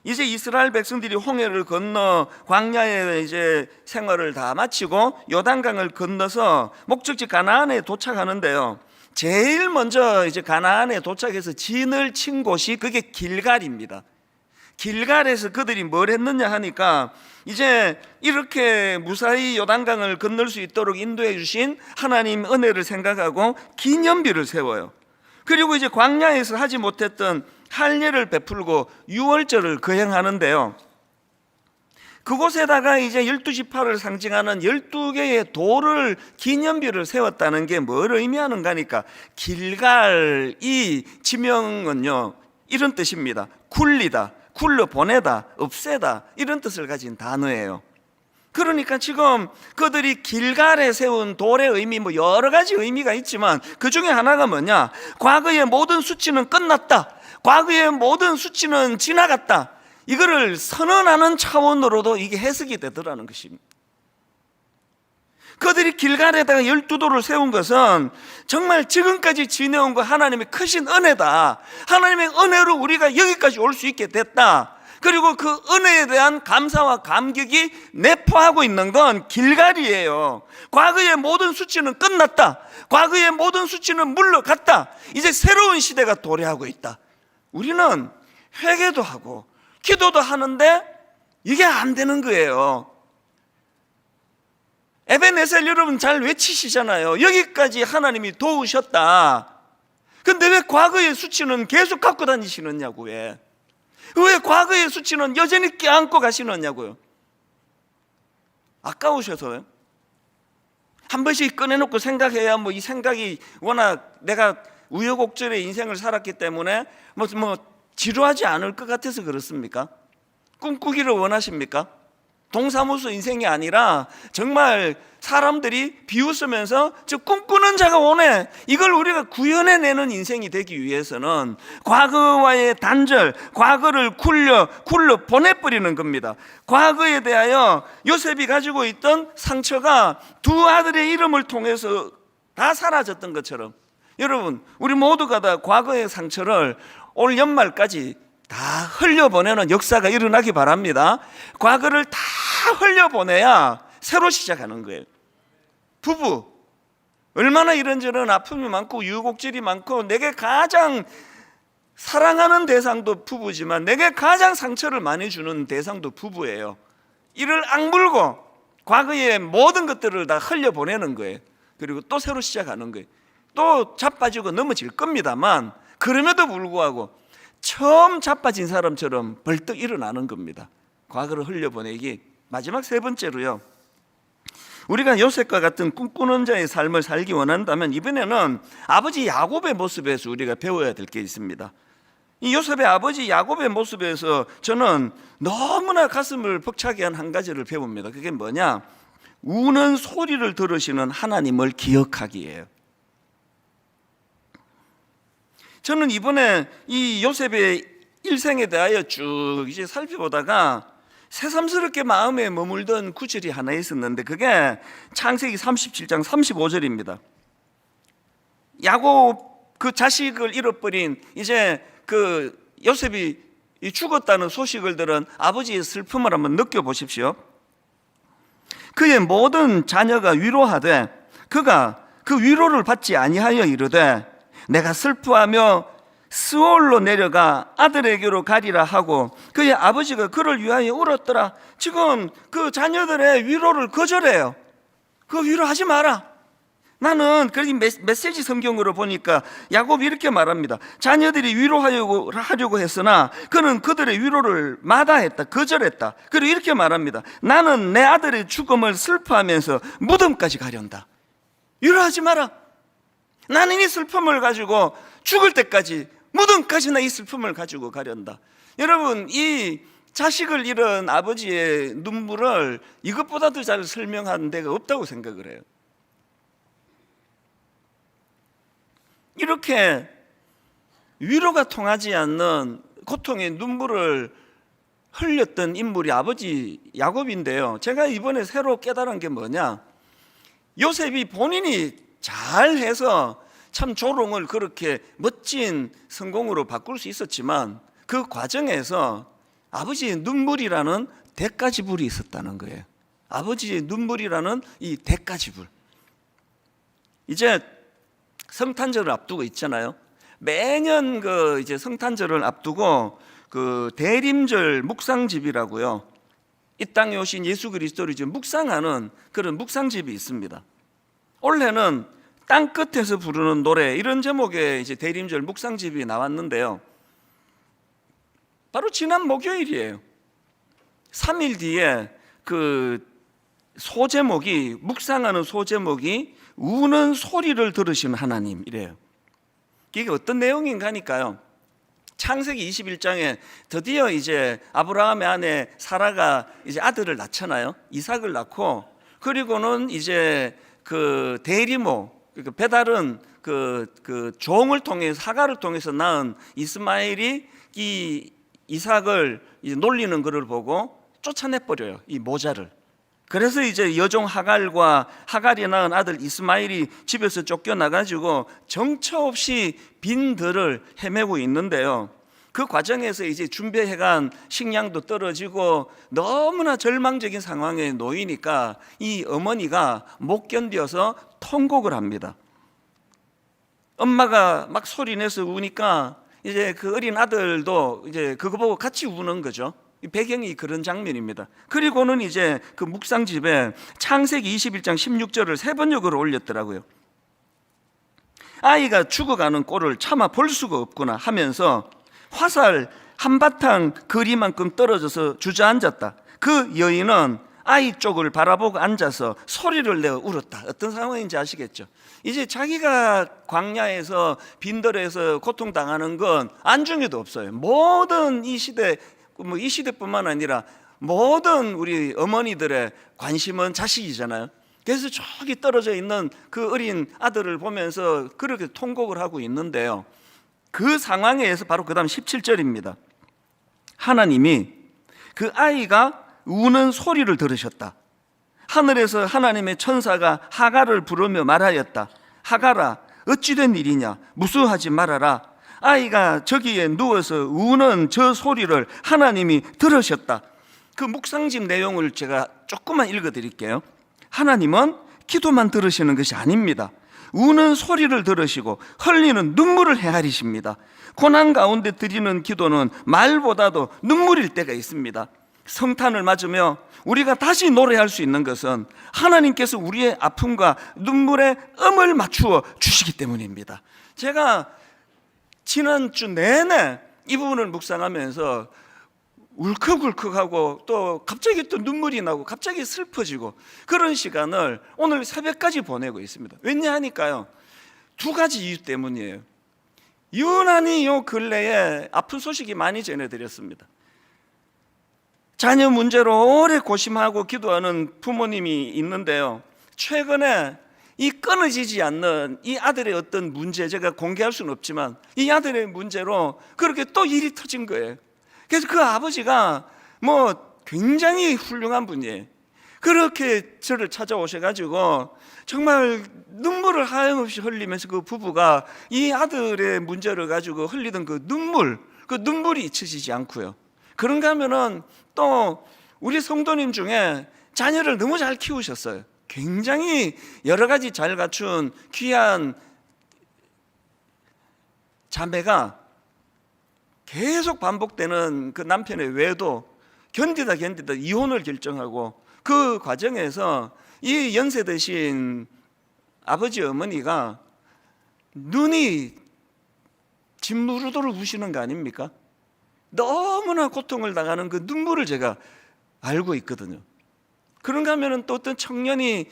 이제 이스라엘 백성들이 홍해를 건너 광야에 이제 생활을 다 마치고 요단강을 건너서 목적지 가나안에 도착하는데요, 제일 먼저 이제 가나안에 도착해서 진을 친 곳이 그게 길갈입니다. 길갈에서 그들이 뭘 했느냐 하니까, 이제 이렇게 무사히 요단강을 건널 수 있도록 인도해 주신 하나님 은혜를 생각하고 기념비를 세워요. 그리고 이제 광야에서 하지 못했던 할례를 베풀고 유월절을 거행하는데요, 그곳에다가 이제 12지파를 상징하는 12개의 돌을, 기념비를 세웠다는 게 뭘 의미하는가 하니까, 길갈 이 지명은요 이런 뜻입니다. 굴리다, 굴러 보내다, 없애다, 이런 뜻을 가진 단어예요. 그러니까 지금 그들이 길갈에 세운 돌의 의미, 뭐 여러 가지 의미가 있지만 그 중에 하나가 뭐냐, 과거의 모든 수치는 끝났다, 과거의 모든 수치는 지나갔다, 이거를 선언하는 차원으로도 이게 해석이 되더라는 것입니다. 그들이 길갈에다가 12돌을 세운 것은 정말 지금까지 지내온 거 하나님의 크신 은혜다, 하나님의 은혜로 우리가 여기까지 올 수 있게 됐다, 그리고 그 은혜에 대한 감사와 감격이 내포하고 있는 건 길갈이에요. 과거의 모든 수치는 끝났다, 과거의 모든 수치는 물러갔다, 이제 새로운 시대가 도래하고 있다. 우리는 회개도 하고 기도도 하는데 이게 안 되는 거예요. 에베네셀 여러분 잘 외치시잖아요. 여기까지 하나님이 도우셨다. 근데 왜 과거의 수치는 계속 갖고 다니시느냐고. 왜 과거의 수치는 여전히 껴안고 가시느냐고요. 아까우셔서요. 한 번씩 꺼내놓고 생각해야 뭐 이 생각이, 워낙 내가 우여곡절의 인생을 살았기 때문에 뭐 지루하지 않을 것 같아서 그렇습니까? 꿈꾸기를 원하십니까? 동사무소 인생이 아니라 정말 사람들이 비웃으면서 저 꿈꾸는 자가 오네, 이걸 우리가 구현해내는 인생이 되기 위해서는 과거와의 단절, 과거를 굴러 보내버리는 겁니다. 과거에 대하여 요셉이 가지고 있던 상처가 두 아들의 이름을 통해서 다 사라졌던 것처럼, 여러분 우리 모두가 다 과거의 상처를 올 연말까지 다 흘려보내는 역사가 일어나기 바랍니다. 과거를 다 흘려보내야 새로 시작하는 거예요. 부부, 얼마나 이런저런 아픔이 많고 유곡질이 많고, 내게 가장 사랑하는 대상도 부부지만 내게 가장 상처를 많이 주는 대상도 부부예요. 이를 악물고 과거의 모든 것들을 다 흘려보내는 거예요. 그리고 또 새로 시작하는 거예요. 또 자빠지고 넘어질 겁니다만, 그럼에도 불구하고 처음 자빠진 사람처럼 벌떡 일어나는 겁니다. 과거를 흘려보내기. 마지막 세 번째로요, 우리가 요셉과 같은 꿈꾸는 자의 삶을 살기 원한다면 이번에는 아버지 야곱의 모습에서 우리가 배워야 될 게 있습니다. 이 요셉의 아버지 야곱의 모습에서 저는 너무나 가슴을 벅차게 한 한 가지를 배웁니다. 그게 뭐냐? 우는 소리를 들으시는 하나님을 기억하기예요. 저는 이번에 이 요셉의 일생에 대하여 쭉 이제 살펴보다가 새삼스럽게 마음에 머물던 구절이 하나 있었는데 그게 창세기 37장 35절입니다. 야곱 그 자식을 잃어버린 이제 그 요셉이 죽었다는 소식을 들은 아버지의 슬픔을 한번 느껴보십시오. 그의 모든 자녀가 위로하되 그가 그 위로를 받지 아니하여 이르되 내가 슬퍼하며 스올로 내려가 아들에게로 가리라 하고 그의 아버지가 그를 위하여 울었더라. 지금 그 자녀들의 위로를 거절해요. 그 위로하지 마라. 나는 그 메시지 성경으로 보니까 야곱이 이렇게 말합니다. 자녀들이 위로하려고 했으나 그는 그들의 위로를 마다했다, 거절했다. 그리고 이렇게 말합니다. 나는 내 아들의 죽음을 슬퍼하면서 무덤까지 가련다. 위로하지 마라. 나는 이 슬픔을 가지고 죽을 때까지 무덤까지나 이 슬픔을 가지고 가련다. 여러분, 이 자식을 잃은 아버지의 눈물을 이것보다도 잘 설명하는 데가 없다고 생각을 해요. 이렇게 위로가 통하지 않는 고통의 눈물을 흘렸던 인물이 아버지 야곱인데요. 제가 이번에 새로 깨달은 게 뭐냐? 요셉이 본인이 잘해서 참 조롱을 그렇게 멋진 성공으로 바꿀 수 있었지만 그 과정에서 아버지의 눈물이라는 대가지불이 있었다는 거예요. 아버지의 눈물이라는 이 대가지불. 이제 성탄절을 앞두고 있잖아요. 매년 그 이제 성탄절을 앞두고 그 대림절 묵상집이라고요. 이 땅에 오신 예수 그리스도를 이제 묵상하는 그런 묵상집이 있습니다. 올해는 땅 끝에서 부르는 노래 이런 제목의 이제 대림절 묵상집이 나왔는데요. 바로 지난 목요일이에요. 3일 뒤에 그 소제목이 묵상하는 소제목이 우는 소리를 들으시는 하나님이래요. 이게 어떤 내용인가 하니까요. 창세기 21장에 드디어 이제 아브라함의 아내 사라가 이제 아들을 낳잖아요. 이삭을 낳고 그리고는 이제 그 대리모 배달은 그 종을 통해서 하가를 통해서 낳은 이스마엘이 이 이삭을 이제 놀리는 것을 보고 쫓아내 버려요. 이 모자를. 그래서 이제 여종 하갈과 하갈이 낳은 아들 이스마엘이 집에서 쫓겨나가지고 정처 없이 빈 들을 헤매고 있는데요. 그 과정에서 이제 준비해간 식량도 떨어지고 너무나 절망적인 상황에 놓이니까 이 어머니가 못 견뎌서 통곡을 합니다. 엄마가 막 소리내서 우니까 이제 그 어린 아들도 이제 그거 보고 같이 우는 거죠. 배경이 그런 장면입니다. 그리고는 이제 그 묵상집에 창세기 21장 16절을 세 번역으로 올렸더라고요. 아이가 죽어가는 꼴을 차마 볼 수가 없구나 하면서 화살 한바탕 거리만큼 떨어져서 주저앉았다. 그 여인은 아이 쪽을 바라보고 앉아서 소리를 내어 울었다. 어떤 상황인지 아시겠죠? 이제 자기가 광야에서 빈들에서 고통당하는 건 안중에도 없어요. 모든 이 시대, 이 시대뿐만 아니라 모든 우리 어머니들의 관심은 자식이잖아요. 그래서 저기 떨어져 있는 그 어린 아들을 보면서 그렇게 통곡을 하고 있는데요. 그 상황에서 바로 그 다음 17절입니다. 하나님이 그 아이가 우는 소리를 들으셨다. 하늘에서 하나님의 천사가 하갈을 부르며 말하였다. 하갈아, 어찌된 일이냐? 무수하지 말아라. 아이가 저기에 누워서 우는 저 소리를 하나님이 들으셨다. 그 묵상집 내용을 제가 조금만 읽어드릴게요. 하나님은 기도만 들으시는 것이 아닙니다. 우는 소리를 들으시고 흘리는 눈물을 헤아리십니다. 고난 가운데 드리는 기도는 말보다도 눈물일 때가 있습니다. 성탄을 맞으며 우리가 다시 노래할 수 있는 것은 하나님께서 우리의 아픔과 눈물에 음을 맞추어 주시기 때문입니다. 제가 지난주 내내 이 부분을 묵상하면서 울컥울컥하고 또 갑자기 또 눈물이 나고 갑자기 슬퍼지고 그런 시간을 오늘 새벽까지 보내고 있습니다. 왜냐하니까요, 두 가지 이유 때문이에요. 유난히 요 근래에 아픈 소식이 많이 전해드렸습니다. 자녀 문제로 오래 고심하고 기도하는 부모님이 있는데요, 최근에 이 끊어지지 않는 이 아들의 어떤 문제, 제가 공개할 수는 없지만 이 아들의 문제로 그렇게 또 일이 터진 거예요. 그래서 그 아버지가 뭐 굉장히 훌륭한 분이에요. 그렇게 저를 찾아오셔가지고 정말 눈물을 하염없이 흘리면서 그 부부가 이 아들의 문제를 가지고 흘리던 그 눈물이 잊혀지지 않고요. 그런가 하면은 또 우리 성도님 중에 자녀를 너무 잘 키우셨어요. 굉장히 여러 가지 잘 갖춘 귀한 자매가 계속 반복되는 그 남편의 외도 견디다 이혼을 결정하고 그 과정에서 이 연세 드신 아버지 어머니가 눈이 진무르도록 우시는 거 아닙니까? 너무나 고통을 당하는 그 눈물을 제가 알고 있거든요. 그런가 하면 또 어떤 청년이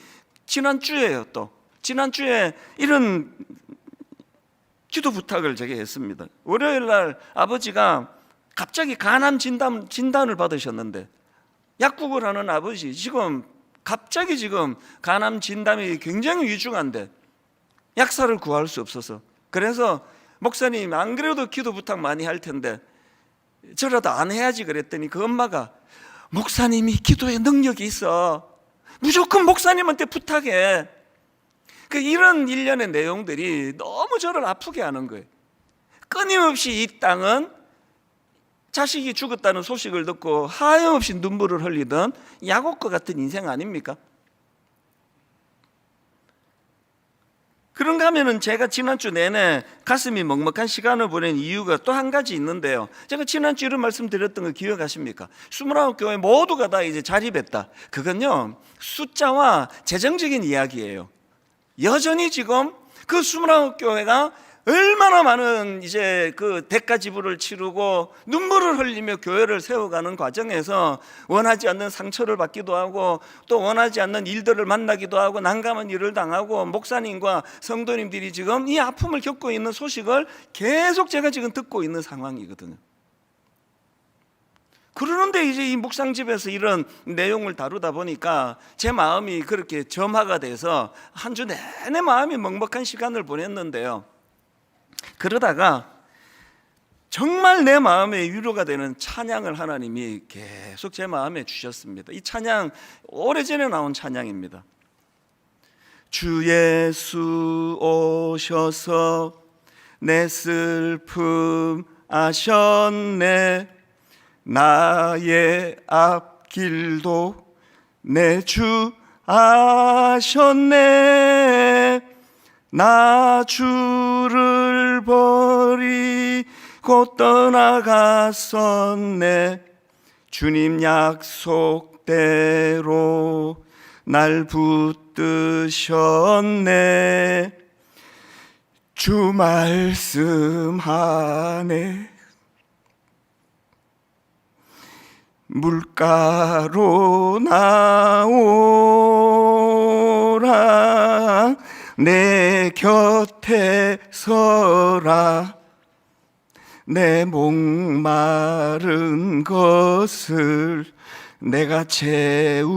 지난주에 이런 기도 부탁을 제게 했습니다. 월요일 날 아버지가 갑자기 간암 진단을 받으셨는데, 약국을 하는 아버지 갑자기 간암 진단이 굉장히 위중한데 약사를 구할 수 없어서, 그래서 목사님 안 그래도 기도 부탁 많이 할 텐데 저라도 안 해야지 그랬더니 그 엄마가 목사님이 기도에 능력이 있어, 무조건 목사님한테 부탁해. 이런 일련의 내용들이 너무 저를 아프게 하는 거예요. 끊임없이 이 땅은 자식이 죽었다는 소식을 듣고 하염없이 눈물을 흘리던 야곱과 같은 인생 아닙니까? 그런가 하면은 제가 지난주 내내 가슴이 먹먹한 시간을 보낸 이유가 또 한 가지 있는데요. 제가 지난주 이런 말씀 드렸던 거 기억하십니까? 29교회 모두가 다 이제 자립했다. 그건요, 숫자와 재정적인 이야기예요. 여전히 지금 그 29교회가 얼마나 많은 이제 그 대가 지불을 치르고 눈물을 흘리며 교회를 세워가는 과정에서 원하지 않는 상처를 받기도 하고 또 원하지 않는 일들을 만나기도 하고 난감한 일을 당하고 목사님과 성도님들이 지금 이 아픔을 겪고 있는 소식을 계속 제가 지금 듣고 있는 상황이거든요. 그러는데 이제 이 묵상집에서 이런 내용을 다루다 보니까 제 마음이 그렇게 점화가 돼서 한 주 내내 마음이 먹먹한 시간을 보냈는데요, 그러다가 정말 내 마음에 위로가 되는 찬양을 하나님이 계속 제 마음에 주셨습니다. 이 찬양 오래전에 나온 찬양입니다. 주 예수 오셔서 내 슬픔 아셨네, 나의 앞길도 내 주 아셨네, 나 주를 버리고 떠나갔었네, 주님 약속대로 날 붙드셨네, 주 말씀 안에 물가로 나오라, 내 곁에 서라, 내 목마른 것을 내가 채우리라,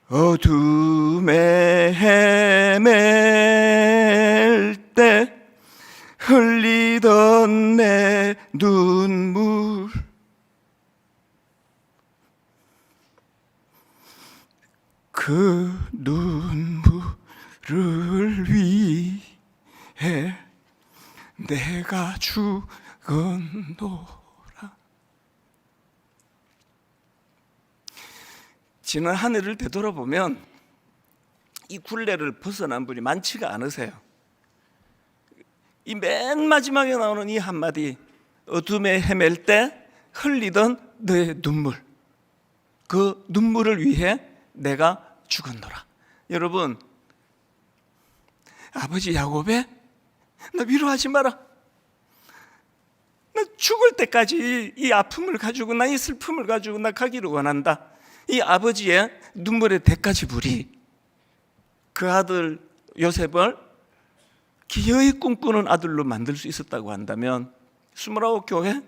어둠에 헤맬 때 흘리던 내 눈물, 그 눈물을 위해 내가 죽었노라. 지난 한 해를 되돌아보면 이 굴레를 벗어난 분이 많지가 않으세요. 이 맨 마지막에 나오는 이 한마디, 어둠에 헤맬 때 흘리던 내 눈물, 그 눈물을 위해 내가 죽었노라. 여러분, 아버지 야곱에 나 위로하지 마라. 죽을 때까지 이 아픔을 가지고 나 이 슬픔을 가지고 나 가기를 원한다. 이 아버지의 눈물의 대가지불이 그 아들 요셉을 기어이 꿈꾸는 아들로 만들 수 있었다고 한다면 29교회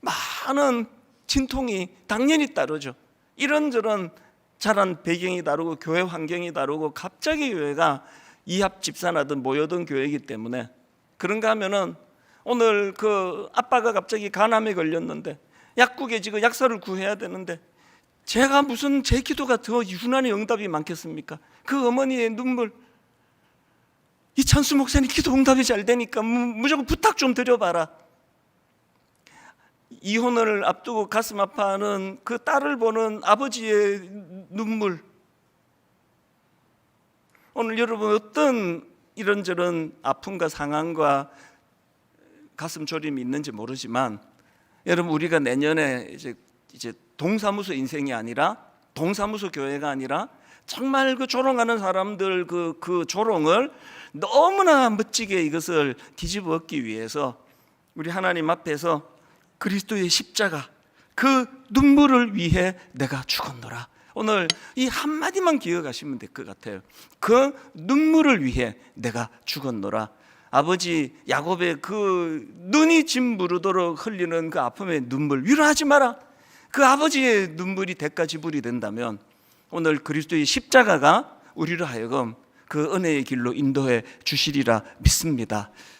많은 진통이 당연히 따르죠. 이런저런 자란 배경이 다르고 교회 환경이 다르고 갑자기 교회가 이합 집산하던 모여든 교회이기 때문에 그런가 하면은 오늘 그 아빠가 갑자기 간암에 걸렸는데 약국에 지금 약사를 구해야 되는데 제가 무슨 제 기도가 더 유난히 응답이 많겠습니까? 그 어머니의 눈물, 이찬수 목사님 기도 응답이 잘 되니까 무조건 부탁 좀 드려봐라. 이혼을 앞두고 가슴 아파하는 그 딸을 보는 아버지의 눈물. 오늘 여러분 어떤 이런저런 아픔과 상황과 가슴 졸임이 있는지 모르지만 여러분 우리가 내년에 이제 동사무소 인생이 아니라 동사무소 교회가 아니라 정말 그 조롱하는 사람들 그 조롱을 너무나 멋지게 이것을 뒤집어 엎기 위해서 우리 하나님 앞에서 그리스도의 십자가 그 눈물을 위해 내가 죽었노라. 오늘 이 한마디만 기억하시면 될 것 같아요. 그 눈물을 위해 내가 죽었노라. 아버지 야곱의 그 눈이 짓무르도록 흘리는 그 아픔의 눈물 위로하지 마라. 그 아버지의 눈물이 대가지불이 된다면 오늘 그리스도의 십자가가 우리로 하여금 그 은혜의 길로 인도해 주시리라 믿습니다.